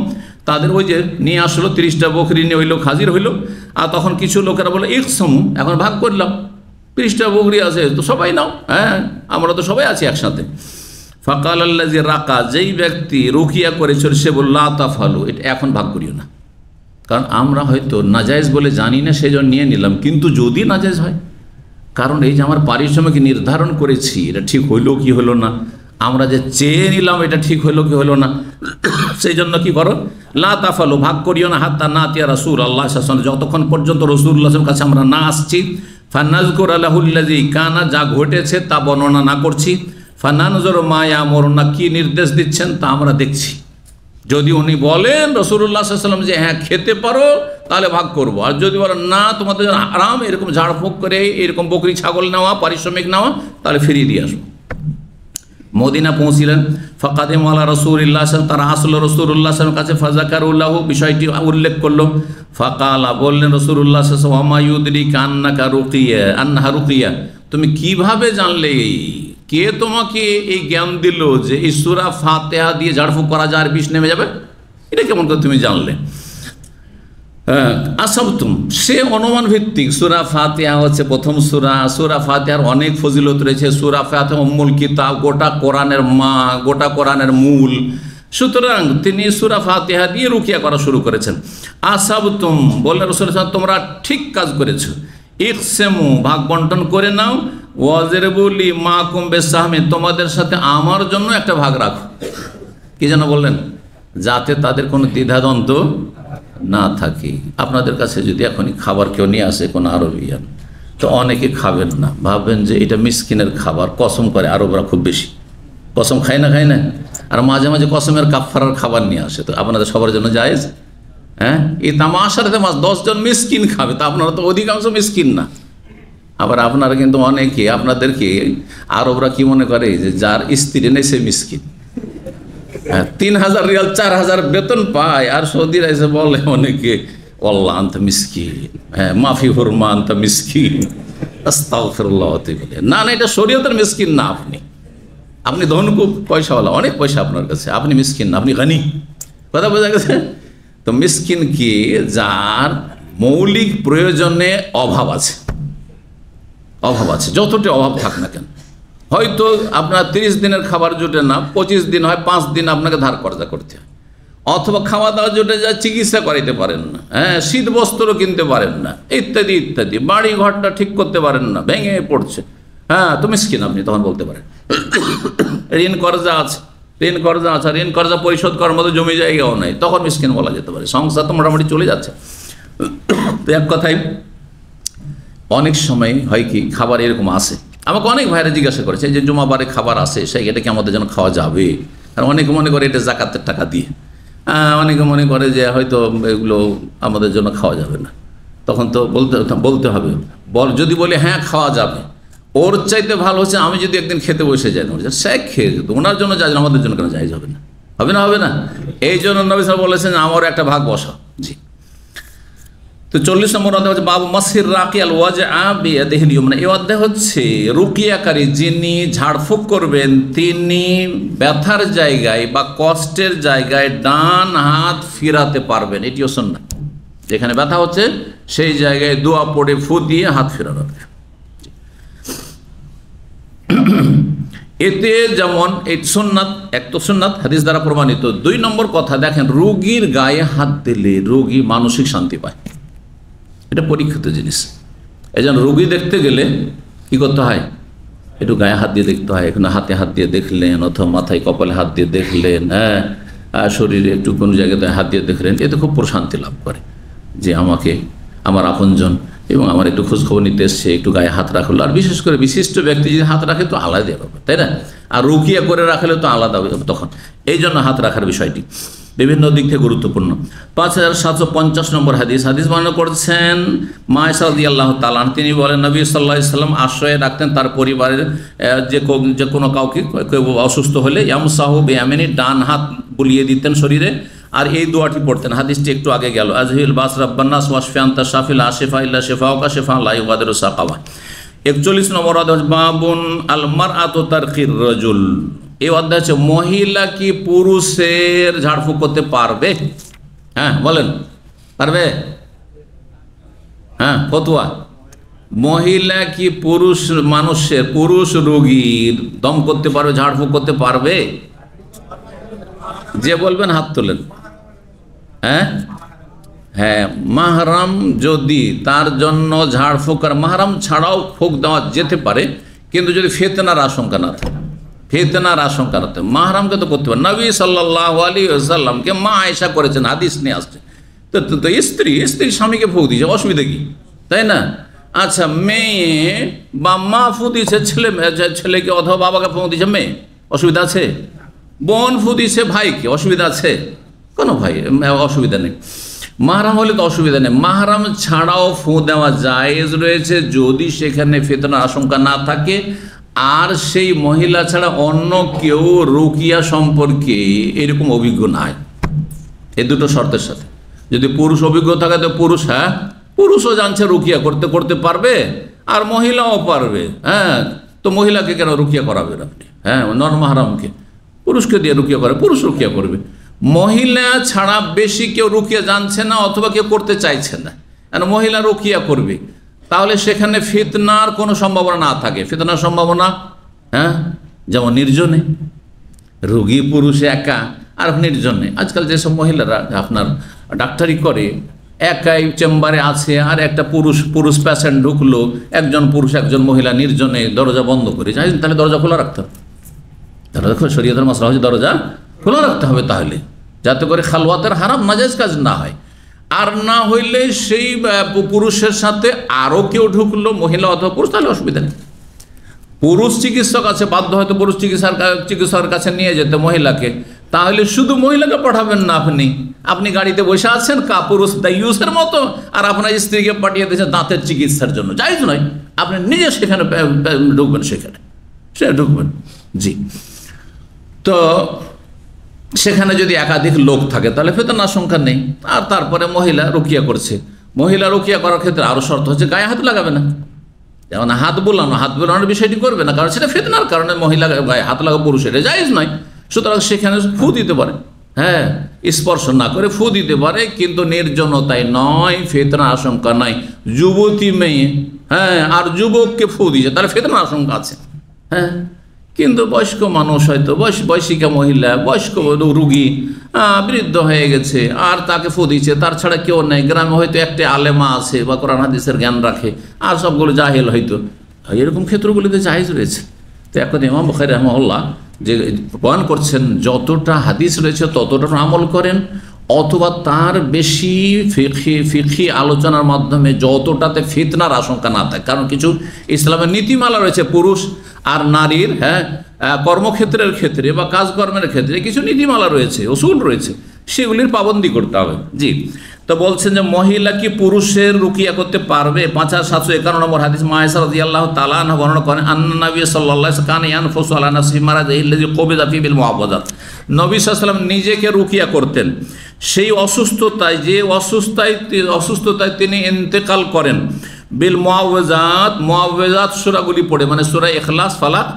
তাদের ওই যে নিয়ে আসলো 30টা বকরি নিয়ে ওই লোক হাজির হইল, আর তখন কিছু লোকেরা বলে ইকসমু, এখন ভাগ করলাম, 30টা বকরি আছে তো সবাই নাও, আমরা তো সবাই আছি একসাথে। ফাকাল আল্লাযী রাকা, যেই ব্যক্তি রুকিয়া করেছিল সে বলল লা তাফালু, এটা এখন ভাগ করিও না, কারণ আমরা হয়তো নাজায়েজ বলে জানি না, সেই জন্য নিয়ে নিলাম, কিন্তু যদি নাজায়েজ হয়, কারণ এই যে আমার পারিশ্রমিক নির্ধারণ করেছি, এটা ঠিক হইলো কি হলো না, আমরা যে চেয়ে নিলাম এটা ঠিক হইলো কি হলো না, সেই জন্য কি করো, লা তাফালু, ভাগ করিও না। হাত্তা নাতিয়া রাসূলুল্লাহ সাল্লাল্লাহু আলাইহি ওয়াসাল্লাম, যতক্ষণ পর্যন্ত রাসূলুল্লাহর কাছে আমরা না আসছি। ফানাযকুর লাহুল্লাযী কানা, যা ঘটেছে তা বর্ণনা না করছি। ফানানজুরু মা ইয়ামুরুনা, কি নির্দেশ দিচ্ছেন তা আমরা দেখছি। যদি উনি বলেন রাসূলুল্লাহ সাল্লাল্লাহু আলাইহি ওয়াসাল্লাম যে হ্যাঁ খেতে পারো, তাহলে ভাগ করব, আর যদি বলেন না তোমাদের জন্য আরাম, এরকম ঝাড়ফুঁক করে এরকম বকরি ছাগল নেওয়া, পারিশ্রমিক নেওয়া, তাহলে ফিরিয়ে দিয়ে আসবো। মদিনা পৌঁছিলেন। ফাকাদিমু আলা রাসূলিল্লাহ, তারা আসলো রাসূলুল্লাহ সাল্লাল্লাহু আলাইহি ওয়াসাল্লামের কাছে। ফাযাকারুল্লাহু, বিষয়টি উল্লেখ করলো। ফাকালা, বললেন রাসূলুল্লাহ সাল্লাল্লাহু আলাইহি ওয়াসাল্লাম, ওয়া মা ইউদরিকা আন্নাকা রুকিয়া, আন্নাহা রুকিয়া, তুমি কিভাবে জানলে, কে তোমাকে এই জ্ঞান দিল যে এই সূরা ফাতিহা দিয়ে ঝাড়ফুঁক করা যায় আর বিষ নেমে যাবে, এটা কেমন করে তুমি জানলে? আসাবতুম, সে অনুমান ভিত্তিক। সূরা ফাতিহা হচ্ছে প্রথম সূরা, সূরা ফাতিহার অনেক ফজিলত রয়েছে। সূরা ফাতিহা উম্মুল কিতাব, গোটা কোরআনের মা, গোটা কোরআনের মূল। সুতরাং তিনি সূরা ফাতিহা দিয়ে রুকিয়া করা শুরু করেছেন। আসাবতুম, বললেন রাসূল, তোমরা ঠিক কাজ করেছো। ইকসেমু, ভাগ বন্টন করে নাও। ওয়াজরিবুলি মাকুম বিসাহমি, তোমাদের সাথে আমার জন্য একটা ভাগ রাখো। কি যেন বললেন? যাতে তাদের কোনো দ্বিধাদ্বন্দ্ব না থাকে। আপনাদের কাছে যদি এখনই খাবার কেউ নিয়ে আসে কোনো আরবিয়ান, তো অনেকে খাবেন না, ভাববেন যে এটা মিসকিনের খাবার, কসম করে। আরবরা খুব বেশি কসম খায় না, আর মাঝে মাঝে কসমের কাফারার খাবার নিয়ে আসে। তো আপনাদের সবার জন্য জায়েজ? এই তামাশার 10 জন মিসকিন খাবে, তো আপনারা তো অধিকাংশ মিসকিন না। আবার আপনারা কিন্তু অনেকে, আপনাদেরকে আরবরা কি মনে করে যে যার স্ত্রী নেই সে মিসকিন। 3000 রিয়াল 4000 বেতন পায়, আর সৌদিরা এসে বলে অনেকে ওয়াল্লাহ আনতা মিসকিন, মাফি হুরমা আনতা মিসকিন, আস্তাগফিরুল্লাহ। না, এটা শরীয়তের মিসকিন না। আপনি ধনকুব, পয়সাওয়ালা, অনেক পয়সা আপনার কাছে, আপনি মিসকিন না, আপনি গানি। কথা বোঝা গেছে? তো মিসকিন কি? যার মৌলিক প্রয়োজনে অভাব আছে, যতটা অভাব থাক না কেন। হয়তো আপনার 30 দিনের খাবার জুটে না, 25 দিন হয়, 5 দিন আপনাকে ধার কর্জা করতে হয়, অথবা খাওয়া দাওয়া জুটে যায়, চিকিৎসা করাইতে পারেন না, শীত বস্ত্র কিনতে পারেন না, ইত্যাদি ইত্যাদি, বাড়ি ঘরটা ঠিক করতে পারেন না, ভেঙে পড়ছে, তো মিসকিন আপনি তখন বলতে পারেন। ঋণ কর্জা আছে, ঋণ কর্জা পরিশোধ করার মতো জমি জায়গাও নাই, তখন মিসকিন বলা যেতে পারে। সংসার তো মোটামুটি চলে যাচ্ছে। তো এক কথায় অনেক সময় হয় কি, খাবার এরকম আসে, আমাকে অনেক ভাইরা জিজ্ঞাসা করেছে যে জুমাবারে খাবার আসে, এটা কি আমাদের জন্য খাওয়া যাবে? আর অনেকে মনে করে এটা জাকাতের টাকা দিয়ে, অনেকে মনে করে যে হয়তো এগুলো আমাদের জন্য খাওয়া যাবে না। তখন তো বলতে হবে, যদি বলে হ্যাঁ খাওয়া যাবে, ওর চাইতে ভালো হচ্ছে আমি যদি একদিন খেতে বসে যাই, সে খেয়ে যেত, ওনার জন্য যাই, আমাদের জন্য কেন যাই যাবে না? হবে না? এই জন্য নবী সাহেব বলেছেন আমার একটা ভাগ বসা। জি। তো 40 নম্বর অধ্যায় হচ্ছে বাবু মাসির রাকিয়াল ওয়াজআ বিয়াদিহিল ইউমনা। এই অধ্যায় হচ্ছে রুকিয়াকারী যিনি ঝাড়ফুঁক করবেন তিনি ব্যথার জায়গায় বা কষ্টের জায়গায় ডান হাত ফিরাতে পারবেন। এটিও সুন্নাত, যেখানে ব্যথা হচ্ছে সেই জায়গায় দোয়া পড়ে ফু দিয়ে হাত ফেরানো। এতে যেমন এই সুন্নাত, এক তো সুন্নাত হাদিস দ্বারা প্রমাণিত। 2 নম্বর কথা দেখেন, রোগীর গায়ে হাত দিলে রোগী মানসিক শান্তি পায়, এটা পরীক্ষিত জিনিস। এই জন্য রোগী দেখতে গেলে কি করতে হয়, একটু গায়ে হাত দিয়ে দেখতে হয়। এখানে হাতে হাত দিয়ে দেখলেন, অথবা মাথায় কপালে হাত দিয়ে দেখলেন, শরীরে একটু কোনো জায়গাতে হাত দিয়ে দেখলেন, এতে খুব প্রশান্তি লাভ করে যে আমাকে আমার আপনজন এবং আমার একটু খোঁজখবর নিতে এসছে, একটু গায়ে হাত রাখলো। আর বিশেষ করে বিশিষ্ট ব্যক্তি যদি হাত রাখে তো আলাদা ব্যাপার, তাই না? আর রুকিয়া করে রাখলে তো আলাদা তখন। এই জন্য হাত রাখার বিষয়টি বিভিন্ন দিক থেকে গুরুত্বপূর্ণ। 5750 নম্বর হাদিস বর্ণনা করছেন মা আয়েশা রাদিয়াল্লাহু তাআলা, তিনি বলেন নবী সাল্লাল্লাহু আলাইহি সাল্লাম আশ্রয়ে রাখতেন তার পরিবারের যে কোনো কাউকে, কেউ অসুস্থ হলে ইয়ামসাহু বিয়ামিনি, ডান হাত বুলিয়ে দিতেন শরীরে, আর এই দোয়াটি পড়তেন। হাদিসটি একটু আগে গেল, আজহিল বাস রাব্বান্নাস ওয়াশফি আনতা শাফিল আশিফা ইল্লা শিফাউকা শিফা লা ইউগাদিরু সাকাওয়া। 41 নম্বর অধ্যায় বাবুন আল মারআতু তারকির রাজুল। এই অধ্যায় হচ্ছে মহিলা কি পুরুষের ঝাড়ফুঁক করতে পারবে? হ্যাঁ বলেন, পারবে? হ্যাঁ, ফতোয়া, মহিলা কি পুরুষ রোগীর দম করতে পারবে, ঝাড়ফুঁক করতে পারবে? যে বলবেন হাত তোলেন। হ্যাঁ, মাহরাম যদি তার জন্য ঝাড়ফুঁক, আর মাহরাম ছাড়াও ফুঁক দেওয়া যেতে পারে, কিন্তু যদি ফিতনার আশঙ্কা না থাকে, মাহরামকে তো করতে পারে। নবী সাল্লাল্লাহু আলাইহি ওয়াসাল্লামকে মা আয়েশা করেছেন, হাদিস নিয়ে আসছে। তো স্ত্রী স্বামীকে ফুঁক দিয়েছে, অসুবিধা কি, তাই না? আচ্ছা, মেয়ে বা মা ফুঁ দিয়েছে ছেলেকে, অথবা বাবাকে ফুঁ দিয়েছে মেয়ে, অসুবিধা আছে? বোন ফু দিছে ভাইকে, অসুবিধা আছে? কোনো ভাই অসুবিধা নেই। মাহরাম হলে তো অসুবিধা নেই। মাহরাম ছাড়াও ফু দেওয়া জায়েজ রয়েছে যদি সেখানে ফিতনার আশঙ্কা না থাকে, আর সেই মহিলা ছাড়া অন্য কেউ রুকিয়া সম্পর্কে এরকম অভিজ্ঞ নাই। এই দুটো শর্তের সাথে, যদি পুরুষ অভিজ্ঞ থাকে তো পুরুষও জানছে রুকিয়া করতে পারবে, আর মহিলাও পারবে। তো মহিলাকে কেন রুকিয়া করাবেন আপনি? নর মাহরামকে পুরুষকে দিয়ে রুকিয়া করে, পুরুষ রুকিয়া করবে। মহিলা ছাড়া বেশি কেউ রুকিয়া জানছে না, অথবা কেউ করতে চাইছে না, মহিলা রুকিয়া করবে, তাহলে সেখানে ফিতনার কোনো সম্ভাবনা না থাকে। ফিতনার সম্ভাবনা, যেমন নির্জনে, রোগী পুরুষ একা আর নির্জনে। আজকাল যেসব মহিলারা আপনার ডাক্তারি করে, একাই চেম্বারে আছে, আর একটা পুরুষ পেশেন্ট ঢুকলো, একজন পুরুষ একজন মহিলা নির্জনে, দরজা বন্ধ করে যাই, তাহলে দরজা খোলা রাখতে হবে। শরীয়তের মাসলা হচ্ছে দরজা খোলা রাখতে হবে, তাহলে যাতে করে খালওয়াতের হারাম নাজায়েজ কাজ না হয়। আর না হইলে সেই পুরুষের সাথে আরও কেউ ঢুকলো, মহিলা অথবা পুরুষ, তাহলে অসুবিধা নেই। পুরুষ চিকিৎসক আছে, বাধ্য হয়তো পুরুষ চিকিৎসকের কাছে নিয়ে যেতে মহিলাকে, তাহলে শুধু মহিলাকে পাঠাবেন না, আপনি গাড়িতে বসে আছেন পুরুষ দায়ুসের মতো, আর আপনার স্ত্রীকে পাঠিয়ে দিয়েছেন দাঁতের চিকিৎসার জন্য, জায়েজ নয়। আপনি নিজে সেখানে ঢুকবেন, সে ঢুকবেন। জি। তো সেখানে যদি একাধিক লোক থাকে তাহলে ফিতনার আশঙ্কা নেই। আর তারপরে মহিলা রুকিয়া করছে, মহিলা রুকিয়া করার ক্ষেত্রে আরও শর্ত হচ্ছে গায়ে হাত লাগাবে না। যেমন হাত বোলানোর বিষয়টি করবে না, কারণ সেটা ফিতনার কারণে মহিলা গায়ে হাত লাগা পুরুষের জায়েজ নয়। সুতরাং সেখানে ফু দিতে পারে, স্পর্শ না করে ফু দিতে পারে, কিন্তু নির্জনতায় নয়, ফিতনার আশঙ্কা নাই। যুবতী মেয়ে আর যুবককে ফু দিয়েছে, তাহলে ফিতনার আশঙ্কা আছে। কিন্তু বয়স্ক মানুষ, হয়তো বয়সিকা মহিলা, বয়স্ক রুগী, বৃদ্ধ হয়ে গেছে, আর তাকে ফু দিচ্ছে, তার ছাড়া কেউ নেই। গ্রামে হয়তো একটা আলেমা আছে বা কোরআন হাদিসের জ্ঞান রাখে, আর সবগুলো জাহেল হয়তো, এরকম ক্ষেত্রগুলিতে জায়েজ রয়েছে। তো এখন ইমাম বুখারী রাহিমাহুল্লাহ যে বয়ান করছেন যতটা হাদিস রয়েছে ততটা আমল করেন, অথবা তার বেশি ফিকহি আলোচনার মাধ্যমে যতটাতে ফিতনার আশঙ্কা না থাকে। কারণ কিছু ইসলামের নীতিমালা রয়েছে পুরুষ আর নারীর কর্মক্ষেত্রের ক্ষেত্রে বা কাজকর্মের ক্ষেত্রে কিছু নীতিমালা রয়েছে, উসুল রয়েছে, সেগুলির পাবন্দি করতে হবে। জি, তো বলছেন যে মহিলা কি পুরুষের রুকিয়া করতে পারবে? 5751 নম্বর হাদিস মায়েশা রাদিয়াল্লাহু তাআলা আনহা বর্ণনা করেন আন্না নবী সাল্লাল্লাহু আলাইহি ওয়াসাল্লাম কানা ইয়ানফুসু আলা নাফসিহি মারাদাহি আল্লাযী কুবিযা ফিহি বিল মুআওয়াযাত। নবী সাল্লাল্লাহু আলাইহি ওয়াসাল্লাম নিজেকে রুকিয়া করতেন সেই অসুস্থতায়, যে অসুস্থতায় তিনি ইন্তেকাল করেন বিল মুআওয়াযাত সূরাগুলি পড়ে, মানে সূরা ইখলাস, ফালাক,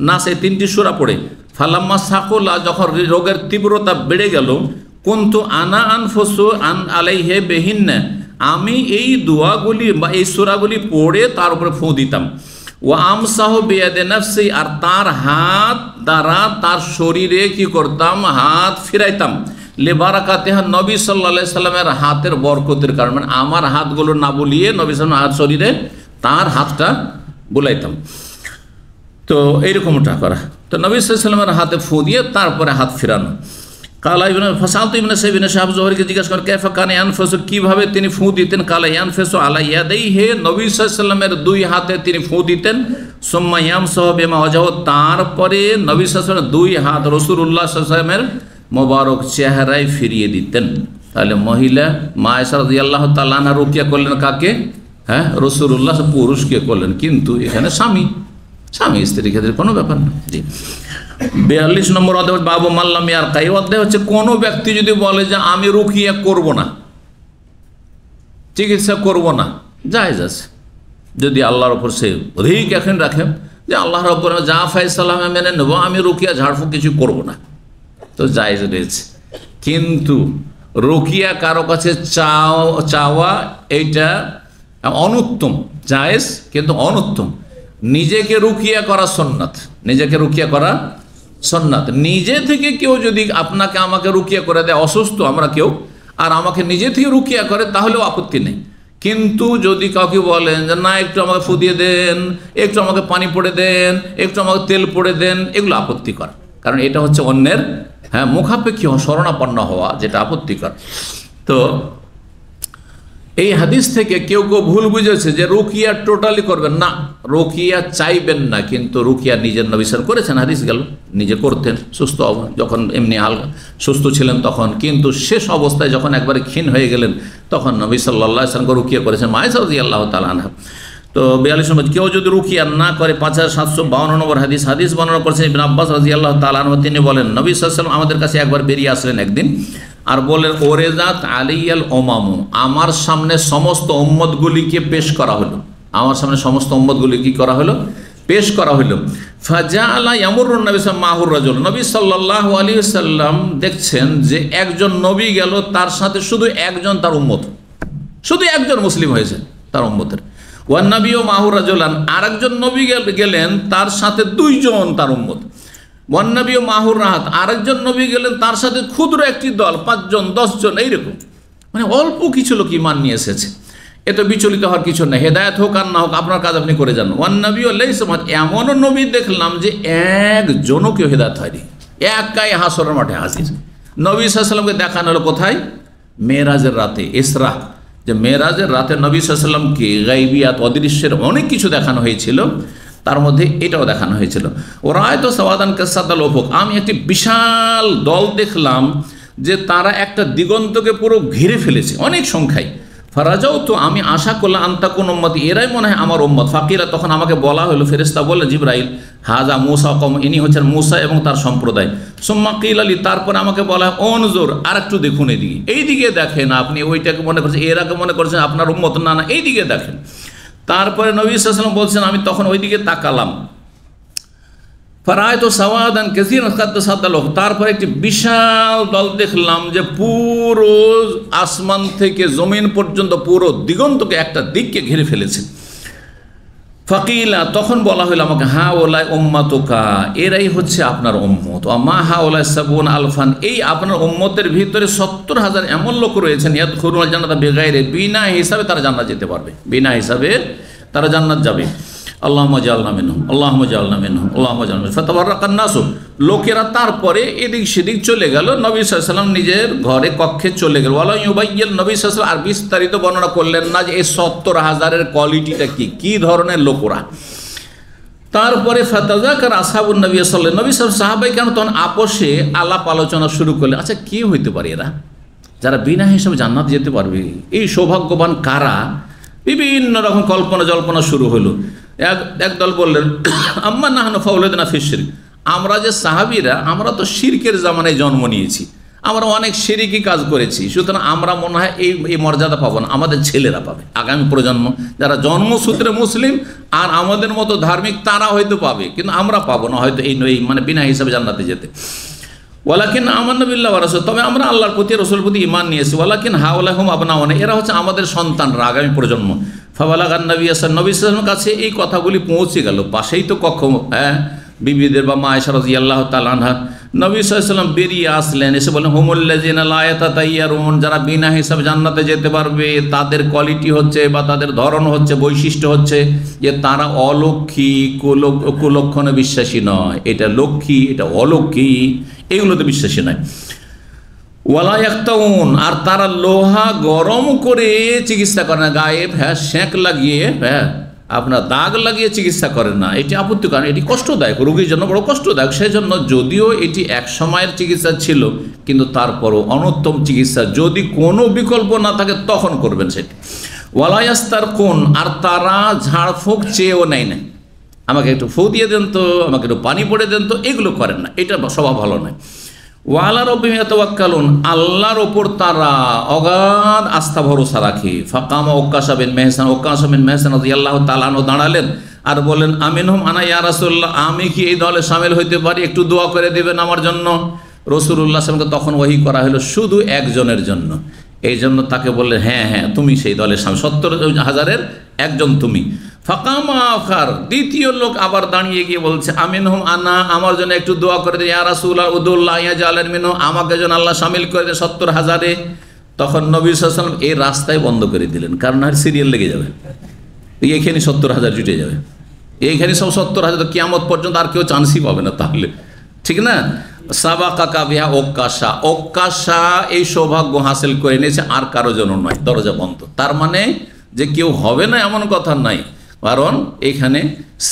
নাস, এই তিনটি সূরা পড়ে। ফালাম্মা সাকুলা, যখন রোগের তীব্রতা বেড়ে গেল, কুনতু আনা আনফুসু আন আলাইহি বিহিন্না, আমি এই দোয়াগুলি বা এই সূরাগুলি পড়ে তার উপরে ফু দিতাম। ওয়া আমসাহু বিয়াদি নাফসি, আর তার হাত দ্বারা তার শরীরে কি করতাম, হাত ফিরাইতাম। লেবারাকাতিহা, নবী সাল্লাল্লাহু আলাইহি সাল্লামের হাতের বরকতের কারণে, মানে আমার হাতগুলো না বুলিয়ে নবী সাল্লাল্লাহু আলাইহি সাল্লামের শরীরে তার হাতটা বুলাইতাম। তো এইরকমটা করা, তো নবী সাল্লাল্লাহু আলাইহি সাল্লামের হাতে ফু দিয়ে তারপরে হাত ফিরানো। কালা ইবনে ফাসালতু ইবনে সাইব ইবনে শাহাব জোহরীকে জিজ্ঞাসা করেন কাইফা কানা ইয়ানফুসু, কিভাবে তিনি ফু দিতেন? কালা ইয়ানফুসু আলা ইয়াদাইহি, নবী সাল্লাল্লাহু আলাইহি সাল্লামের দুই হাতে তিনি ফু দিতেন। সুম্মা ইয়ামসাহু বিমা ওয়াজাহু, তারপরে নবী সাল্লাল্লাহু আলাইহি সাল্লামের দুই হাত রাসূলুল্লাহ সাল্লাল্লাহু আলাইহি ওয়াসাল্লামের মোবারক চেহারায় ফিরিয়ে দিতেন। তাহলে মহিলা মা আয়েশা রাদিয়াল্লাহু তাআলা আনহা রুকিয়া করলেন কাকে? রাসূলুল্লাহ, পুরুষকে করলেন, কিন্তু এখানে স্বামী স্ত্রীর ক্ষেত্রে কোনো ব্যাপার না। জি, 42 নম্বর অধ্যায় বাবু মাল্লাম ইয়ারকা। এই অধ্যায় হচ্ছে কোনো ব্যক্তি যদি বলে যে আমি রুকিয়া করব না, চিকিৎসা করব না, জায়েজ আছে, যদি আল্লাহর ওপর সে অধিক এখন রাখেন যে আল্লাহর ওপর যা ফয়সালা মেনে নেব, আমি রুকিয়া ঝাড়ফুঁক কিছু করব না, তো জায়েজ রয়েছে। কিন্তু রুকিয়া কারো কাছে চাওয়া এইটা অনুত্তম, জায়েজ কিন্তু অনুত্তম। নিজেকে রুকিয়া করা সুন্নাত, নিজেকে রুকিয়া করা সুন্নাত। নিজে থেকে কেউ যদি আমাকে রুকিয়া করে দেয়, অসুস্থ আমরা কেউ, আর আমাকে নিজে থেকে রুকিয়া করে, তাহলেও আপত্তি নেই। কিন্তু যদি কাউকে বলেন যে না একটু আমাকে ফু দিয়ে দেন, একটু আমাকে পানি পড়ে দেন, একটু আমাকে তেল পড়ে দেন, এগুলো আপত্তিকর। কারণ এটা হচ্ছে অন্যের মুখাপেক্ষী শরণাপন্ন হওয়া, যেটা আপত্তিকর। তো এই হাদিস থেকে কেউ ভুল বুঝেছে যে রুকিয়া টোটালি করবেন না, রুকিয়া চাইবেন না, কিন্তু রুকিয়া নিজের নবী সাল্লাল্লাহু করেছেন, হাদিস গেল, নিজে করতেন সুস্থ, যখন এমনি হালকা সুস্থ ছিলেন তখন। কিন্তু শেষ অবস্থায় যখন একবারে ক্ষীণ হয়ে গেলেন, তখন নবী সাল্লাল্লাহু আলাইহি ওয়াসাল্লাম রুকিয়া করেছেন মায়েশা রাদিয়াল্লাহু তাআলা আনহা। তো 42 নম্বর, কেউ যদি রুকিয়া না করে, 5752 নম্বর হাদিস বর্ণনা করেছেন ইবনে আব্বাস রাদিয়াল্লাহু তাআলা আনহু, তিনি বলেন নবী সাল্লাল্লাহু আলাইহি ওয়াসাল্লাম আমাদের কাছে একবার বেরিয়ে আসলেন একদিন, আর বলেন ওরেজাত আলাইয়াল ওমামু, আমার সামনে সমস্ত উম্মতগুলিকে পেশ করা হলো, আমার সামনে সমস্ত উম্মতগুলি কি করা হলো, পেশ করা হলো। ফাজাআলা ইয়ামুরুন নবী মাহুর রাজুল, নবী সাল্লাল্লাহু আলাইহি ওয়াসাল্লাম দেখছেন যে একজন নবী গেল, তার সাথে শুধু একজন তার উম্মত, শুধু একজন মুসলিম হয়েছে তার উম্মতের। ওয়ান নবী ও মাহুর রাজুলান, আরেকজন নবী গেলেন, তার সাথে দুইজন তার উম্মত। ওয়ান নবী ও মাহুর রাহাত, আরেকজন নবী গেলেন, তার সাথে ক্ষুদ্র একটি দল, 5 জন 10 জন, এইরকম, মানে অল্প কিছু লোক ঈমান নিয়ে এসেছে। এত বিচলিত হওয়ার কিছু নেই, হেদায়েত হোক আর না হোক আপনার কাজ আপনি করে যান। ওয়ান নবী ও লাইসা, এমনও নবী দেখলাম যে একজনও কেউ হেদায়েত হয়নি, একাই হাসরের মাঠে হাজির। নবী সাল্লাল্লাহু আলাইহি ওয়াসাল্লামকে দেখানো হলো কোথায়? মেরাজের রাতে, ইসরা, যে মেরাজের রাতে নবী সাল্লাল্লাহু আলাইহি ওয়াসাল্লামকে গায়বিয়াত, অদৃশ্যের অনেক কিছু দেখানো হয়েছিল, তার মধ্যে এটাও দেখানো হয়েছিল। ওরা হয়তো সাওয়াদান কাসাদাল উফুক, আমি একটি বিশাল দল দেখলাম যে তারা একটা দিগন্তকে পুরো ঘিরে ফেলেছে অনেক সংখ্যায়। ফারাজাও, তো আমি আশা করলাম আন্তাকুন উম্মতি, এরাই মনে হয় আমার উম্মত। ফাকিরা, তখন আমাকে বলা হলো, ফেরেশতা বললেন জিবরাইল, হাজা মুসা কওম, ইনি হচ্ছেন মুসা এবং তার সম্প্রদায়। সুম্মা কিল আলী, তারপরে আমাকে বলা হয় অনজুর, আর একটু দেখুন এদিকে, এইদিকে দেখেন, আপনি ওইটাকে মনে করছেন, এরাকে মনে করছেন আপনার উম্মত, না না, এইদিকে দেখেন। তারপরে নবী সাল্লাল্লাহু আলাইহি ওয়াসাল্লাম বলছেন, আমি তখন ওইদিকে তাকালাম, ফারাআইতু সাওয়াদান কাসীরান কাদ সাদালহু, তারপরে একটি বিশাল দল দেখলাম যে পুরো আসমান থেকে জমিন পর্যন্ত পুরো দিগন্তকে, একটা দিককে ঘিরে ফেলেছে। ফাকিলা, তখন বলা হইল আমাকে, হা ওলাই উম্মাতুকা, এরাই হচ্ছে আপনার উম্মত। মা হা ওলাই সাবুন আলফান, এই আপনার উম্মতের ভিতরে 70,000 এমন লোক রয়েছেন, ইয়াদখুলুনাল জান্নাতা বিগাইরি, বিনা হিসাবে তারা জান্নাত যেতে পারবে, বিনা হিসাবে তারা জান্নাত যাবে। আল্লাহুম্মা জাআলনা মিনহুম, আল্লাহুম্মা জাআলনা মিনহুম, আল্লাহুম্মা জাআলনা মিনহুম। ফাতাবাররাকান নাসু, লোকেরা তারপরে এদিক সেদিক চলে গেল। নবী সাল্লাল্লাহু আলাইহি ওয়াসাল্লাম নিজের ঘরে কক্ষে চলে গেল। ওয়ালা ইউবাইয়্যিন, নবী সাল্লাল্লাহু আলাইহি ওয়াসাল্লাম আর বিস্তারিত বর্ণনা করলেন না যে এই 70,000-এর কোয়ালিটিটা কি ধরনের লোকরা। তারপরে ফাতাযাকার আসহাবুন নবী সাল্লাল্লাহু আলাইহি ওয়াসাল্লাম, নবী সাল্লাল্লাহু আলাইহি ওয়াসাল্লাম সাহাবায়ে কেরাম তখন আপোষে আলাপ আলোচনা শুরু করলেন, আচ্ছা কি হইতে পারে এরা যারা বিনা হিসাবে জান্নাত যেতে পারবে, এই সৌভাগ্যবান কারা? বিভিন্ন রকম কল্পনা জল্পনা শুরু হলো। একদল বললেন, আম্মা নাহনু ফাউলাদনা ফিশ শিরক, আমরা যে সাহাবীরা আমরা তো শিরকের জামানায় জন্ম নিয়েছি, আমরা অনেক শিরকি কাজ করেছি, সুতরাং আমরা মনে হয় এই মর্যাদা পাবো না, আমাদের ছেলেরা পাবে, আগামী প্রজন্ম যারা জন্মসূত্রে মুসলিম আর আমাদের মতো ধার্মিক তারা হয়তো পাবে, কিন্তু আমরা পাবো না হয়তো এই মানে বিনা হিসাবে জান্নাতে যেতে। ওয়ালাকিন আমান্না বিল্লাহি ওয়া রাসূলিহি, তবে আমরা আল্লাহর প্রতি রাসূলের প্রতি ঈমান নিয়েছি। ওয়ালাকিন হাওলাহুম আবনাউনা, এরা হচ্ছে আমাদের সন্তানরা, আগামী প্রজন্ম। ফাবালাগান নবী সাল্লাল্লাহু আলাইহি ওয়াসাল্লামের কাছে এই কথাগুলি পৌঁছে গেল, পাশেই তো কক্ষ, বিবিদের বা মা আয়েশা রাদিয়াল্লাহু তাআলা আনহা। নবী সাল্লাল্লাহু আলাইহি ওয়াসাল্লাম বেরিয়ে আসলেন, এসে বলেন, হুমুল্লাযিনা লা ইয়াতাতায়্যারুন, যারা বিনা হিসাবে জান্নাতে যেতে পারবে তাদের কোয়ালিটি হচ্ছে বা তাদের ধরন হচ্ছে, বৈশিষ্ট্য হচ্ছে যে তারা অলক্ষী, কুলক্ষণে বিশ্বাসী নয়, এটা লক্ষ্মী এটা অলক্ষী, এগুলোতে বিশ্বাসী নয়। ওয়ালা ইয়াক্তাউন, আর তারা লোহা গরম করে চিকিৎসা করে না, গায়ে সেঁক লাগিয়ে আপনার দাগ লাগিয়ে চিকিৎসা করেন না, এটি আপত্তিকর, এটি কষ্টদায়ক, রোগীর জন্য বড় কষ্টদায়ক। সেই জন্য যদিও এটি এক সময়ের চিকিৎসা ছিল, কিন্তু তারপরও অনুত্তম চিকিৎসা, যদি কোনো বিকল্প না থাকে তখন করবেন সেটি। ওয়ালা ইয়াস্তারকুন, আর তারা ঝাড়ফুঁক চেয়েও নেয় না, আমাকে একটু ফু দিয়ে দেন তো, আমাকে একটু পানি পড়ে দেন তো, এগুলো করেন না, এটা স্বভাব ভালো নয়। ওয়ালা রাব্বিহিম ইয়াতাওয়াক্কালুন, আল্লাহর ওপর তারা অগাধ আস্থা ভরসা রাখে। ফাকামা উক্কাশা বিন মেহসান রাদিয়াল্লাহু তাআলা আনহু দাঁড়ালেন আর বলেন, আমিনহুম আনা ইয়া রাসূলুল্লাহ, আমি কি এই দলে শামিল হইতে পারি, একটু দোয়া করে দেবেন আমার জন্য। রাসূলুল্লাহ সাল্লাল্লাহু আলাইহি ওয়াসাল্লামকে তখন ওহী করা হলো শুধু একজনের জন্য, এই জন্য তাকে বললেন, হ্যাঁ হ্যাঁ তুমি সেই দলের শামিল, 70,000-এর একজন তুমি। ফাকামা আখার, দ্বিতীয় লোক আবার দাঁড়িয়ে গিয়ে বলছে, আমিনহুম আনা, আমার জন্য একটু দোয়া করে দিন, ইয়া রাসূলুল্লাহ উদুল্লাহ ইয়াজআলান মিনহুম, আমাকে যেন আল্লাহ শামিল করে দেন 70,000-এ। তখন নবী সাল্লাল্লাহু আলাইহি ওয়াসাল্লাম এই রাস্তায় বন্ধ করে দিলেন, কারণ আর সিরিয়াল লেগে যাবে, এইখানে 70,000 জুটে যাবে, এইখানে সব 70,000, কিয়ামত পর্যন্ত আর কেউ চান্সই পাবে না তাহলে, ঠিক না? সাবাকাকা বিহা ওক্কাশা, ওক্কাশা এই সৌভাগ্য হাসিল করে নিয়েছে, আর কারো জন্য নয়, দরজা বন্ধ। তার মানে যে কেউ হবে না এমন কথা নাই, কারণ এখানে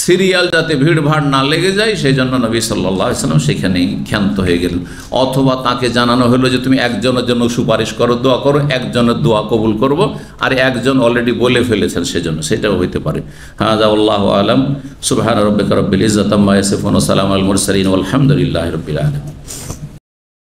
সিরিয়াল যাতে ভিড়ভাড় না লেগে যায় সেই জন্য নবী সাল্লাল্লাহু আলাইহি ওয়াসাল্লাম সেখানেই ক্ষান্ত হয়ে গেলেন। অথবা তাকে জানানো হলো যে তুমি একজনের জন্য সুপারিশ করো, দোয়া করো, একজনের দোয়া কবুল করব, আর একজন অলরেডি বলে ফেলেছেন সেজন্য, সেটাও হইতে পারে। হাযা আল্লাহু আলাম। সুবহান রাব্বিকা রাব্বিল ইজ্জাতি আম্মা ইয়াসিফুন ওয়া সালামুন আলাল মুরসালিন ওয়াল হামদুলিল্লাহি রাব্বিল আলামিন।